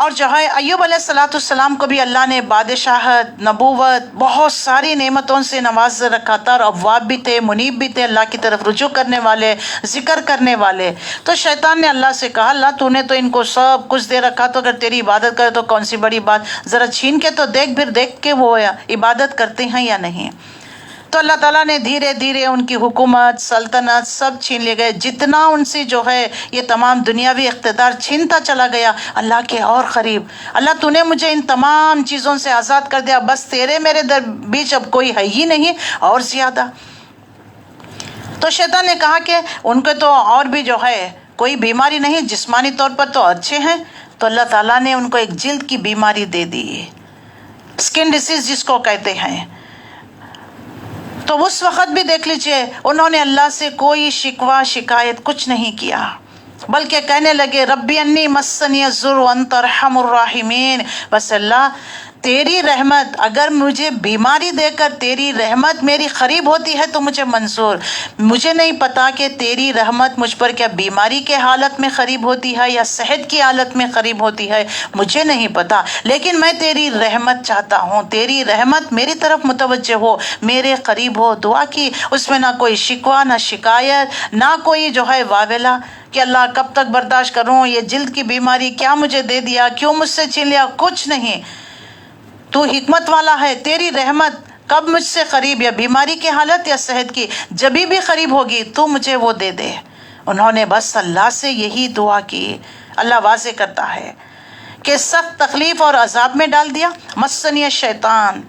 اور جو ہے ایوب علیہ السلام کو بھی اللہ نے بادشاہت، نبوت، بہت ساری نعمتوں سے نواز رکھا تھا، اور اواب بھی تھے، منیب بھی تھے، اللہ کی طرف رجوع کرنے والے، ذکر کرنے والے. تو شیطان نے اللہ سے کہا، اللہ تو نے تو ان کو سب کچھ دے رکھا، تو اگر تیری عبادت کرے تو کون سی بڑی بات، ذرا چھین کے تو دیکھ، پھر دیکھ کے وہ عبادت کرتے ہیں یا نہیں. تو اللہ تعالیٰ نے دھیرے دھیرے ان کی حکومت سلطنت سب چھین لے گئے. جتنا ان سے جو ہے یہ تمام دنیاوی اقتدار چھینتا چلا گیا اللہ کے اور قریب. اللہ تو نے مجھے ان تمام چیزوں سے آزاد کر دیا, بس تیرے میرے بیچ اب کوئی ہے ہی نہیں اور زیادہ. تو شیطان نے کہا کہ ان کے تو اور بھی جو ہے کوئی بیماری نہیں, جسمانی طور پر تو اچھے ہیں. تو اللہ تعالیٰ نے ان کو ایک جلد کی بیماری دے دی, اسکن ڈیزیز جس کو کہتے ہیں. تو اس وقت بھی دیکھ لیجئے انہوں نے اللہ سے کوئی شکوہ شکایت کچھ نہیں کیا, بلکہ کہنے لگے ربی انی مسنی الضر وانت ارحم الراحمین. بس اللہ تیری رحمت, اگر مجھے بیماری دے کر تیری رحمت میری قریب ہوتی ہے تو مجھے منظور. مجھے نہیں پتا کہ تیری رحمت مجھ پر کیا بیماری کے حالت میں قریب ہوتی ہے یا صحت کی حالت میں قریب ہوتی ہے, مجھے نہیں پتا, لیکن میں تیری رحمت چاہتا ہوں. تیری رحمت میری طرف متوجہ ہو, میرے قریب ہو. دعا کی, اس میں نہ کوئی شکوہ نہ شکایت نہ کوئی جو ہے واویلا کہ اللہ کب تک برداشت کروں, یہ جلد کی بیماری کیا مجھے دے دیا, کیوں مجھ سے چھین لیا, کچھ نہیں. تو حکمت والا ہے, تیری رحمت کب مجھ سے قریب, یا بیماری کی حالت یا صحت کی, جبھی بھی قریب ہوگی تو مجھے وہ دے دے. انہوں نے بس اللہ سے یہی دعا کی. اللہ واضح کرتا ہے کہ سخت تکلیف اور عذاب میں ڈال دیا. مسنی الشیطان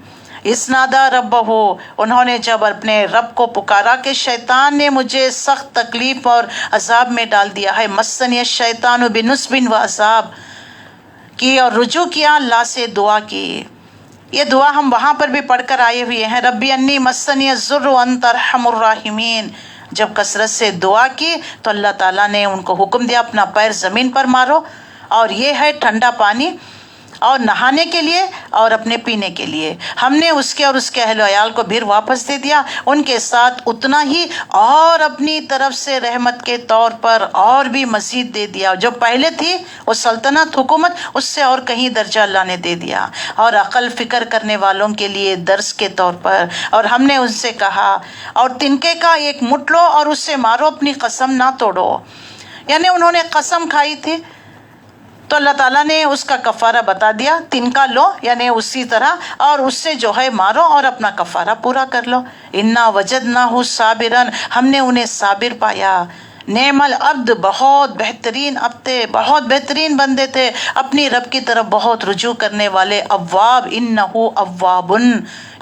اس نادا ربہ, انہوں نے جب اپنے رب کو پکارا کہ شیطان نے مجھے سخت تکلیف اور عذاب میں ڈال دیا ہے. مسنی الشیطان بنصب و عذاب کی اور رجوع کیا, اللہ سے دعا کی. یہ دعا ہم وہاں پر بھی پڑھ کر آئے ہوئے ہیں, ربی انی مسنی الضر وانت ارحم الراحمین. جب کثرت سے دعا کی تو اللہ تعالیٰ نے ان کو حکم دیا اپنا پیر زمین پر مارو, اور یہ ہے ٹھنڈا پانی اور نہانے کے لیے اور اپنے پینے کے لیے. ہم نے اس کے اور اس کے اہل و عیال کو پھر واپس دے دیا, ان کے ساتھ اتنا ہی اور اپنی طرف سے رحمت کے طور پر اور بھی مزید دے دیا. جو پہلے تھی وہ سلطنت حکومت, اس سے اور کہیں درجہ اللہ نے دے دیا, اور عقل فکر کرنے والوں کے لیے درس کے طور پر. اور ہم نے ان سے کہا اور تنکے کا ایک مٹ لو اور اس سے مارو, اپنی قسم نہ توڑو. یعنی انہوں نے قسم کھائی تھی تو اللہ تعالیٰ نے اس کا کفارہ بتا دیا, تنکا لو یعنی اسی طرح, اور اس سے جو ہے مارو اور اپنا کفارہ پورا کر لو. انا وجدناہ صابرا, ہم نے انہیں صابر پایا. نعم العبد, بہت بہترین عبد تھے, بہت بہترین بندے تھے, اپنی رب کی طرف بہت رجوع کرنے والے. اواب, انہ اواب,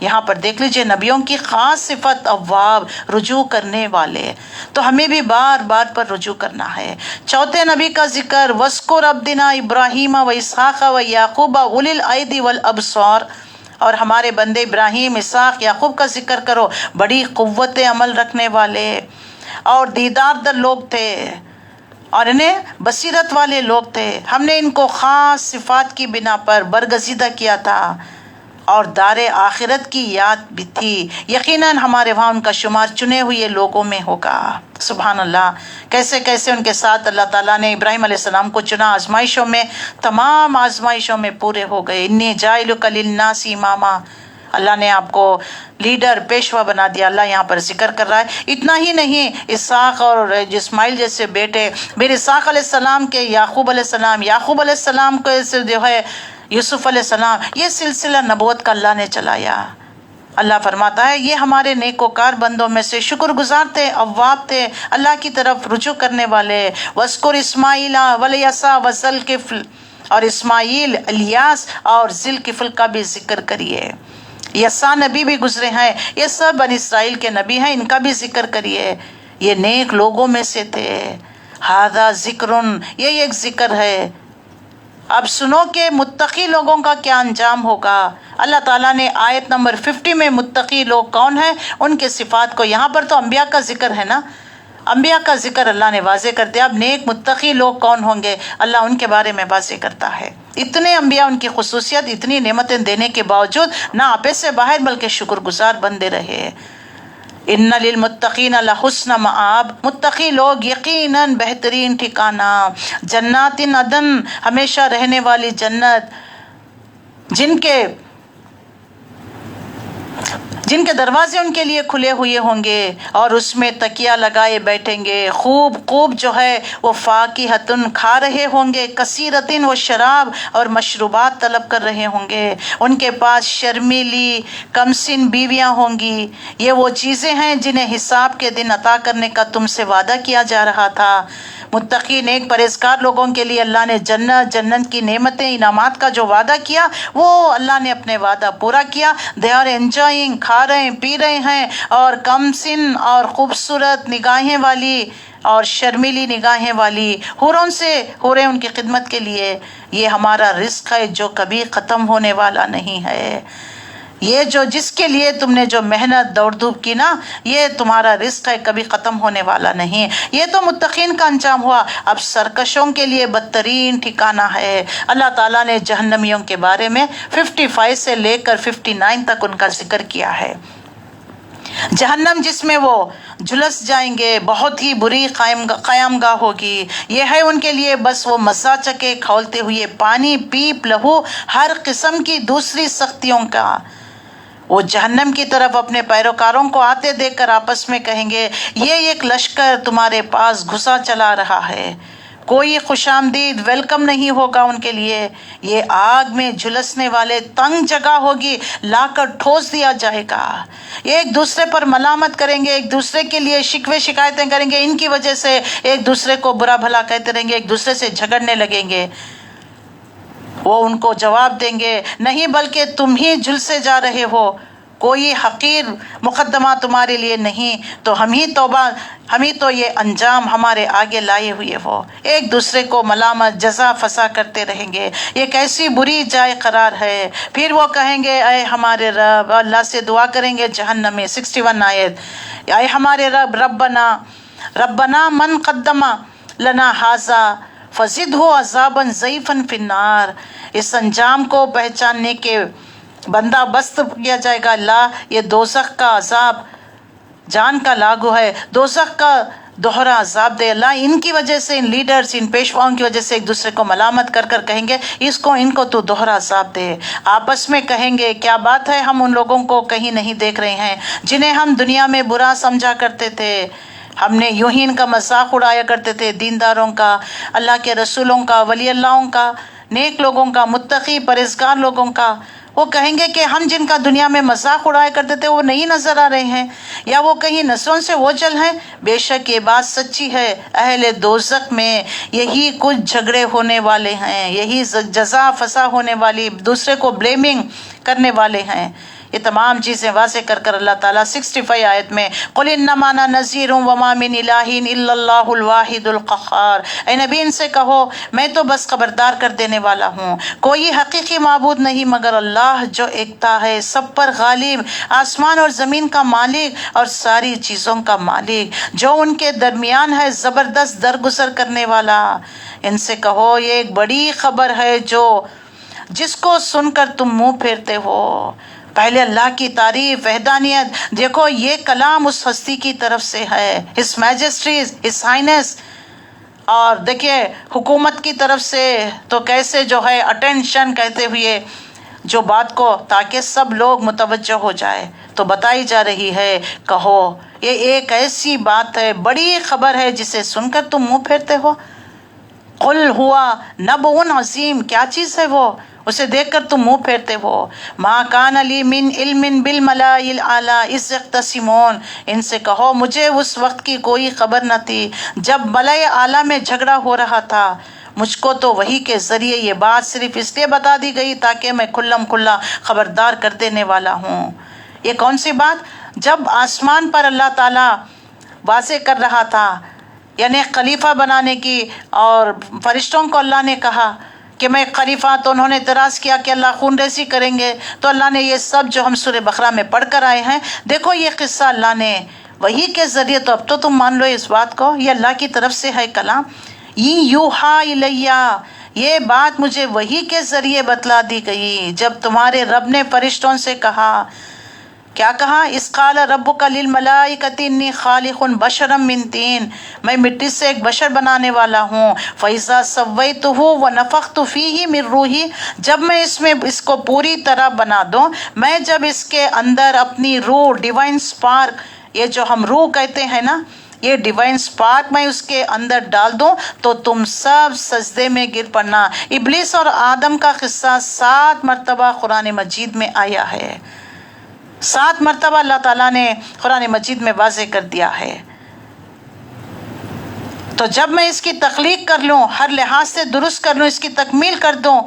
یہاں پر دیکھ لیجئے نبیوں کی خاص صفت اواب, رجوع کرنے والے. تو ہمیں بھی بار بار پر رجوع کرنا ہے. چوتھے نبی کا ذکر, وَاذْكُرْ عَبْدِنَا إِبْرَاهِيمَ وَإِسْحَاقَ وَيَعْقُوبَ أُولِي الْأَيْدِي وَالْأَبْصَارِ, اور ہمارے بندے ابراہیم, اسحاق, یعقوب کا ذکر کرو, بڑی قوت عمل رکھنے والے اور دیدار در لوگ تھے, اور انہیں بصیرت والے لوگ تھے. ہم نے ان کو خاص صفات کی بنا پر برگزیدہ کیا تھا, اور دار آخرت کی یاد بھی تھی. یقیناً ہمارے وہاں ان کا شمار چنے ہوئے لوگوں میں ہوگا. سبحان اللہ, کیسے کیسے ان کے ساتھ اللہ تعالیٰ نے ابراہیم علیہ السلام کو چنا. آزمائشوں میں, تمام آزمائشوں میں پورے ہو گئے. انی جاعلک للناس اماما, اللہ نے آپ کو لیڈر, پیشوا بنا دیا. اللہ یہاں پر ذکر کر رہا ہے. اتنا ہی نہیں, اسحاق اور اسماعیل جیسے بیٹے, پھر اسحاق علیہ السلام کے یعقوب علیہ السلام, یعقوب علیہ السلام کے جو ہے یوسف علیہ السلام, یہ سلسلہ نبوت کا اللہ نے چلایا. اللہ فرماتا ہے یہ ہمارے نیکوکار بندوں میں سے شکر گزار تھے, اواب تھے, اللہ کی طرف رجوع کرنے والے. وَاذْكُرْ إِسْمَاعِيلَ وَالْيَسَعَ وَالذَّلْكِفْلَ, اور اسماعیل, الیاس اور ذوالکفل کا بھی ذکر کریے. یسع نبی بھی گزرے ہیں, یہ سب بنی اسرائیل کے نبی ہیں, ان کا بھی ذکر کریے. یہ نیک لوگوں میں سے تھے. ھذا ذکر, یہ ایک ذکر ہے. اب سنو کہ متقی لوگوں کا کیا انجام ہوگا. اللہ تعالیٰ نے آیت نمبر 50 میں متقی لوگ کون ہیں ان کے صفات کو, یہاں پر تو انبیاء کا ذکر ہے نا, انبیاء کا ذکر اللہ نے واضح کر دیا. اب نیک متقی لوگ کون ہوں گے, اللہ ان کے بارے میں واضح کرتا ہے. اتنے انبیاء, ان کی خصوصیت, اتنی نعمتیں دینے کے باوجود نہ آپے سے باہر بلکہ شکر گزار بندے رہے. ان للمتقین لحسن مآب, متقی لوگ یقیناً بہترین ٹھکانہ. جنات عدن, ہمیشہ رہنے والی جنت, جن کے جن کے دروازے ان کے لیے کھلے ہوئے ہوں گے اور اس میں تکیہ لگائے بیٹھیں گے، خوب خوب جو ہے وہ فاکہۃ کھا رہے ہوں گے، کثیرۃ و شراب اور مشروبات طلب کر رہے ہوں گے، ان کے پاس شرمیلی کمسن بیویاں ہوں گی۔ یہ وہ چیزیں ہیں جنہیں حساب کے دن عطا کرنے کا تم سے وعدہ کیا جا رہا تھا۔ متقی نیک پرہیزگار لوگوں کے لیے اللہ نے جنت کی نعمتیں انعامات کا جو وعدہ کیا وہ اللہ نے اپنے وعدہ پورا کیا۔ دے آر انجوائنگ، کھا رہے ہیں پی رہے ہیں، اور کم سن اور خوبصورت نگاہیں والی اور شرمیلی نگاہیں والی حوروں سے حوریں ان کی خدمت کے لیے۔ یہ ہمارا رزق ہے جو کبھی ختم ہونے والا نہیں ہے۔ یہ جو جس کے لیے تم نے جو محنت دوڑ دھوپ کی نا، یہ تمہارا رزق ہے، کبھی ختم ہونے والا نہیں۔ یہ تو متقین کا انجام ہوا، اب سرکشوں کے لیے بدترین ٹھکانہ ہے۔ اللہ تعالیٰ نے جہنمیوں کے بارے میں 55 سے لے کر 59 تک ان کا ذکر کیا ہے۔ جہنم جس میں وہ جھلس جائیں گے، بہت ہی بری قیام گاہ ہوگی۔ یہ ہے ان کے لیے بس وہ مزہ چکے کھولتے ہوئے پانی، پیپ، لہو، ہر قسم کی دوسری سختیوں کا۔ وہ جہنم کی طرف اپنے پیروکاروں کو آتے دیکھ کر آپس میں کہیں گے، یہ ایک لشکر تمہارے پاس گھسا چلا رہا ہے، کوئی خوش آمدید ویلکم نہیں ہوگا ان کے لیے۔ یہ آگ میں جھلسنے والے تنگ جگہ ہوگی، لا کر ٹھوس دیا جائے گا۔ ایک دوسرے پر ملامت کریں گے، ایک دوسرے کے لیے شکوے شکایتیں کریں گے، ان کی وجہ سے ایک دوسرے کو برا بھلا کہتے رہیں گے، ایک دوسرے سے جھگڑنے لگیں گے۔ وہ ان کو جواب دیں گے، نہیں بلکہ تم ہی جھلسے جا رہے ہو، کوئی حقیر مقدمہ تمہارے لیے نہیں، تو ہم ہی تو یہ انجام ہمارے آگے لائے ہوئے ہو۔ ایک دوسرے کو ملامت جزا فسا کرتے رہیں گے، یہ کیسی بری جائے قرار ہے۔ پھر وہ کہیں گے، اے ہمارے رب، اللہ سے دعا کریں گے جہنم میں 61 آیت، اے ہمارے رب، ربنا من قدم لنا ھذا فزدہ عذابا ضعیفا فی النار۔ اس انجام کو پہچاننے کے بندہ بست کیا جائے گا، اللہ یہ دوزخ کا عذاب جان کا لاگو ہے، دوزخ کا دوہرا عذاب دے۔ اللہ ان کی وجہ سے، ان لیڈرز، ان پیشواؤں کی وجہ سے ایک دوسرے کو ملامت کر کر کہیں گے، ان کو تو دوہرا عذاب دے۔ آپس میں کہیں گے، کیا بات ہے، ہم ان لوگوں کو کہیں نہیں دیکھ رہے ہیں جنہیں ہم دنیا میں برا سمجھا کرتے تھے، ہم نے یوں ہی ان کا مذاق اڑایا کرتے تھے، دینداروں کا، اللہ کے رسولوں کا، ولی اللہوں کا، نیک لوگوں کا، متقی پرہیزگار لوگوں کا۔ وہ کہیں گے کہ ہم جن کا دنیا میں مذاق اڑایا کرتے تھے وہ نہیں نظر آ رہے ہیں، یا وہ کہیں نظروں سے اوجھل ہیں۔ بے شک یہ بات سچی ہے، اہل دوزخ میں یہی کچھ جھگڑے ہونے والے ہیں، یہی جزا فسا ہونے والی، دوسرے کو بلیمنگ کرنے والے ہیں۔ یہ تمام چیزیں واضح کر کر اللہ تعالیٰ 65 آیت میں قُلْ إِنَّمَا أَنَا نَذِيرٌ وَمَا مِنْ إِلَٰهٍ إِلَّا اللَّهُ الْوَاحِدُ الْقَهَّارُ۔ اے نبی ان سے کہو، میں تو بس خبردار کر دینے والا ہوں، کوئی حقیقی معبود نہیں مگر اللہ جو ایکتا ہے، سب پر غالب، آسمان اور زمین کا مالک اور ساری چیزوں کا مالک، جو ان کے درمیان ہے زبردست درگزر کرنے والا۔ ان سے کہو، یہ ایک بڑی خبر ہے جس کو سن کر تم منہ پھیرتے ہو۔ پہلے اللہ کی تعریف، وحدانیت، دیکھو یہ کلام اس ہستی کی طرف سے ہے، ہز میجسٹی، ہز ہائنس، اور دیکھیے حکومت کی طرف سے تو کیسے جو ہے اٹینشن کہتے ہوئے جو بات کو، تاکہ سب لوگ متوجہ ہو جائے، تو بتائی جا رہی ہے، کہو یہ ایک ایسی بات ہے، بڑی خبر ہے جسے سن کر تم منہ پھیرتے ہو۔ قل ہوا نبأ عظیم، کیا چیز ہے وہ، اسے دیکھ کر تم منہ پھیرتے ہو۔ ما کان لی من علم بالملاء الاعلی اذ یختصمون، ان سے کہو مجھے اس وقت کی کوئی خبر نہ تھی جب ملائے اعلیٰ میں جھگڑا ہو رہا تھا، مجھ کو تو وحی کے ذریعے یہ بات صرف اس لیے بتا دی گئی تاکہ میں کھلم کھلا خبردار کر دینے والا ہوں۔ یہ کون سی بات؟ جب آسمان پر اللہ تعالیٰ واضح کر رہا تھا، یعنی خلیفہ بنانے کی، اور فرشتوں کو اللہ نے کہا کہ میں خلیفہ، تو انہوں نے اعتراض کیا کہ اللہ خون ریزی کریں گے، تو اللہ نے یہ سب جو ہم سورہ بقرہ میں پڑھ کر آئے ہیں، دیکھو یہ قصہ اللہ نے وحی کے ذریعے، تو اب تو تم مان لو اس بات کو، یہ اللہ کی طرف سے ہے کلام۔ یوحا الیہ، یہ بات مجھے وحی کے ذریعے بتلا دی گئی، جب تمہارے رب نے فرشتوں سے کہا کیا کہا؟ اس قال ربک للملائکۃ انی خالق بشرا من طین، میں مٹی سے ایک بشر بنانے والا ہوں، فاذا سویتہ ونفخت فیہ من روحی، جب میں اس کو پوری طرح بنا دوں، میں جب اس کے اندر اپنی روح، ڈیوائن سپارک، یہ جو ہم روح کہتے ہیں نا، یہ ڈیوائن سپارک میں اس کے اندر ڈال دوں تو تم سب سجدے میں گر پڑنا۔ ابلیس اور آدم کا قصہ 7 مرتبہ قرآن مجید میں آیا ہے، 7 مرتبہ اللہ تعالیٰ نے قرآن مجید میں واضح کر دیا ہے۔ تو جب میں اس کی تخلیق کر لوں، ہر لحاظ سے درست کر لوں، اس کی تکمیل کر دوں،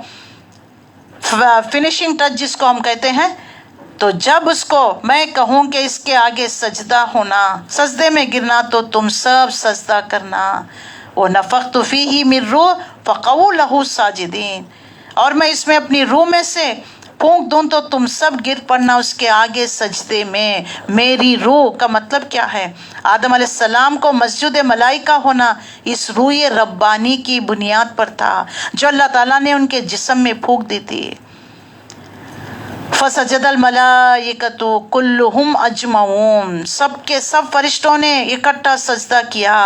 فنیشنگ ٹچ جس کو ہم کہتے ہیں، تو جب اس کو میں کہوں کہ اس کے آگے سجدہ ہونا، سجدے میں گرنا، تو تم سب سجدہ کرنا۔ وَنَفَخْتُ فِيهِ مِن روح فَقَعُوا لَهُ سَاجِدِينَ، اور میں اس میں اپنی روح میں سے پھونک دوں تو تم سب گر پڑنا اس کے آگے سجدے میں۔ میری روح کا مطلب کیا ہے؟ آدم علیہ السلام کو مسجد ملائکہ ہونا اس روح ربانی کی بنیاد پر تھا جو اللہ تعالیٰ نے ان کے جسم میں پھونک دی تھی۔ فسجد الملائکۃ کلہم اجمعون، سب کے سب فرشتوں نے اکٹھا سجدہ کیا،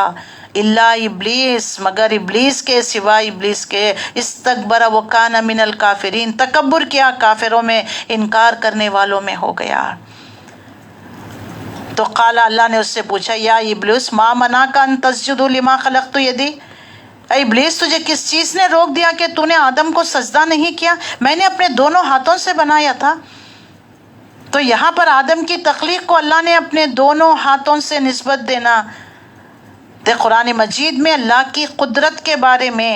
الا ابلیس، مگر ابلیس کے سوا ابلیس کے، استکبر وکان من الکافرین، تکبر کیا، کافروں میں، انکار کرنے والوں میں ہو گیا۔ تو قال، اللہ نے اس سے پوچھا، یا ابلیس ما منعک ان تسجد لما خلقت یدی، اے ابلیس تجھے کس چیز نے روک دیا کہ تو نے آدم کو سجدہ نہیں کیا؟ میں نے اپنے دونوں ہاتھوں سے بنایا تھا۔ تو یہاں پر آدم کی تخلیق کو اللہ نے اپنے دونوں ہاتھوں سے نسبت دینا، قرآن مجید میں اللہ کی قدرت کے بارے میں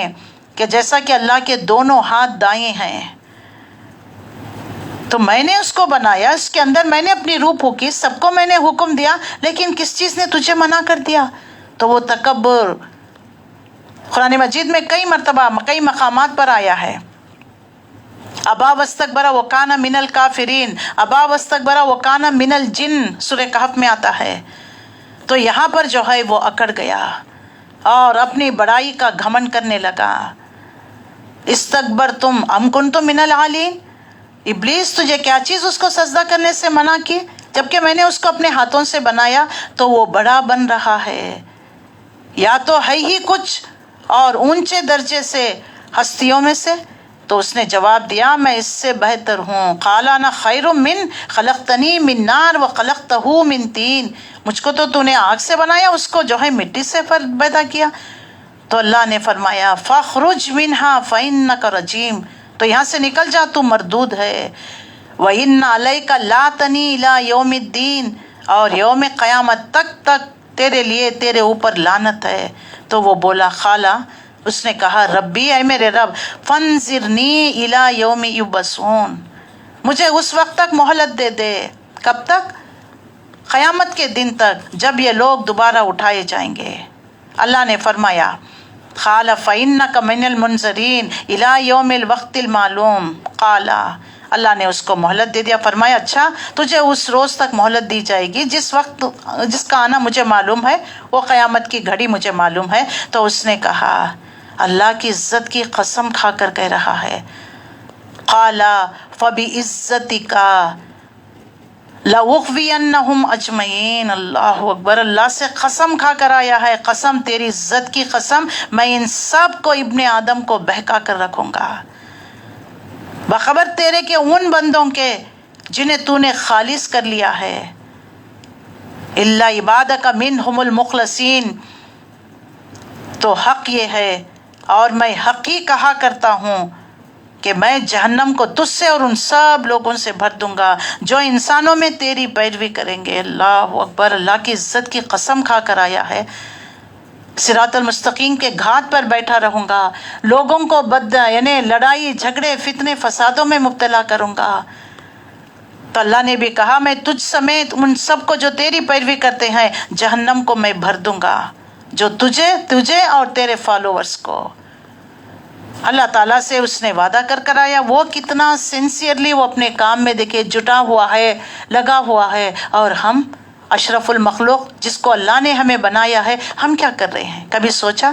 کہ جیسا کہ اللہ کے دونوں ہاتھ دائیں ہیں، تو میں نے اس کو بنایا، اس کے اندر میں نے اپنی روح پھونکی، سب کو میں نے حکم دیا، لیکن کس چیز نے تجھے منع کر دیا؟ تو وہ تکبر قرآن مجید میں کئی مرتبہ کئی مقامات پر آیا ہے۔ ابا واستکبر وکان من الکافرین، ابا واستکبر وکان من الجن، سورہ کہف میں آتا ہے۔ تو یہاں پر جو ہے وہ اکڑ گیا اور اپنی بڑائی کا گھمنڈ کرنے لگا۔ استکبرتم ام کنتم من العالین، ابلیس تجھے کیا چیز اس کو سجدہ کرنے سے منع کی؟ جبکہ میں نے اس کو اپنے ہاتھوں سے بنایا، تو وہ بڑا بن رہا ہے، یا تو ہے ہی کچھ اور اونچے درجے سے ہستیوں میں سے۔ تو اس نے جواب دیا، میں اس سے بہتر ہوں۔ قال انا خیر من خلقتنی من نار وخلقتہ من طین، مجھ کو تو نے آگ سے بنایا، اس کو جو ہے مٹی سے پیدا کیا۔ تو اللہ نے فرمایا فاخرج منہا فانک رجیم، تو یہاں سے نکل جا، تو مردود ہے۔ وَإِنَّ عَلَيْكَ لَعْنَتِي إِلَىٰ يَوْمِ الدِّينِ، اور یوم قیامت تک تیرے لیے، تیرے اوپر لعنت ہے۔ تو وہ بولا، خالہ، اس نے کہا، ربی، اے میرے رب، فانظرنی الی یوم یبعثون، مجھے اس وقت تک مہلت دے دے۔ کب تک؟ قیامت کے دن تک، جب یہ لوگ دوبارہ اٹھائے جائیں گے۔ اللہ نے فرمایا، قال فإنک من المنظرین الی یوم الوقت المعلوم، قال، اللہ نے اس کو مہلت دے دیا، فرمایا اچھا تجھے اس روز تک مہلت دی جائے گی جس کا آنا مجھے معلوم ہے، وہ قیامت کی گھڑی مجھے معلوم ہے۔ تو اس نے کہا، اللہ کی عزت کی قسم کھا کر کہہ رہا ہے، قال فبعزتک لأغوینہم اجمعین، اللہ اکبر، اللہ سے قسم کھا کر آیا ہے، قسم، تیری عزت کی قسم، میں ان سب کو، ابن آدم کو بہکا کر رکھوں گا، بخبر تیرے کے ان بندوں کے جنہیں تو نے خالص کر لیا ہے، الا عبادک منہم المخلصین۔ تو حق یہ ہے، اور میں حق ہی کہا کرتا ہوں کہ میں جہنم کو تجھ سے اور ان سب لوگوں سے بھر دوں گا جو انسانوں میں تیری پیروی کریں گے۔ اللہ اکبر، اللہ کی عزت کی قسم کھا کر آیا ہے، صراط المستقیم کے گھاٹ پر بیٹھا رہوں گا، لوگوں کو یعنی لڑائی جھگڑے فتنے فسادوں میں مبتلا کروں گا۔ تو اللہ نے بھی کہا، میں تجھ سمیت ان سب کو جو تیری پیروی کرتے ہیں جہنم کو میں بھر دوں گا، جو تجھے اور تیرے فالوورز کو۔ اللہ تعالیٰ سے اس نے وعدہ کر آیا، وہ کتنا سنسیئرلی وہ اپنے کام میں دیکھے جٹا ہوا ہے، لگا ہوا ہے، اور ہم اشرف المخلوق جس کو اللہ نے ہمیں بنایا ہے، ہم کیا کر رہے ہیں؟ کبھی سوچا؟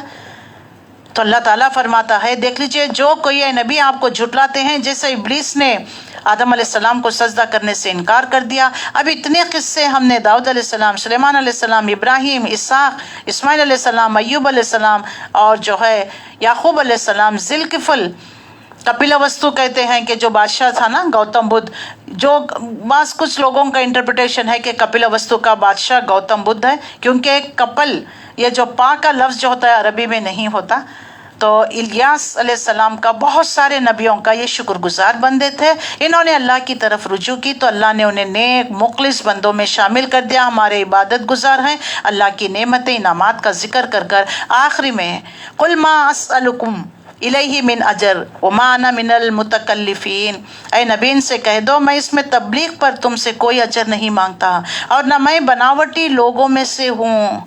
تو اللہ تعالیٰ فرماتا ہے، دیکھ لیجئے جو کوئی اے نبی آپ کو جھٹلاتے ہیں، جیسے ابلیس نے آدم علیہ السلام کو سجدہ کرنے سے انکار کر دیا۔ اب اتنے قصے ہم نے داؤد علیہ السلام، سلیمان علیہ السلام، ابراہیم، اسحاق، اسماعیل علیہ السلام، ایوب علیہ السلام، اور جو ہے یعقوب علیہ السلام، ذوالکفل، کپیلا وستو کہتے ہیں کہ جو بادشاہ تھا نا گوتم بدھ، جو بعض کچھ لوگوں کا انٹرپریٹیشن ہے کہ کپیلا وستو کا بادشاہ گوتم بدھ ہے، کیونکہ کپل یہ جو پا کا لفظ جو ہوتا ہے عربی میں نہیں ہوتا۔ تو الیاس علیہ السلام کا، بہت سارے نبیوں کا یہ شکر گزار بندے تھے، انہوں نے اللہ کی طرف رجوع کی تو اللہ نے انہیں نیک مخلص بندوں میں شامل کر دیا، ہمارے عبادت گزار ہیں۔ اللہ کی نعمتیں، انعامات کا ذکر کر کر آخری میں قل ما اسألکم الیہ من اجر وما انا من المتکلفین، اے نبی ان سے کہہ دو میں اس میں تبلیغ پر تم سے کوئی اجر نہیں مانگتا، اور نہ میں بناوٹی لوگوں میں سے ہوں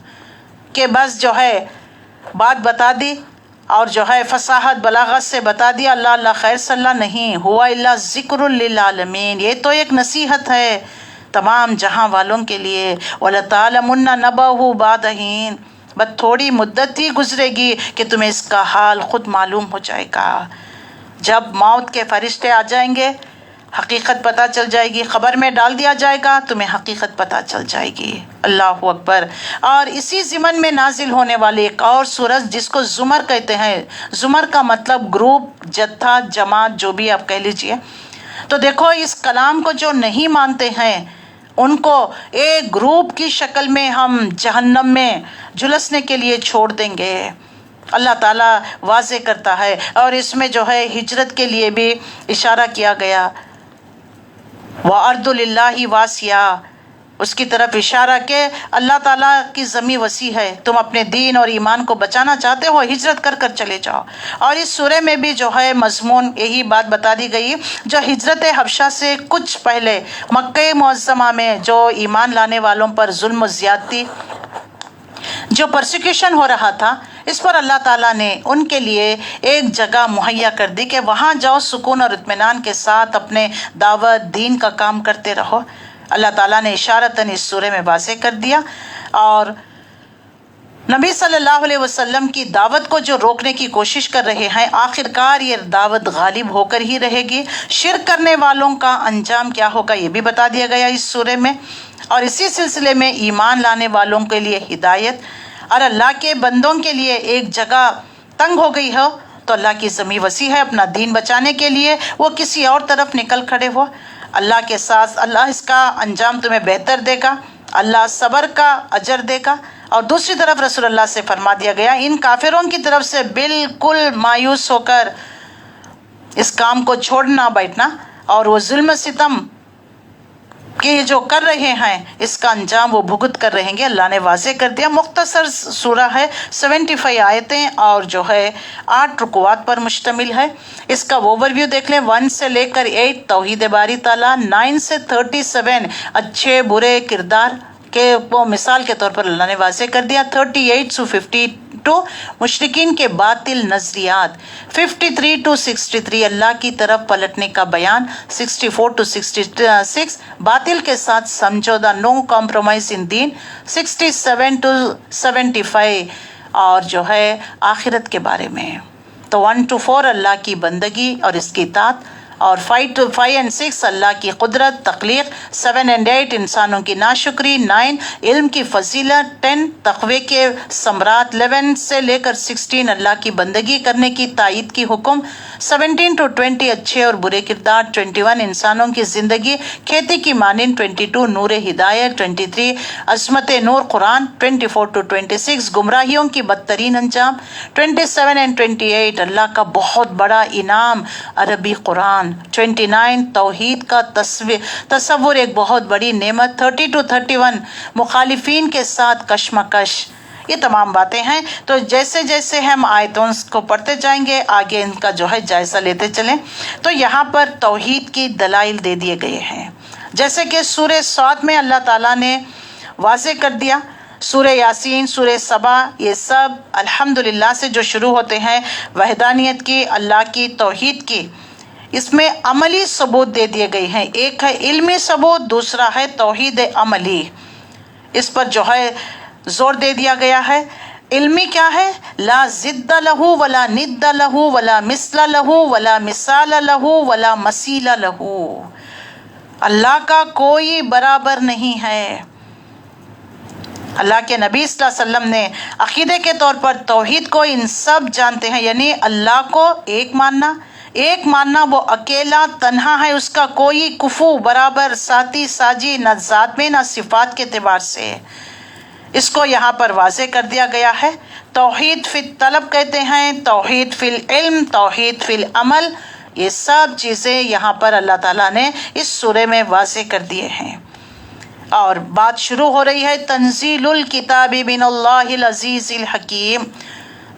کہ بس جو ہے بات بتا دی اور جو ہے فصاحت بلاغت سے بتا دیا اللہ اللہ خیر صلی اللہ، نہیں، ہوا الا ذکر للعالمین، یہ تو ایک نصیحت ہے تمام جہاں والوں کے لیے۔ وَلَتَعْلَمُنَّ نَبَأَهُ بَعْدَ حِينٍ، بس تھوڑی مدت ہی گزرے گی کہ تمہیں اس کا حال خود معلوم ہو جائے گا۔ جب موت کے فرشتے آ جائیں گے حقیقت پتہ چل جائے گی، خبر میں ڈال دیا جائے گا، تمہیں حقیقت پتہ چل جائے گی۔ اللہ اکبر۔ اور اسی ضمن میں نازل ہونے والے ایک اور سورج جس کو زمر کہتے ہیں، زمر کا مطلب گروپ، جتھا، جماعت، جو بھی آپ کہہ لیجئے۔ تو دیکھو اس کلام کو جو نہیں مانتے ہیں ان کو ایک گروپ کی شکل میں ہم جہنم میں جھلسنے کے لیے چھوڑ دیں گے۔ اللہ تعالیٰ واضح کرتا ہے، اور اس میں جو ہے ہجرت کے لیے بھی اشارہ کیا گیا، وَأَرْضُ لِلَّهِ وَاسِعَةٌ، اس کی طرف اشارہ کہ اللہ تعالیٰ کی زمین وسیع ہے، تم اپنے دین اور ایمان کو بچانا چاہتے ہو ہجرت کر کر چلے جاؤ۔ اور اس سورہ میں بھی جو ہے مضمون یہی بات بتا دی گئی، جو ہجرت حبشہ سے کچھ پہلے مکہ معظمہ میں جو ایمان لانے والوں پر ظلم و زیادتی، جو پرسیکیوشن ہو رہا تھا، اس پر اللہ تعالیٰ نے ان کے لیے ایک جگہ مہیا کر دی کہ وہاں جاؤ، سکون اور اطمینان کے ساتھ اپنے دعوت دین کا کام کرتے رہو۔ اللہ تعالیٰ نے اشارتاً اس سورہ میں واضح کر دیا، اور نبی صلی اللہ علیہ وسلم کی دعوت کو جو روکنے کی کوشش کر رہے ہیں، آخرکار یہ دعوت غالب ہو کر ہی رہے گی۔ شرک کرنے والوں کا انجام کیا ہوگا یہ بھی بتا دیا گیا اس سورہ میں، اور اسی سلسلے میں ایمان لانے والوں کے لیے ہدایت، اور اللہ کے بندوں کے لیے ایک جگہ تنگ ہو گئی ہو تو اللہ کی زمین وسیع ہے، اپنا دین بچانے کے لیے وہ کسی اور طرف نکل کھڑے ہو، اللہ کے ساتھ اللہ اس کا انجام تمہیں بہتر دے گا، اللہ صبر کا اجر دے گا۔ اور دوسری طرف رسول اللہ سے فرما دیا گیا ان کافروں کی طرف سے بالکل مایوس ہو کر اس کام کو چھوڑنا بیٹھنا، اور وہ ظلم ستم کہ یہ جو کر رہے ہیں اس کا انجام وہ بھگت کر رہیں گے، اللہ نے واضح کر دیا۔ مختصر سورہ ہے، 75 آیتیں اور جو ہے 8 رکوعات پر مشتمل ہے۔ اس کا اوور ویو دیکھ لیں، 1 سے لے کر 8 توحید باری تعالیٰ، 9 سے 37 اچھے برے کردار کہ وہ مثال کے طور پر اللہ نے واضح کر دیا، 38 سے 52 مشرکین کے باطل نظریات، 53 سے 63 اللہ کی طرف پلٹنے کا بیان، 64 سے 66 باطل کے ساتھ سمجھوتا، نو کمپرومائز ان دین، 67 سے 75 اور جو ہے آخرت کے بارے میں۔ تو 1 سے 4 اللہ کی بندگی اور اس کی اطاعت، اور 5 اور 6 اللہ کی قدرت، تخلیق، 7 اور 8 انسانوں کی ناشکری، 9 علم کی فضیلت، 10 تقوی کے ثمرات، 11 سے لے کر 16 اللہ کی بندگی کرنے کی تائید کی حکم، 17 سے 20 اچھے اور برے کردار، 21 انسانوں کی زندگی کھیتی کی مانند، 22 نور ہدایت، 23 عظمت نور قرآن، 24 سے 26 گمراہیوں کی بدترین انجام، 27 اور 28 اللہ کا بہت بڑا انعام عربی قرآن، 29 توحید کا تصور ایک بہت بڑی نعمت، 30 سے 31 مخالفین کے ساتھ کشمکش۔ یہ تمام باتیں ہیں، تو جیسے جیسے ہم آیتوں کو پڑھتے جائیں گے آگے ان کا جو ہے جائزہ لیتے چلیں۔ تو یہاں پر توحید کی دلائل دے دیے گئے ہیں، جیسے کہ سورہ صاد میں اللہ تعالیٰ نے واضح کر دیا، سورہ یاسین، سورہ سبا، یہ سب الحمدللہ سے جو شروع ہوتے ہیں وحدانیت کی، اللہ کی توحید کی، اس میں عملی ثبوت دے دیے گئے ہیں۔ ایک ہے علمی ثبوت، دوسرا ہے توحید عملی، اس پر جو ہے زور دے دیا گیا ہے۔ علمی کیا ہے؟ لا ضد لہ ولا ند لہ ولا مثل لہ ولا مثال لہ ولا مثیل لہ، اللہ کا کوئی برابر نہیں ہے۔ اللہ کے نبی صلی اللہ علیہ وسلم نے عقیدے کے طور پر توحید کو ان سب جانتے ہیں، یعنی اللہ کو ایک ماننا وہ اکیلا تنہا ہے، اس کا کوئی کفو برابر ساتھی ساجی نہ ذات میں نہ صفات کے اعتبار سے، اس کو یہاں پر واضح کر دیا گیا ہے۔ توحید فی الطلب کہتے ہیں، توحید فی العلم، توحید فی العمل، یہ سب چیزیں یہاں پر اللہ تعالیٰ نے اس سورہ میں واضح کر دیے ہیں۔ اور بات شروع ہو رہی ہے تنزیل الکتاب من اللہ العزیز الحکیم،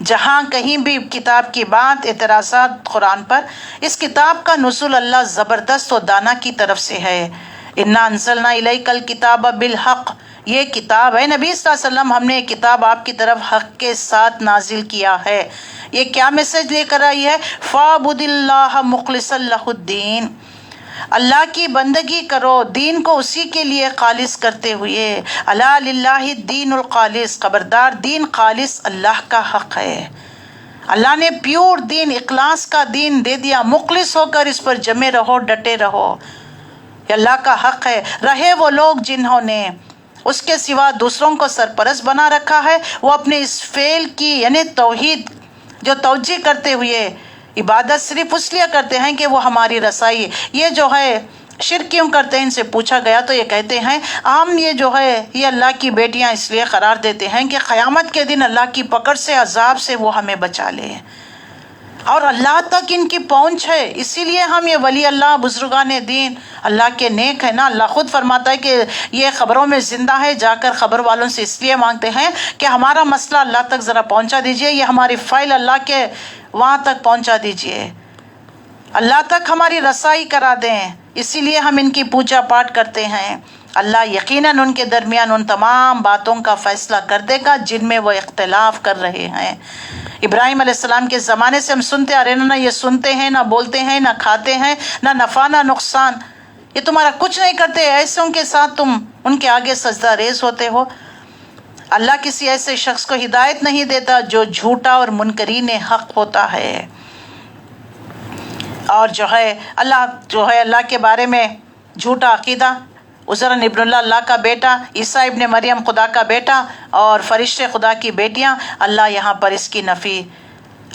جہاں کہیں بھی کتاب کی بات، اعتراضات قرآن پر، اس کتاب کا نزول اللہ زبردست و دانا کی طرف سے ہے۔ انا انزلنا الیک الکتاب بالحق، یہ کتاب ہے نبی صلی اللہ علیہ وسلم، ہم نے یہ کتاب آپ کی طرف حق کے ساتھ نازل کیا ہے۔ یہ کیا میسج لے کر آئی ہے؟ فاعبد اللہ مخلصا لہ الدین، اللہ کی بندگی کرو، دین کو اسی کے لیے خالص کرتے ہوئے۔ الا للہ الدین الخالص، خبردار دین خالص اللہ کا حق ہے۔ اللہ نے پیور دین، اخلاص کا دین دے دیا، مخلص ہو کر اس پر جمے رہو، ڈٹے رہو، یہ اللہ کا حق ہے۔ رہے وہ لوگ جنہوں نے اس کے سوا دوسروں کو سرپرست بنا رکھا ہے، وہ اپنے اس فعل کی یعنی توحید جو توجہ کرتے ہوئے عبادت صرف اس لیے کرتے ہیں کہ وہ ہماری رسائی، یہ جو ہے شرک کیوں کرتے ہیں، ان سے پوچھا گیا تو یہ کہتے ہیں ہم یہ جو ہے یہ اللہ کی بیٹیاں اس لیے قرار دیتے ہیں کہ قیامت کے دن اللہ کی پکڑ سے، عذاب سے وہ ہمیں بچا لے، اور اللہ تک ان کی پہنچ ہے، اسی لیے ہم یہ ولی اللہ، بزرگان دین اللہ کے نیک ہے نا۔ اللہ خود فرماتا ہے کہ یہ خبروں میں زندہ ہے، جا کر خبر والوں سے اس لیے مانگتے ہیں کہ ہمارا مسئلہ اللہ تک ذرا پہنچا دیجئے، یہ ہماری فائل اللہ کے وہاں تک پہنچا دیجئے، اللہ تک ہماری رسائی کرا دیں، اسی لیے ہم ان کی پوجا پاٹ کرتے ہیں۔ اللہ یقیناً ان کے درمیان ان تمام باتوں کا فیصلہ کر دے گا جن میں وہ اختلاف کر رہے ہیں۔ ابراہیم علیہ السلام کے زمانے سے ہم سنتے آ رہے ہیں، نہ یہ سنتے ہیں، نہ بولتے ہیں، نہ کھاتے ہیں، نہ نفع نہ نقصان، یہ تمہارا کچھ نہیں کرتے، ایسوں کے ساتھ تم ان کے آگے سجدہ ریز ہوتے ہو۔ اللہ کسی ایسے شخص کو ہدایت نہیں دیتا جو جھوٹا اور منکرین حق ہوتا ہے، اور جو ہے اللہ کے بارے میں جھوٹا عقیدہ، عزیر ابن اللہ کا بیٹا، عیسیٰ ابن مریم خدا کا بیٹا، اور فرشتے خدا کی بیٹیاں، اللہ یہاں پر اس کی نفی۔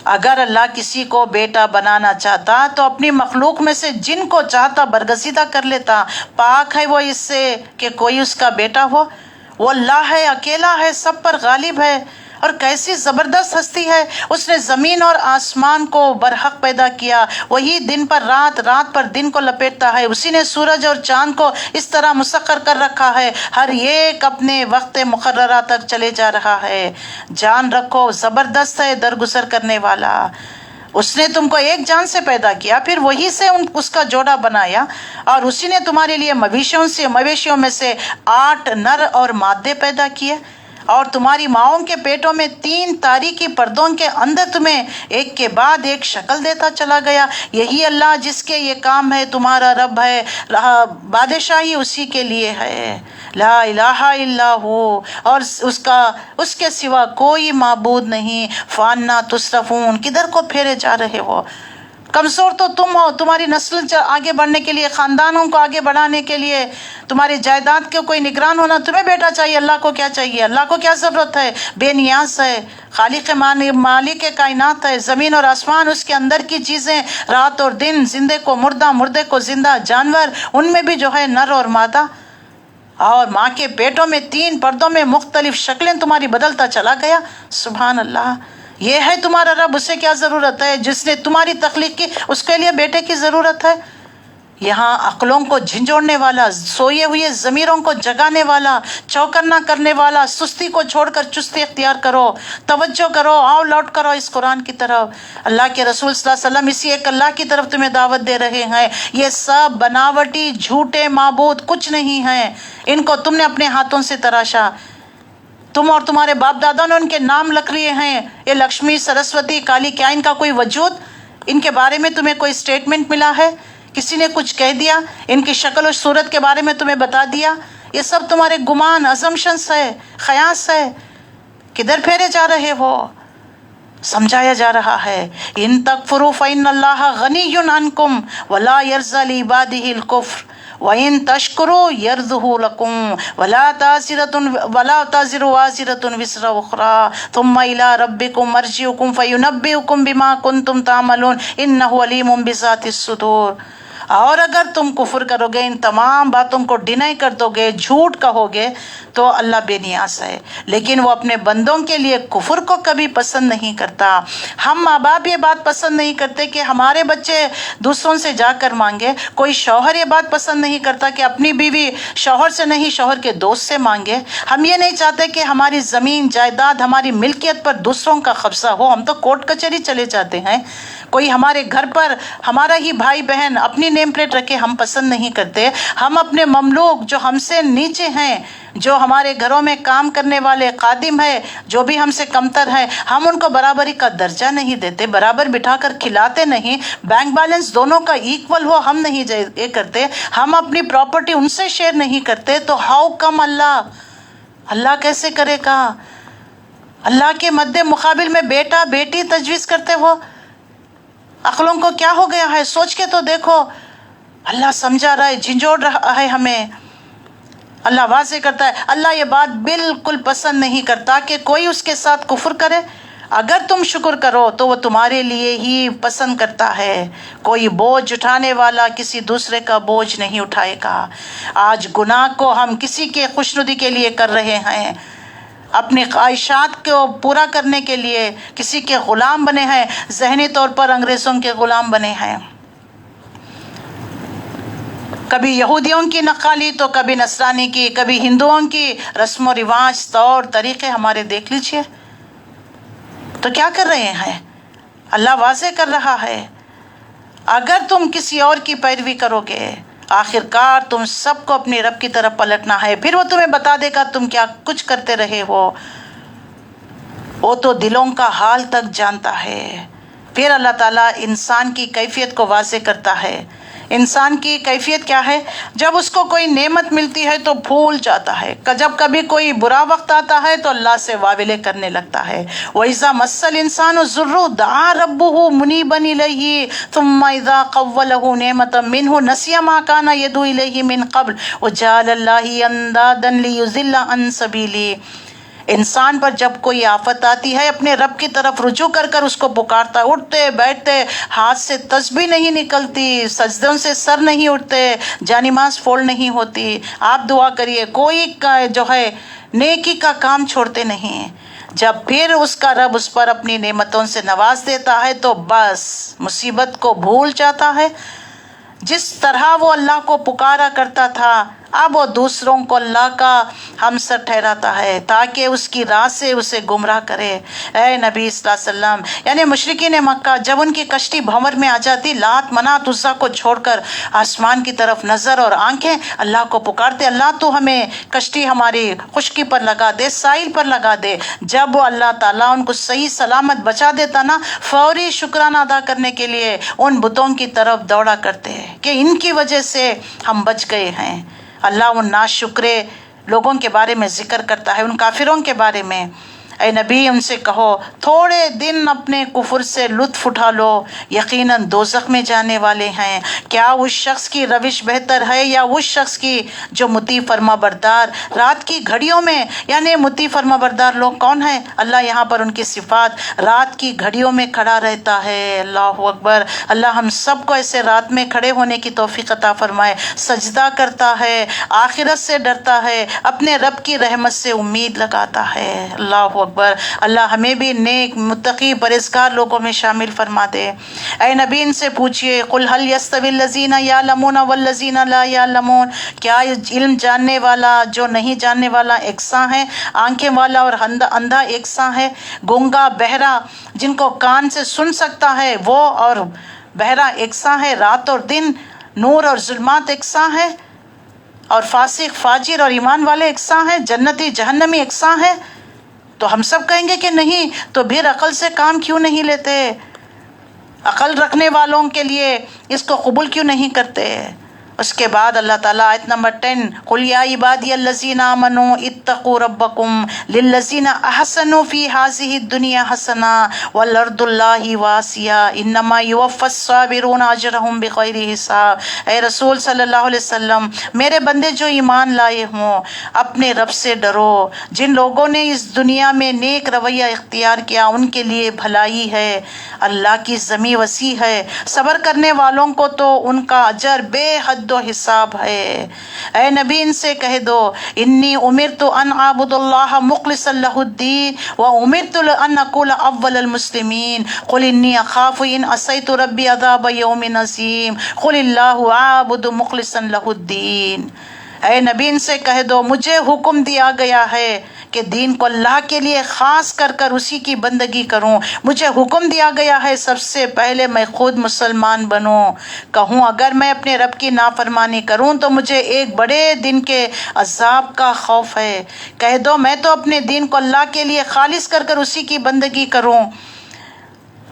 اگر اللہ کسی کو بیٹا بنانا چاہتا تو اپنی مخلوق میں سے جن کو چاہتا برگزیدہ کر لیتا، پاک ہے وہ اس سے کہ کوئی اس کا بیٹا ہو۔ وہ اللہ ہے، اکیلا ہے، سب پر غالب ہے، اور کیسی زبردست ہستی ہے، اس نے زمین اور آسمان کو برحق پیدا کیا، وہی دن پر رات، رات پر دن کو لپیٹتا ہے، اسی نے سورج اور چاند کو اس طرح مسخر کر رکھا ہے، ہر ایک اپنے وقت مقررہ تک چلے جا رہا ہے۔ جان رکھو زبردست ہے، درگزر کرنے والا۔ اس نے تم کو ایک جان سے پیدا کیا، پھر وہی سے اس کا جوڑا بنایا، اور اسی نے تمہارے لیے مویشیوں میں سے 8 نر اور مادے پیدا کیے، اور تمہاری ماؤں کے پیٹوں میں 3 تاریکی پردوں کے اندر تمہیں ایک کے بعد ایک شکل دیتا چلا گیا۔ یہی اللہ جس کے یہ کام ہے تمہارا رب ہے، بادشاہی اسی کے لیے ہے، لا الہ الا ہو، اور اس کے سوا کوئی معبود نہیں۔ فانا تصرفون، کدھر کو پھیرے جا رہے ہو؟ کمزور تو تم ہو، تمہاری نسل آگے بڑھنے کے لیے، خاندانوں کو آگے بڑھانے کے لیے، تمہاری جائیداد کے کوئی نگران ہونا، تمہیں بیٹا چاہیے، اللہ کو کیا چاہیے؟ اللہ کو کیا ضرورت ہے؟ بے نیاز ہے، خالق مالک کائنات ہے، زمین اور آسمان، اس کے اندر کی چیزیں، رات اور دن، زندے کو مردہ، مردے کو زندہ، جانور، ان میں بھی جو ہے نر اور مادہ، اور ماں کے پیٹوں میں 3 پردوں میں مختلف شکلیں تمہاری بدلتا چلا گیا۔ سبحان اللہ، یہ ہے تمہارا رب، اسے کیا ضرورت ہے؟ جس نے تمہاری تخلیق کی، اس کے لیے بیٹے کی ضرورت ہے؟ یہاں عقلوں کو جھنجھوڑنے والا، سوئے ہوئے ضمیروں کو جگانے والا، چوکنا کرنے والا، سستی کو چھوڑ کر چستی اختیار کرو، توجہ کرو، آؤ لوٹ کرو اس قرآن کی طرف۔ اللہ کے رسول صلی اللہ علیہ وسلم اسی ایک اللہ کی طرف تمہیں دعوت دے رہے ہیں۔ یہ سب بناوٹی جھوٹے معبود کچھ نہیں ہیں، ان کو تم نے اپنے ہاتھوں سے تراشا، تم اور تمہارے باپ دادا نے ان کے نام لکھ لیے ہیں، یہ لکشمی، سرسوتی، کالی، کیا ان کا کوئی وجود؟ ان کے بارے میں تمہیں کوئی سٹیٹمنٹ ملا ہے؟ کسی نے کچھ کہہ دیا؟ ان کی شکل و صورت کے بارے میں تمہیں بتا دیا؟ یہ سب تمہارے گمان، ازمپشنس ہے، خیاس ہے۔ کدھر پھیرے جا رہے ہو؟ سمجھایا جا رہا ہے ان تکفروا فإن اللہ غنی عنکم ولا یرضی لعبادہ الکفر وَإِن تَشْكُرُوا يَرْضُهُ لَكُمْ وَلَا تَزِرُ وَازِرَةٌ وِزْرَ أُخْرَىٰ ثُمَّ إِلَىٰ رَبِّكُمْ مَرْجِعُكُمْ فَيُنَبِّئُكُم بِمَا كُنتُمْ تَعْمَلُونَ إِنَّهُ عَلِيمٌ بِذَاتِ الصُّدُورِ۔ اور اگر تم کفر کرو گے، ان تمام باتوں کو ڈینائی کر دو گے، جھوٹ کہو گے، تو اللہ بے نیاز ہے، لیکن وہ اپنے بندوں کے لیے کفر کو کبھی پسند نہیں کرتا۔ ہم ماں باپ یہ بات پسند نہیں کرتے کہ ہمارے بچے دوسروں سے جا کر مانگے، کوئی شوہر یہ بات پسند نہیں کرتا کہ اپنی بیوی شوہر سے نہیں شوہر کے دوست سے مانگے۔ ہم یہ نہیں چاہتے کہ ہماری زمین جائیداد، ہماری ملکیت پر دوسروں کا قبضہ ہو، ہم تو کورٹ کچہری چلے جاتے ہیں۔ کوئی ہمارے گھر پر ہمارا ہی بھائی بہن اپنی نیم پلیٹ رکھے ہم پسند نہیں کرتے۔ ہم اپنے مملوک جو ہم سے نیچے ہیں، جو ہمارے گھروں میں کام کرنے والے خادم ہیں، جو بھی ہم سے کمتر ہیں، ہم ان کو برابری کا درجہ نہیں دیتے، برابر بٹھا کر کھلاتے نہیں، بینک بیلنس دونوں کا ایکول ہو ہم نہیں یہ کرتے، ہم اپنی پراپرٹی ان سے شیئر نہیں کرتے، تو ہاؤ کم اللہ کیسے کرے گا؟ اللہ کے مد مقابل میں بیٹا بیٹی تجویز کرتے ہو؟ عقلوں کو کیا ہو گیا ہے؟ سوچ کے تو دیکھو۔ اللہ سمجھا رہا ہے، جھنجھوڑ رہا ہے ہمیں۔ اللہ واضح کرتا ہے اللہ یہ بات بالکل پسند نہیں کرتا کہ کوئی اس کے ساتھ کفر کرے۔ اگر تم شکر کرو تو وہ تمہارے لیے ہی پسند کرتا ہے۔ کوئی بوجھ اٹھانے والا کسی دوسرے کا بوجھ نہیں اٹھائے گا۔ آج گناہ کو ہم کسی کے خوشنودی کے لیے کر رہے ہیں، اپنی خواہشات کو پورا کرنے کے لیے کسی کے غلام بنے ہیں، ذہنی طور پر انگریزوں کے غلام بنے ہیں۔ کبھی یہودیوں کی نقالی تو کبھی نصرانی کی، کبھی ہندوؤں کی رسم و رواج، طور طریقے ہمارے دیکھ لیجئے۔ تو کیا کر رہے ہیں؟ اللہ واضح کر رہا ہے اگر تم کسی اور کی پیروی کرو گے، آخر کار تم سب کو اپنے رب کی طرف پلٹنا ہے، پھر وہ تمہیں بتا دے گا تم کیا کچھ کرتے رہے ہو۔ وہ تو دلوں کا حال تک جانتا ہے۔ پھر اللہ تعالیٰ انسان کی کیفیت کو واضح کرتا ہے۔ انسان کی کیفیت کیا ہے؟ جب اس کو کوئی نعمت ملتی ہے تو بھول جاتا ہے، جب کبھی کوئی برا وقت آتا ہے تو اللہ سے واویلے کرنے لگتا ہے۔ وَإِذَا مَسَّ الْإِنسَانُ الضُّرُّ دَعَا رَبَّهُ مُنِيبًا إِلَيْهِ ثُمَّ إِذَا خَوَّلَهُ نِعْمَةً مِّنْهُ نَسِيَ مَا كَانَ يَدْعُو إِلَيْهِ مِن قَبْلُ وَجَعَلَ اللَّهَ أَندَادًا لِّيُضِلَّ عَن سَبِيلِهِ۔ انسان پر جب کوئی آفت آتی ہے اپنے رب کی طرف رجوع کر کر اس کو پکارتا ہے، اٹھتے بیٹھتے ہاتھ سے تسبیح نہیں نکلتی، سجدوں سے سر نہیں اٹھتے، جانماز فولڈ نہیں ہوتی۔ آپ دعا کریے، کوئی جو ہے نیکی کا کام چھوڑتے نہیں۔ جب پھر اس کا رب اس پر اپنی نعمتوں سے نواز دیتا ہے تو بس مصیبت کو بھول جاتا ہے۔ جس طرح وہ اللہ کو پکارا کرتا تھا اب وہ دوسروں کو اللہ کا ہمسر ٹھہراتا ہے تاکہ اس کی راہ سے اسے گمراہ کرے۔ اے نبی صلی اللہ علیہ وسلم، یعنی مشرکین مکہ جب ان کی کشتی بھنور میں آ جاتی، لات منات عزا کو چھوڑ کر آسمان کی طرف نظر اور آنکھیں اللہ کو پکارتے، اللہ تو ہمیں کشتی ہماری خشکی پر لگا دے، ساحل پر لگا دے۔ جب وہ اللہ تعالیٰ ان کو صحیح سلامت بچا دیتا نا، فوری شکرانہ ادا کرنے کے لیے ان بتوں کی طرف دوڑا کرتے کہ ان کی وجہ سے ہم بچ گئے ہیں۔ اللہ ان ناشکرے لوگوں کے بارے میں ذکر کرتا ہے، ان کافروں کے بارے میں۔ اے نبی ان سے کہو تھوڑے دن اپنے کفر سے لطف اٹھا لو، یقیناً دوزخ میں جانے والے ہیں۔ کیا اس شخص کی روش بہتر ہے یا اس شخص کی جو مطیع فرما بردار رات کی گھڑیوں میں، یعنی مطیع فرما بردار لوگ کون ہیں؟ اللہ یہاں پر ان کی صفات، رات کی گھڑیوں میں کھڑا رہتا ہے۔ اللہ اکبر۔ اللہ ہم سب کو ایسے رات میں کھڑے ہونے کی توفیق عطا فرمائے، سجدہ کرتا ہے، آخرت سے ڈرتا ہے، اپنے رب کی رحمت سے امید لگاتا ہے۔ اللہ اکبر۔ اللہ ہمیں بھی نیک متقی پرہیزگار لوگوں میں شامل فرما دے۔ اے نبی ان سے پوچھئے قل هل يستوي الذين يعلمون والذين لا يعلمون، کیا علم جاننے والا جو نہیں جاننے والا یکساں ہے؟ آنکھیں والا اور اندھا یکساں ہے؟ گونگا بہرا جن کو کان سے سن سکتا ہے وہ اور بہرا یکساں ہے؟ رات اور دن، نور اور ظلمات یکساں ہے؟ اور فاسق فاجر اور ایمان والے یکساں ہیں؟ جنتی جہنمی یکساں ہے؟ تو ہم سب کہیں گے کہ نہیں، تو پھر عقل سے کام کیوں نہیں لیتے؟ عقل رکھنے والوں کے لیے اس کو قبول کیوں نہیں کرتے؟ اس کے بعد اللہ تعالیٰ آیت نمبر 10 قل یا عبادی الذین آمنوا اتقوا ربکم للذین احسنوا فی ہذہ الدنیا حسنہ والارض اللہ واسعہ انما یوفی الصابرون اجرہم بغیر حساب۔ اے رسول صلی اللہ علیہ وسلم، میرے بندے جو ایمان لائے ہوں، اپنے رب سے ڈرو۔ جن لوگوں نے اس دنیا میں نیک رویہ اختیار کیا ان کے لیے بھلائی ہے، اللہ کی زمین وسیع ہے، صبر کرنے والوں کو تو ان کا اجر بے حد و حساب ہے۔ اے نبی ان سے کہہ دو انی امرت ان اعبد اللہ مخلصا لہ الدین و امرت ان اکون اول المسلمین قل انی اخاف ان عصیت ربی عذاب یوم عظیم قل اللہ اعبد مخلصا لہ الدین۔ اے نبی ان سے کہہ دو مجھے حکم دیا گیا ہے کہ دین کو اللہ کے لیے خاص کر اسی کی بندگی کروں۔ مجھے حکم دیا گیا ہے سب سے پہلے میں خود مسلمان بنوں۔ کہوں اگر میں اپنے رب کی نافرمانی کروں تو مجھے ایک بڑے دن کے عذاب کا خوف ہے۔ کہہ دو میں تو اپنے دین کو اللہ کے لیے خالص کر اسی کی بندگی کروں،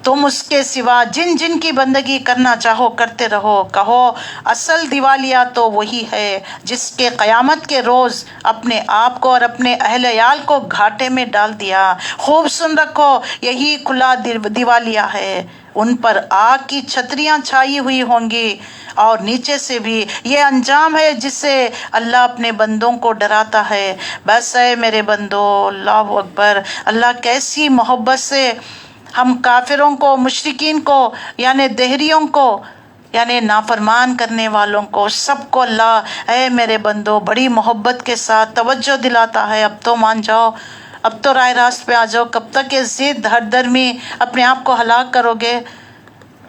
تم اس کے سوا جن جن کی بندگی کرنا چاہو کرتے رہو۔ کہو اصل دیوالیہ تو وہی ہے جس کے قیامت کے روز اپنے آپ کو اور اپنے اہل عیال کو گھاٹے میں ڈال دیا۔ خوب سن رکھو یہی کھلا دیوالیہ ہے، ان پر آگ کی چھتریاں چھائی ہوئی ہوں گی اور نیچے سے بھی۔ یہ انجام ہے جس سے اللہ اپنے بندوں کو ڈراتا ہے۔ بس اے میرے بندو، اللہ اکبر، اللہ کیسی محبت سے ہم کافروں کو، مشرکین کو، یعنی دہریوں کو، یعنی نافرمان کرنے والوں کو، سب کو اللہ اے میرے بندو بڑی محبت کے ساتھ توجہ دلاتا ہے۔ اب تو مان جاؤ، اب تو رائے راست پہ آ جاؤ۔ کب تک یہ ضد ہر درمی اپنے آپ کو ہلاک کرو گے؟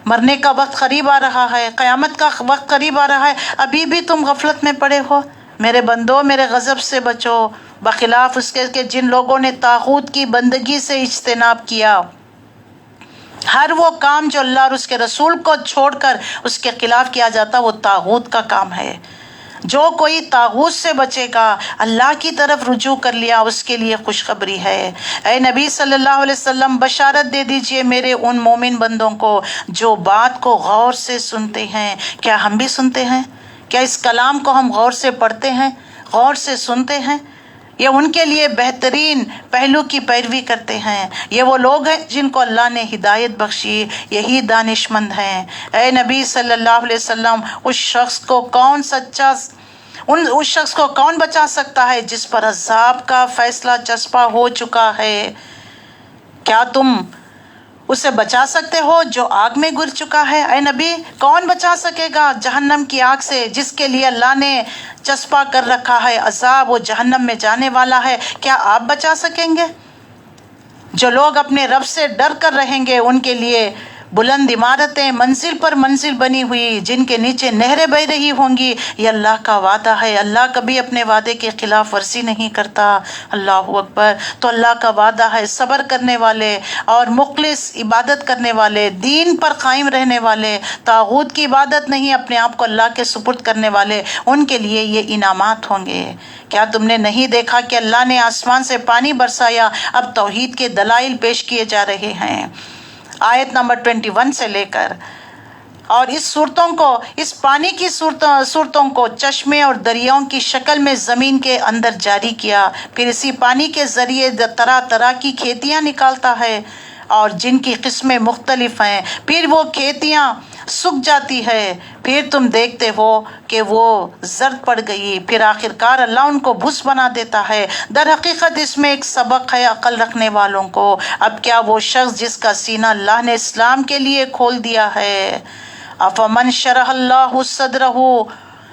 مرنے کا وقت قریب آ رہا ہے، قیامت کا وقت قریب آ رہا ہے، ابھی بھی تم غفلت میں پڑے ہو۔ میرے بندو میرے غضب سے بچو، بخلاف اس کے کہ جن لوگوں نے طاغوت کی بندگی سے اجتناب کیا۔ ہر وہ کام جو اللہ اور اس کے رسول کو چھوڑ کر اس کے خلاف کیا جاتا وہ طاغوت کا کام ہے۔ جو کوئی طاغوت سے بچے گا، اللہ کی طرف رجوع کر لیا، اس کے لیے خوشخبری ہے۔ اے نبی صلی اللہ علیہ وسلم بشارت دے دیجئے میرے ان مومن بندوں کو جو بات کو غور سے سنتے ہیں۔ کیا ہم بھی سنتے ہیں؟ کیا اس کلام کو ہم غور سے پڑھتے ہیں، غور سے سنتے ہیں؟ یہ ان کے لیے بہترین پہلو کی پیروی کرتے ہیں۔ یہ وہ لوگ ہیں جن کو اللہ نے ہدایت بخشی، یہی دانش مند ہیں۔ اے نبی صلی اللہ علیہ وسلم اس شخص کو کون بچا سکتا ہے جس پر عذاب کا فیصلہ چسپاں ہو چکا ہے؟ کیا تم اسے بچا سکتے ہو جو آگ میں گر چکا ہے؟ اے نبی کون بچا سکے گا جہنم کی آگ سے جس کے لیے اللہ نے چسپاں کر رکھا ہے؟ عذاب وہ جہنم میں جانے والا ہے، کیا آپ بچا سکیں گے؟ جو لوگ اپنے رب سے ڈر کر رہیں گے ان کے لیے بلند عمارتیں منزل پر منزل بنی ہوئی جن کے نیچے نہریں بہہ رہی ہوں گی۔ یہ اللہ کا وعدہ ہے، اللہ کبھی اپنے وعدے کے خلاف ورزی نہیں کرتا۔ اللہ اکبر۔ تو اللہ کا وعدہ ہے صبر کرنے والے اور مخلص عبادت کرنے والے، دین پر قائم رہنے والے، طاغوت کی عبادت نہیں اپنے آپ کو اللہ کے سپرد کرنے والے، ان کے لیے یہ انعامات ہوں گے۔ کیا تم نے نہیں دیکھا کہ اللہ نے آسمان سے پانی برسایا؟ اب توحید کے دلائل پیش کیے جا رہے ہیں۔ آیت نمبر 21 سے لے کر اور اس پانی کی صورتوں کو چشمے اور دریاؤں کی شکل میں زمین کے اندر جاری کیا، پھر اسی پانی کے ذریعے طرح طرح کی کھیتیاں نکالتا ہے اور جن کی قسمیں مختلف ہیں، پھر وہ کھیتیاں سوکھ جاتی ہے، پھر تم دیکھتے ہو کہ وہ زرد پڑ گئی، پھر آخرکار اللہ ان کو بھس بنا دیتا ہے۔ در حقیقت اس میں ایک سبق ہے عقل رکھنے والوں کو۔ اب کیا وہ شخص جس کا سینہ اللہ نے اسلام کے لیے کھول دیا ہے، افمن شرح اللہ صدرہ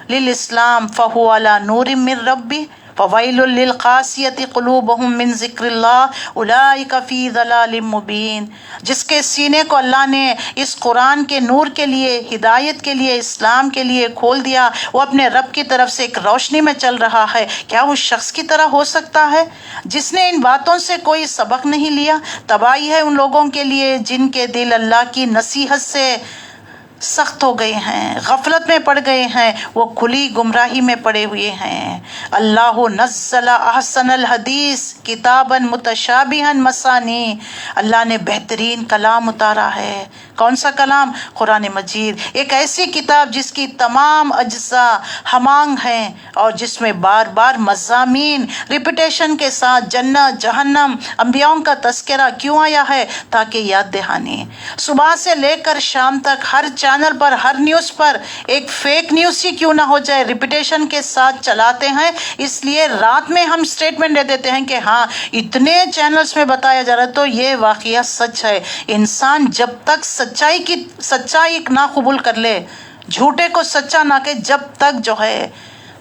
للاسلام فہو علی نور من ربہ فویل للقاسیۃ قلوبہم من ذکر اللہ اولئک فی ضلال مبین، جس کے سینے کو اللہ نے اس قرآن کے نور کے لیے، ہدایت کے لیے، اسلام کے لیے کھول دیا، وہ اپنے رب کی طرف سے ایک روشنی میں چل رہا ہے، کیا وہ شخص کی طرح ہو سکتا ہے جس نے ان باتوں سے کوئی سبق نہیں لیا؟ تباہی ہے ان لوگوں کے لیے جن کے دل اللہ کی نصیحت سے سخت ہو گئے ہیں، غفلت میں پڑ گئے ہیں، وہ کھلی گمراہی میں پڑے ہوئے ہیں۔ اللہ نزل احسن الحدیث کتابا متشابہا مثانی، اللہ نے بہترین کلام اتارا ہے۔ کون سا کلام؟ قرآن مجید، ایک ایسی کتاب جس کی تمام اجزاء ہمانگ ہیں اور جس میں بار بار مضامین ریپیٹیشن کے ساتھ جنت، جہنم، انبیاؤں کا تذکرہ کیوں آیا ہے؟ تاکہ یاد دہانی۔ صبح سے لے کر شام تک ہر چینل پر، ہر نیوز پر ایک فیک نیوز ہی کیوں نہ ہو جائے، ریپیٹیشن کے ساتھ چلاتے ہیں، اس لیے رات میں ہم سٹیٹمنٹ دے دیتے ہیں کہ ہاں اتنے چینلز میں بتایا جا رہا ہے تو یہ واقعہ سچ ہے۔ انسان جب تک سچائی نہ قبول کر لے، جھوٹے کو سچا نہ کہ، جب تک جو ہے،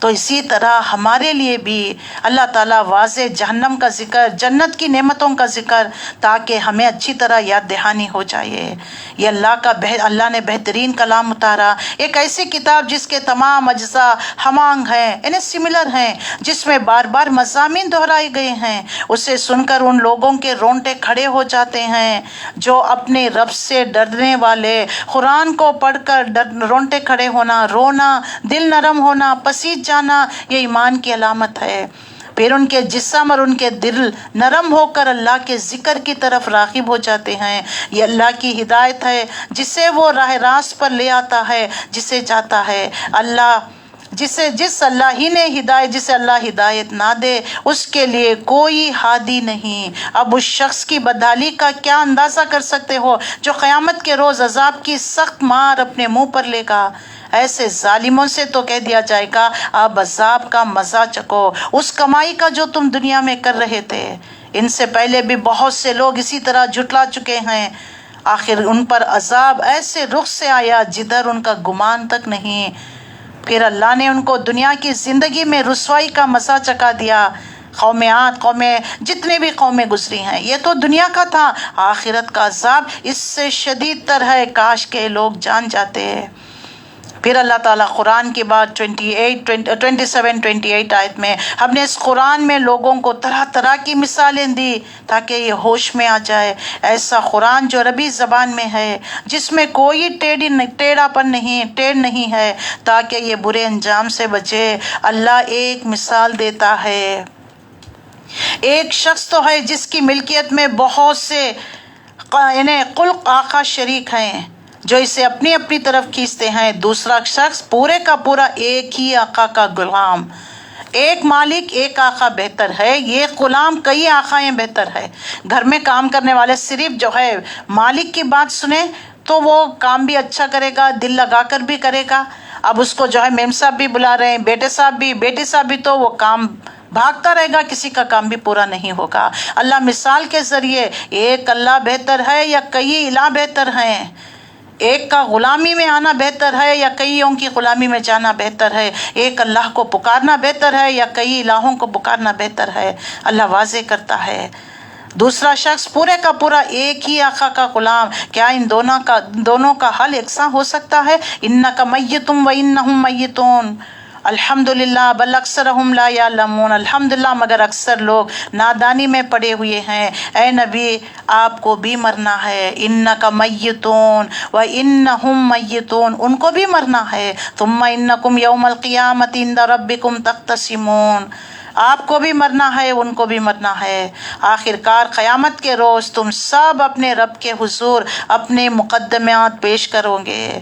تو اسی طرح ہمارے لیے بھی اللہ تعالیٰ واضح جہنم کا ذکر، جنت کی نعمتوں کا ذکر، تاکہ ہمیں اچھی طرح یاد دہانی ہو جائے۔ یہ اللہ نے بہترین کلام اتارا، ایک ایسی کتاب جس کے تمام اجزاء ہمانگ ہیں، یعنی سملر ہیں، جس میں بار بار مضامین دہرائے گئے ہیں۔ اسے سن کر ان لوگوں کے رونٹے کھڑے ہو جاتے ہیں جو اپنے رب سے ڈرنے والے، قرآن کو پڑھ کر رونٹے کھڑے ہونا، رونا، دل نرم ہونا، پسیج جانا، یہ ایمان کی علامت ہے۔ پھر ان کے جسم اور ان کے دل نرم ہو کر اللہ کے ذکر کی طرف راغب ہو جاتے ہیں۔ یہ اللہ کی ہدایت ہے جسے وہ راہ راست پر لے آتا ہے، جسے چاہتا ہے اللہ، جس اللہ ہی نے جسے اللہ ہدایت نہ دے اس کے لیے کوئی ہادی نہیں۔ اب اس شخص کی بدحالی کا کیا اندازہ کر سکتے ہو جو قیامت کے روز عذاب کی سخت مار اپنے منہ پر لے گا۔ ایسے ظالموں سے تو کہہ دیا جائے گا اب عذاب کا مزہ چکھو، اس کمائی کا جو تم دنیا میں کر رہے تھے۔ ان سے پہلے بھی بہت سے لوگ اسی طرح جھٹلا چکے ہیں، آخر ان پر عذاب ایسے رخ سے آیا جدھر ان کا گمان تک نہیں۔ پھر اللہ نے ان کو دنیا کی زندگی میں رسوائی کا مزہ چکھا دیا۔ قومیں جتنے بھی قومیں گزری ہیں، یہ تو دنیا کا تھا، آخرت کا عذاب اس سے شدید تر ہے، کاش کے لوگ جان جاتے۔ پھر اللہ تعالیٰ قرآن کی بات 27-28 آیت میں، ہم نے اس قرآن میں لوگوں کو طرح طرح کی مثالیں دی تاکہ یہ ہوش میں آ جائے۔ ایسا قرآن جو عربی زبان میں ہے، جس میں کوئی ٹیڑھاپن نہیں ہے، تاکہ یہ برے انجام سے بچے۔ اللہ ایک مثال دیتا ہے، ایک شخص تو ہے جس کی ملکیت میں بہت سے قلق آقا شریک ہیں جو اسے اپنی اپنی طرف کھینچتے ہیں۔ دوسرا شخص پورے کا پورا ایک ہی آقا کا غلام، ایک مالک ایک آقا بہتر ہے، یہ غلام کئی آقائیں بہتر ہے۔ گھر میں کام کرنے والے صرف جو ہے مالک کی بات سنیں تو وہ کام بھی اچھا کرے گا، دل لگا کر بھی کرے گا۔ اب اس کو جو ہے میم صاحب بھی بلا رہے ہیں، بیٹے صاحب بھی، بیٹی صاحب بھی، تو وہ کام بھاگتا رہے گا، کسی کا کام بھی پورا نہیں ہوگا۔ اللہ مثال کے ذریعے، ایک اللہ بہتر ہے یا کئی الہ بہتر ہیں؟ ایک کا غلامی میں آنا بہتر ہے یا کئیوں کی غلامی میں جانا بہتر ہے؟ ایک اللہ کو پکارنا بہتر ہے یا کئی الہوں کو پکارنا بہتر ہے؟ اللہ واضح کرتا ہے۔ دوسرا شخص پورے کا پورا ایک ہی آقا کا غلام، کیا ان دونوں کا حل یکساں ہو سکتا ہے؟ انک میت و انہم میتون، الحمدللہ بل اکثرہم لا یعلمون، الحمدللہ مگر اکثر لوگ نادانی میں پڑے ہوئے ہیں۔ اے نبی، آپ کو بھی مرنا ہے، انک میتون و انہم میتون، ان کو بھی مرنا ہے۔ ثم انکم یوم القیامۃ عند ربکم تختصمون، آپ کو بھی مرنا ہے، ان کو بھی مرنا ہے۔ آخر کار قیامت کے روز تم سب اپنے رب کے حضور اپنے مقدمات پیش کرو گے۔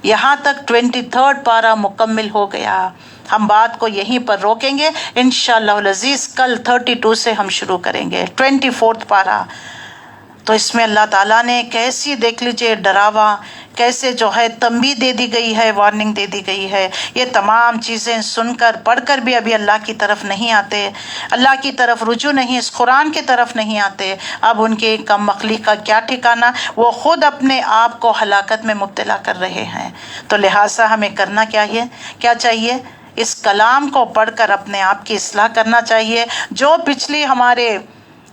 یہاں تک 23 پارہ مکمل ہو گیا۔ ہم بات کو یہیں پر روکیں گے، انشاءاللہ العزیز کل 32 سے ہم شروع کریں گے 24 پارہ۔ تو اس میں اللہ تعالیٰ نے کیسی دیکھ لیجئے ڈراوا، کیسے جو ہے تنبیہ دے دی گئی ہے، وارننگ دے دی گئی ہے۔ یہ تمام چیزیں سن کر پڑھ کر بھی ابھی اللہ کی طرف نہیں آتے، اللہ کی طرف رجوع نہیں، اس قرآن کی طرف نہیں آتے۔ اب ان کے کم عقلی کا کیا ٹھکانہ، وہ خود اپنے آپ کو ہلاکت میں مبتلا کر رہے ہیں۔ تو لہٰذا ہمیں کرنا کیا چاہیے؟ اس کلام کو پڑھ کر اپنے آپ کی اصلاح کرنا چاہیے۔ جو پچھلی ہمارے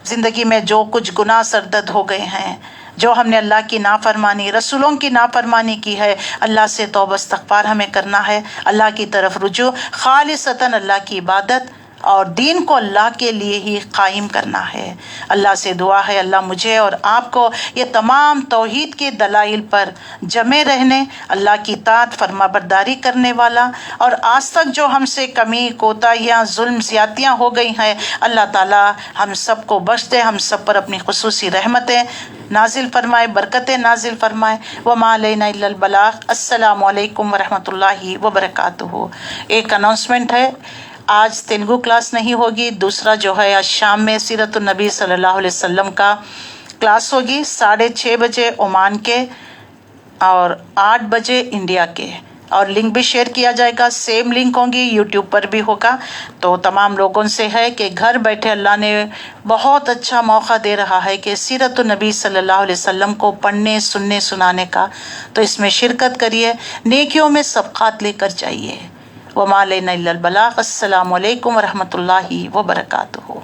زندگی میں جو کچھ گناہ سرزد ہو گئے ہیں، جو ہم نے اللہ کی نافرمانی، رسولوں کی نافرمانی کی ہے، اللہ سے توبہ استغفار ہمیں کرنا ہے، اللہ کی طرف رجوع، خالصتاً اللہ کی عبادت، اور دین کو اللہ کے لیے ہی قائم کرنا ہے۔ اللہ سے دعا ہے اللہ مجھے اور آپ کو یہ تمام توحید کے دلائل پر جمے رہنے، اللہ کی اطاعت فرما برداری کرنے والا، اور آج تک جو ہم سے کمی کوتاہیاں ظلم زیادتیاں ہو گئی ہیں اللہ تعالی ہم سب کو بخش دے، ہم سب پر اپنی خصوصی رحمتیں نازل فرمائے، برکتیں نازل فرمائے۔ وما علینا الا البلاغ۔ السلام علیکم ورحمۃ اللہ وبرکاتہ۔ ایک اناؤنسمنٹ ہے، آج تیلگو کلاس نہیں ہوگی، دوسرا جو ہے آج شام میں سیرت النبی صلی اللہ علیہ وسلم کا کلاس ہوگی 6:30 بجے عمان کے اور 8 بجے انڈیا کے، اور لنک بھی شیئر کیا جائے گا، سیم لنک ہوں گی، یوٹیوب پر بھی ہوگا۔ تو تمام لوگوں سے ہے کہ گھر بیٹھے اللہ نے بہت اچھا موقع دے رہا ہے کہ سیرت النبی صلی اللہ علیہ وسلم کو پڑھنے سننے سنانے کا، تو اس میں شرکت کریے، نیکیوں میں سبقات لے کر جائیے۔ وما علینا الا البلاغ۔ السلام علیکم ورحمۃ اللہ وبرکاتہ۔